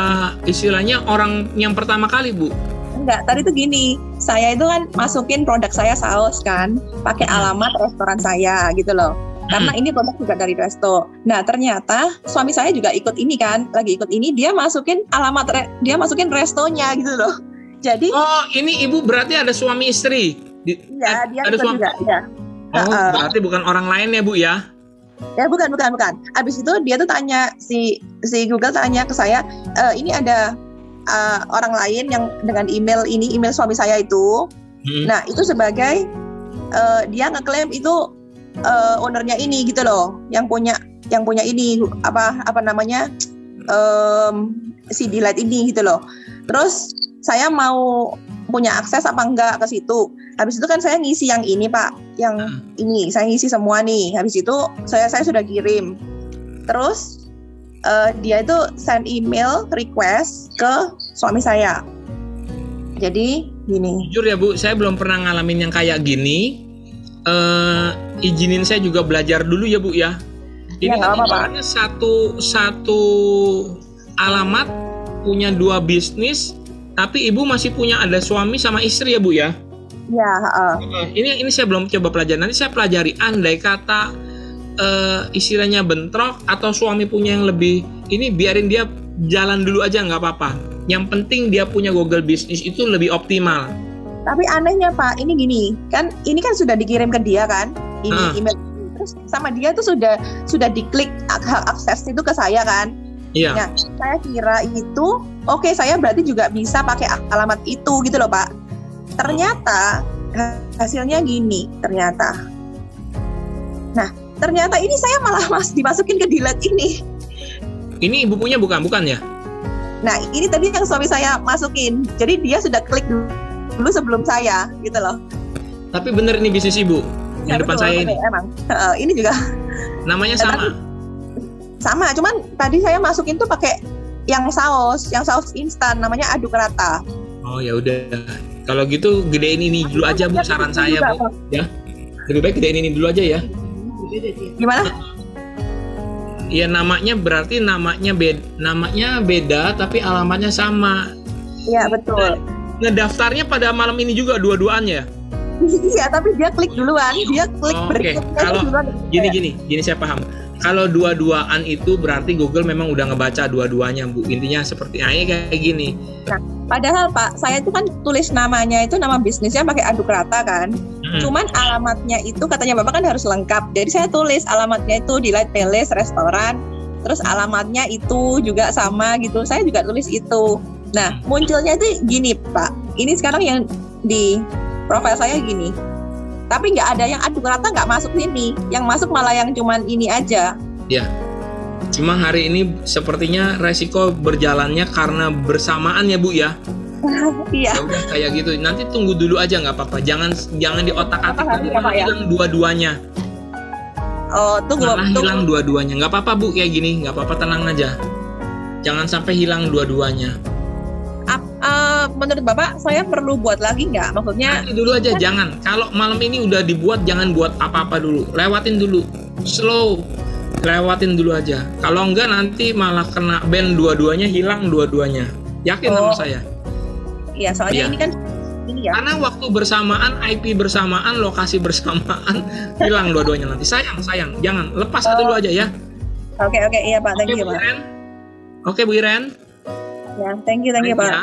istilahnya orang yang pertama kali Bu? Enggak, tadi tuh gini, saya itu kan masukin produk saya saus kan, pakai alamat restoran saya gitu loh. Karena ini produk juga dari resto. Nah ternyata suami saya juga ikut ini kan, lagi ikut ini, dia masukin alamat, dia masukin restonya gitu loh. Jadi ini Ibu berarti ada suami istri? Iya, dia ada suami juga. Ya. Berarti bukan orang lain ya Bu ya? Ya bukan. Abis itu dia tuh tanya si Google tanya ke saya, ini ada orang lain yang dengan email suami saya itu. Nah itu sebagai dia ngeklaim itu ownernya ini gitu loh, yang punya ini apa namanya si Delight ini gitu loh. Terus saya mau punya akses apa enggak ke situ. Habis itu kan saya ngisi yang ini Pak, yang ini saya ngisi semua nih. Habis itu saya sudah kirim. Terus dia itu send email request ke suami saya. Jadi gini. Jujur ya Bu, saya belum pernah ngalamin yang kayak gini. Izinin saya juga belajar dulu ya Bu ya. Ini kan ibaratnya satu alamat punya 2 bisnis, tapi Ibu masih punya ada suami sama istri ya Bu ya? Ya. Ini saya belum coba pelajari. Nanti saya pelajari andai kata istilahnya bentrok atau suami punya yang lebih, ini biarin dia jalan dulu aja nggak apa-apa. Yang penting dia punya Google Business itu lebih optimal. Tapi anehnya Pak, ini gini, kan ini kan sudah dikirim ke dia kan, ini email, terus sama dia tuh sudah diklik hak akses itu ke saya kan. Iya. Nah, saya kira itu oke, saya berarti juga bisa pakai alamat itu gitu loh Pak. Ternyata hasilnya gini, ternyata. Nah, ternyata ini saya malah dimasukin ke Delight ini. Ini Ibu punya bukan ya? Nah, ini tadi yang suami saya masukin. Jadi dia sudah klik dulu sebelum saya gitu loh. Tapi bener ini bisnis Ibu yang depan saya ini. Emang. Ini juga namanya sama. Sama, cuman tadi saya masukin tuh pakai yang saus instan, namanya Aduk Rata. Oh ya udah. Kalau gitu gedein ini dulu aja Bu, saran saya Bu. Ya. Lebih baik gedein ini dulu aja ya. Gimana? Ya namanya berarti namanya beda tapi alamatnya sama. Iya betul. Ngedaftarnya pada malam ini juga dua-duanya. Iya, tapi dia klik duluan, dia klik berikutnya. Kalau gini saya paham. Kalau dua-duaan itu berarti Google memang udah ngebaca dua-duanya Bu. Intinya seperti kayak gini. Nah, padahal Pak, saya itu kan tulis namanya itu nama bisnisnya pakai Aduk Rata kan. Cuman alamatnya itu katanya Bapak kan harus lengkap. Jadi saya tulis alamatnya itu Delight Palace Restoran. Terus alamatnya itu juga sama gitu. Saya juga tulis itu. Nah, munculnya itu gini Pak. Ini sekarang yang di profil saya gini. Tapi nggak ada yang Aduk Rata, nggak masuk sini. Yang masuk malah yang cuman ini aja. Ya. Cuma hari ini sepertinya resiko berjalannya karena bersamaan ya Bu ya. Iya. Ya udah kayak gitu. Nanti tunggu dulu aja nggak apa-apa. Jangan di otak-atik nanti hilang dua-duanya. Oh, tunggu. Hilang dua-duanya. Nggak apa-apa Bu kayak gini. Nggak apa-apa, tenang aja. Jangan sampai hilang dua-duanya. Menurut Bapak, saya perlu buat lagi nggak? Maksudnya nanti dulu aja, jangan. Kalau malam ini udah dibuat, jangan buat apa-apa dulu. Lewatin dulu, slow. Lewatin dulu aja. Kalau enggak nanti malah kena ban dua-duanya, hilang dua-duanya. Yakin sama saya? Iya, soalnya ini kan ini ya. Karena waktu bersamaan, IP bersamaan, lokasi bersamaan, hilang dua-duanya nanti. Sayang. Jangan, lepas dulu aja ya. Oke, iya Pak, thank you Pak. Oke Bu Iren. Ya, thank you Pak. Ya.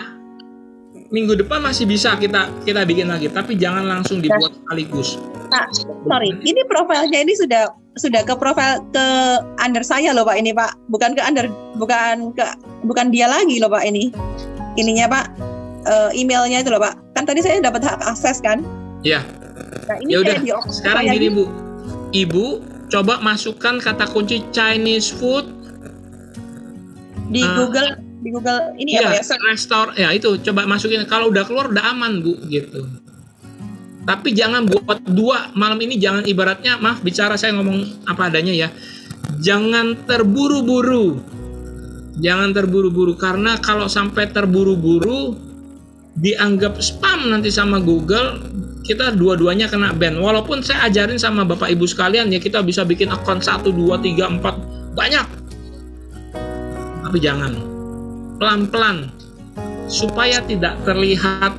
Minggu depan masih bisa kita bikin lagi, tapi jangan langsung dibuat sekaligus. Nah, sorry, ini profilnya ini sudah ke profil ke under saya loh Pak ini Pak, bukan dia lagi loh Pak ini. Ininya Pak, emailnya itu loh Pak. Kan tadi saya dapat hak akses kan? Iya. Nah, ini ya udah. Sekarang gini Bu, Ibu coba masukkan kata kunci Chinese food di Google ini ya Pak ya? Restore ya itu coba masukin, kalau udah keluar udah aman Bu gitu. Tapi jangan buat dua malam ini, jangan ibaratnya, maaf bicara saya ngomong apa adanya ya. Jangan terburu-buru. Karena kalau sampai terburu-buru dianggap spam nanti sama Google, kita dua-duanya kena ban. Walaupun saya ajarin sama Bapak Ibu sekalian ya, kita bisa bikin akun 1, 2, 3, 4 banyak. Tapi jangan. Pelan-pelan supaya tidak terlihat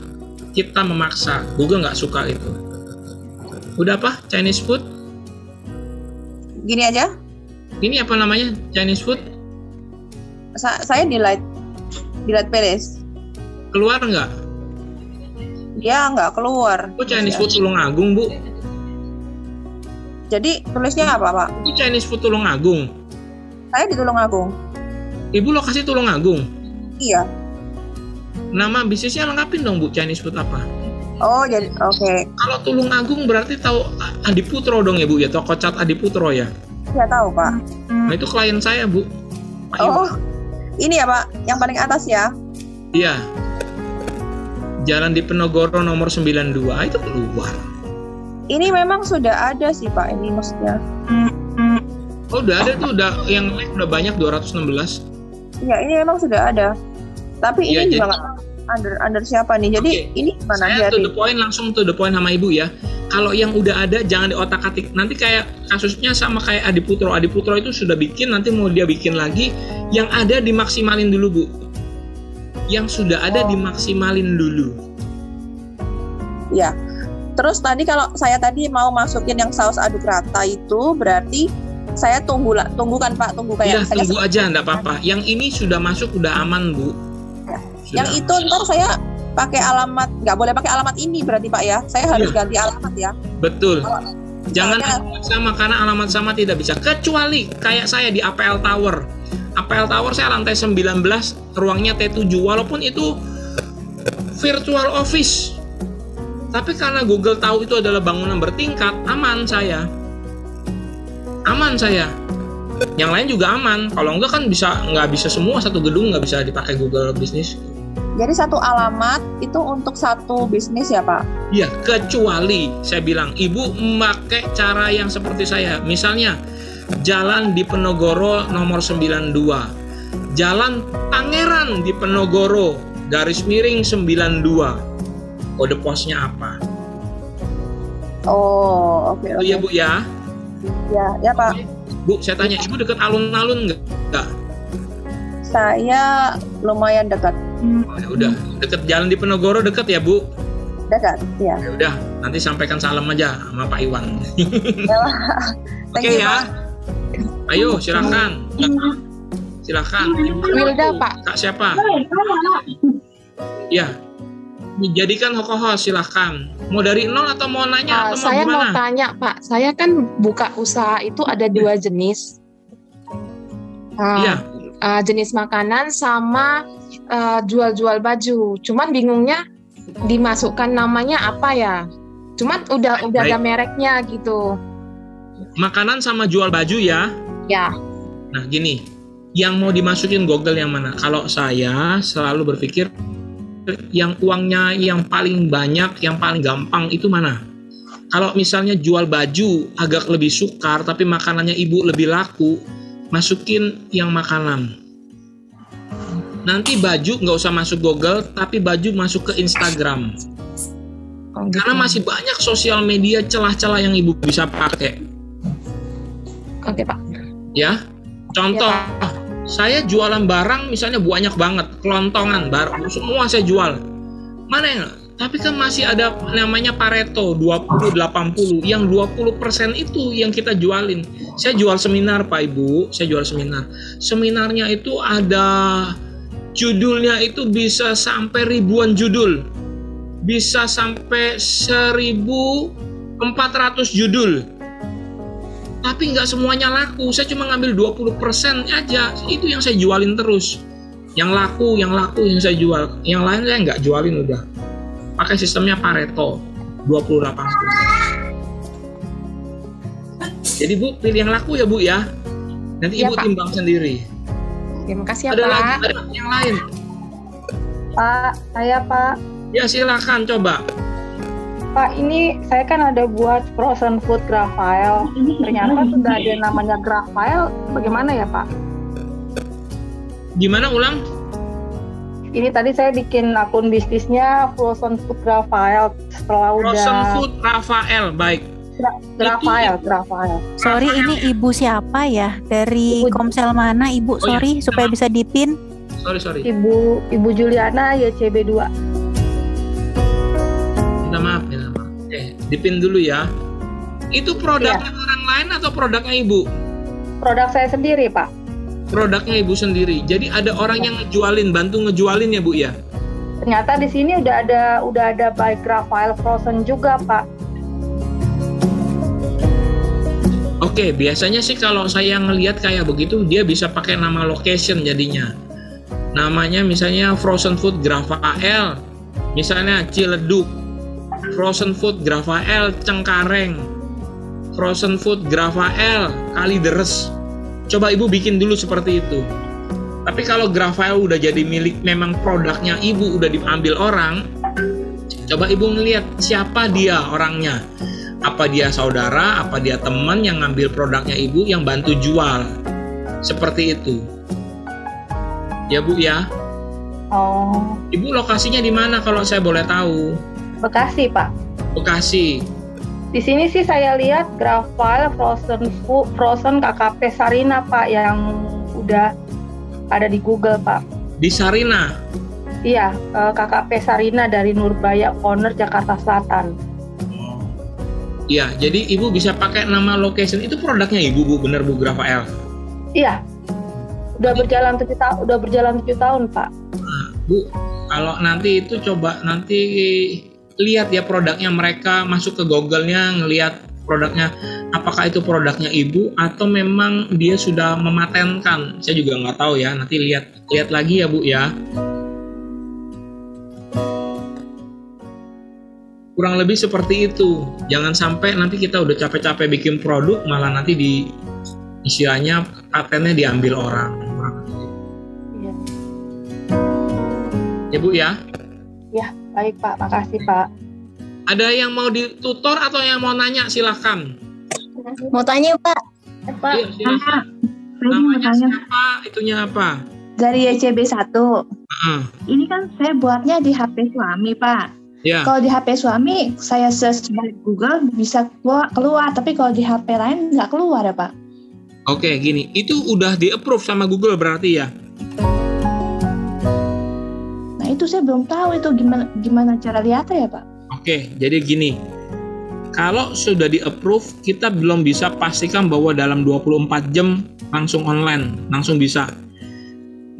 kita memaksa. Google nggak suka itu. Udah apa? Chinese food? Gini aja. Ini apa namanya? Chinese food? Saya Delight Palace. Keluar nggak? Dia nggak keluar. Kok Chinese food Tulungagung Bu? Jadi tulisnya apa, Pak? Itu Chinese Food Tulungagung. Saya di Tulungagung. Ibu lokasi Tulungagung? Iya. Nama bisnisnya lengkapin dong, Bu. Chinese Food apa? Oh, jadi oke. Kalau Tulungagung berarti tahu Adiputro dong ya, Bu ya? Toko cat Adiputro ya? Iya, tahu, Pak. Nah, itu klien saya, Bu. Pak Oh, ini ya, Pak, yang paling atas ya? Iya. Jalan Dipenogoro nomor 92 itu keluar. Ini memang sudah ada sih, Pak, ini maksudnya. Oh, udah ada tuh, yang lain udah banyak 216. Iya, ini memang sudah ada. Tapi Ya, ini juga nggak under siapa nih? Jadi ini gimana? Saya to the point, langsung to the point sama Ibu ya. Kalau yang udah ada jangan diotak-atik. Nanti kayak kasusnya sama kayak Adiputro. Adiputro itu sudah bikin, nanti mau dia bikin lagi. Yang ada dimaksimalin dulu, Bu. Yang sudah ada dimaksimalin dulu. Ya. Terus tadi kalau saya tadi mau masukin yang saus aduk rata itu berarti saya tunggu kan Pak, tunggu kayak Iya, tunggu aja, enggak apa-apa. Yang ini sudah masuk, udah aman, Bu. Ya. Yang itu ntar saya pakai alamat, nggak boleh pakai alamat ini berarti Pak ya? Saya harus ganti alamat ya? Betul. Jangan alamat sama, karena alamat sama tidak bisa. Kecuali kayak saya di APL Tower. APL Tower saya lantai 19, ruangnya T7. Walaupun itu virtual office. Tapi karena Google tahu itu adalah bangunan bertingkat, aman saya. Aman saya. Yang lain juga aman. Kalau enggak kan nggak bisa semua, satu gedung nggak bisa dipakai Google Business. Jadi satu alamat itu untuk satu bisnis ya Pak? Iya, kecuali saya bilang Ibu memakai cara yang seperti saya. Misalnya Jalan Dipenogoro nomor 92, Jalan Pangeran Dipenogoro _92. Kode posnya apa? Oh, oke. Oh iya Bu ya. Ya Pak. Bu, saya tanya, Ibu dekat alun-alun nggak? Saya lumayan dekat. Oh, ya udah, dekat Jalan Dipenogoro dekat ya Bu? Dekat, ya. Ya udah, nanti sampaikan salam aja sama Pak Iwan. Oke ya. Ayo, silakan. Silakan. Wilda, Pak. Kak siapa? Ya. Dijadikan host, silahkan. Mau dari nol atau mau nanya atau mau saya gimana? mau tanya Pak, saya kan buka usaha itu ada dua jenis. Iya. Jenis makanan sama jual-jual baju. Cuman bingungnya dimasukkan namanya apa ya? Cuman udah ada mereknya gitu. Makanan sama jual baju ya? Ya. Nah gini, yang mau dimasukin Google yang mana? Kalau saya selalu berpikir yang uangnya yang paling banyak, yang paling gampang itu mana? Kalau misalnya jual baju agak lebih sukar, tapi makanannya Ibu lebih laku, masukin yang makanan. Nanti baju nggak usah masuk Google, tapi baju masuk ke Instagram. Karena masih banyak sosial media celah-celah yang Ibu bisa pakai. Oke Pak. Ya, contoh. Saya jualan barang misalnya banyak banget, kelontongan, semua saya jual. Mana yang? Tapi kan masih ada namanya Pareto 20-80. Yang 20% itu yang kita jualin. Saya jual seminar Pak Ibu, saya jual seminar. Seminarnya itu ada judulnya itu bisa sampai ribuan judul. Bisa sampai 1.400 judul. Tapi nggak semuanya laku, saya cuma ngambil 20% aja, itu yang saya jualin terus. Yang laku yang saya jual, yang lain saya nggak jualin udah. Pakai sistemnya Pareto 20-80. Jadi Bu, pilih yang laku ya Bu ya. Nanti Ibu timbang sendiri. Terima kasih ya ada Pak. Lagi, ada yang lain. Pak, saya Pak. Ya silakan coba. Pak, ini saya kan ada buat frozen food Grafael. Ternyata sudah ada namanya Grafael. Bagaimana ya Pak? Gimana ulang? Ini tadi saya bikin akun bisnisnya frozen food Grafael. Setelah frozen food Rafael, baik. Grafael. Sorry, ini Ibu siapa ya? Dari Komsel mana Ibu? Sorry, supaya bisa dipin. Sorry. Ibu Juliana YCB 2. Minta maaf. Dipin dulu ya. Itu produknya orang lain atau produknya Ibu? Produk saya sendiri, Pak. Produknya Ibu sendiri. Jadi ada orang yang ngejualin, bantu ngejualin ya Bu ya? Ternyata di sini udah ada baik Grafael frozen juga, Pak. Oke, biasanya sih kalau saya ngelihat kayak begitu, dia bisa pakai nama location jadinya. Namanya misalnya Frozen Food Gravael, misalnya Ciledug, Frozen Food Gravael Cengkareng, Frozen Food Gravael Kalideres. Coba Ibu bikin dulu seperti itu. Tapi kalau Gravael udah jadi milik, memang produknya Ibu udah diambil orang, coba Ibu ngelihat siapa dia orangnya. Apa dia saudara, apa dia teman yang ngambil produknya Ibu yang bantu jual. Seperti itu. Ya Bu ya. Oh. Ibu lokasinya di mana kalau saya boleh tahu? Bekasi, Pak. Bekasi. Di sini sih saya lihat Gravael Frozen KKP Sarina, Pak, yang udah ada di Google, Pak. Di Sarina? Iya, KKP Sarina dari Nurbaya Corner, Jakarta Selatan. Iya, jadi Ibu bisa pakai nama location. Itu produknya Ibu, Bu, bener Bu, Gravael? Iya. Udah berjalan 7 tahun, Pak. Nah, Bu, kalau nanti itu coba nanti lihat ya produknya mereka, masuk ke Google-nya, ngelihat produknya, apakah itu produknya Ibu atau memang dia sudah mematenkan. Saya juga nggak tahu ya, nanti lihat lagi ya Bu ya. Kurang lebih seperti itu. Jangan sampai nanti kita udah capek-capek bikin produk, malah nanti di istilahnya patennya diambil orang. Iya. Ya Bu ya. Ya, baik Pak. Makasih Pak. Ada yang mau ditutor atau yang mau nanya, silakan. Mau tanya Pak. Pak. Iya, silakan. Namanya siapa? Itunya apa? Dari YCB 1. Ini kan saya buatnya di HP suami, Pak. Ya. Kalau di HP suami, saya search di Google bisa keluar, tapi kalau di HP lain nggak keluar ya, Pak? Oke, gini, itu udah di-approve sama Google berarti ya? Nah, itu saya belum tahu itu gimana cara lihatnya ya, Pak? Oke, jadi gini, kalau sudah di-approve, kita belum bisa pastikan bahwa dalam 24 jam langsung online, langsung bisa.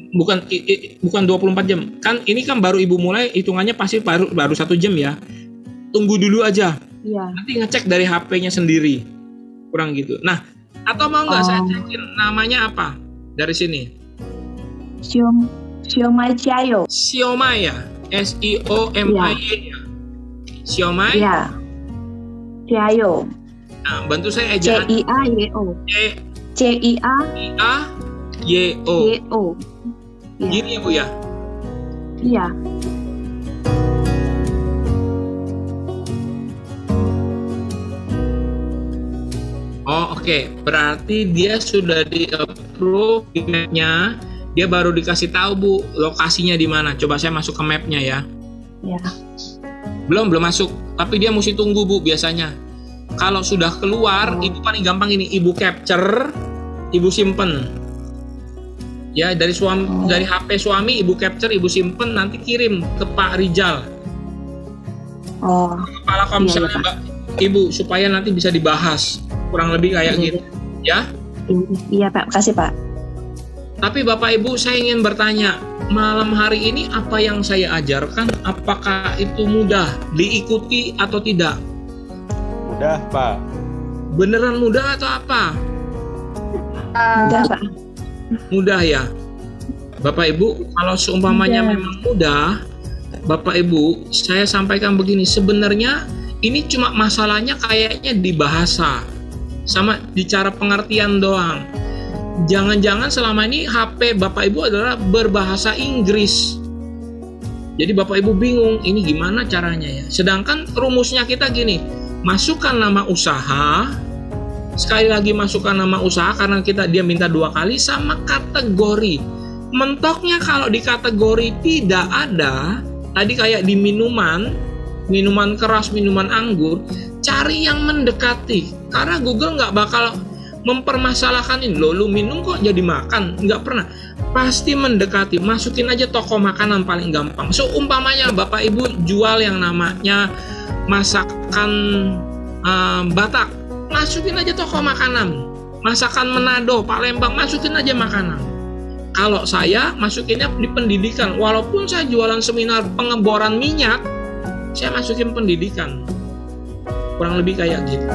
Bukan 24 jam. Kan ini kan baru Ibu mulai, hitungannya pasti baru 1 jam ya. Tunggu dulu aja. Iya. Nanti ngecek dari HP-nya sendiri. Kurang gitu. Nah, atau mau nggak saya cekin namanya apa dari sini? Siomai Ciao. Siomai ya? S-I-O-M-I-E ya? Siomai? Iya. Ciao. Nah, bantu saya ejaan. C-I-A-Y-O. C-I-A-Y-O. Gini ya Bu ya? Iya. Oh oke. Berarti dia sudah di-approve di map-nya. Dia baru dikasih tahu Bu lokasinya di mana. Coba saya masuk ke map-nya ya. Iya. Belum masuk. Tapi dia mesti tunggu Bu biasanya. Kalau sudah keluar, Ibu paling gampang ini. Ibu capture, Ibu simpen. Ya, dari HP suami Ibu capture, Ibu simpen, nanti kirim ke Pak Rizal. Kepala Komselnya Mbak Ibu, supaya nanti bisa dibahas. Kurang lebih kayak gitu. Ya? Iya Pak, makasih Pak. Tapi Bapak Ibu, saya ingin bertanya, malam hari ini apa yang saya ajarkan, apakah itu mudah diikuti atau tidak? Mudah Pak. Beneran mudah atau apa? Mudah Pak. Mudah ya, Bapak Ibu. Kalau seumpamanya memang mudah, Bapak Ibu, saya sampaikan begini, sebenarnya ini cuma masalahnya kayaknya di bahasa sama di cara pengertian doang. Jangan-jangan selama ini HP Bapak Ibu adalah berbahasa Inggris, jadi Bapak Ibu bingung ini gimana caranya ya. Sedangkan rumusnya kita gini, masukkan nama usaha. Sekali lagi masukkan nama usaha karena dia minta 2 kali, sama kategori. Mentoknya kalau di kategori tidak ada, tadi kayak di minuman keras, minuman anggur, cari yang mendekati. Karena Google nggak bakal mempermasalahkan ini, lu minum kok jadi makan, nggak pernah. Pasti mendekati, masukin aja toko makanan paling gampang. So umpamanya Bapak Ibu jual yang namanya masakan Batak, masukin aja toko makanan. Masakan Manado, Palembang, masukin aja makanan. Kalau saya masukinnya di pendidikan, walaupun saya jualan seminar pengeboran minyak, saya masukin pendidikan. Kurang lebih kayak gitu.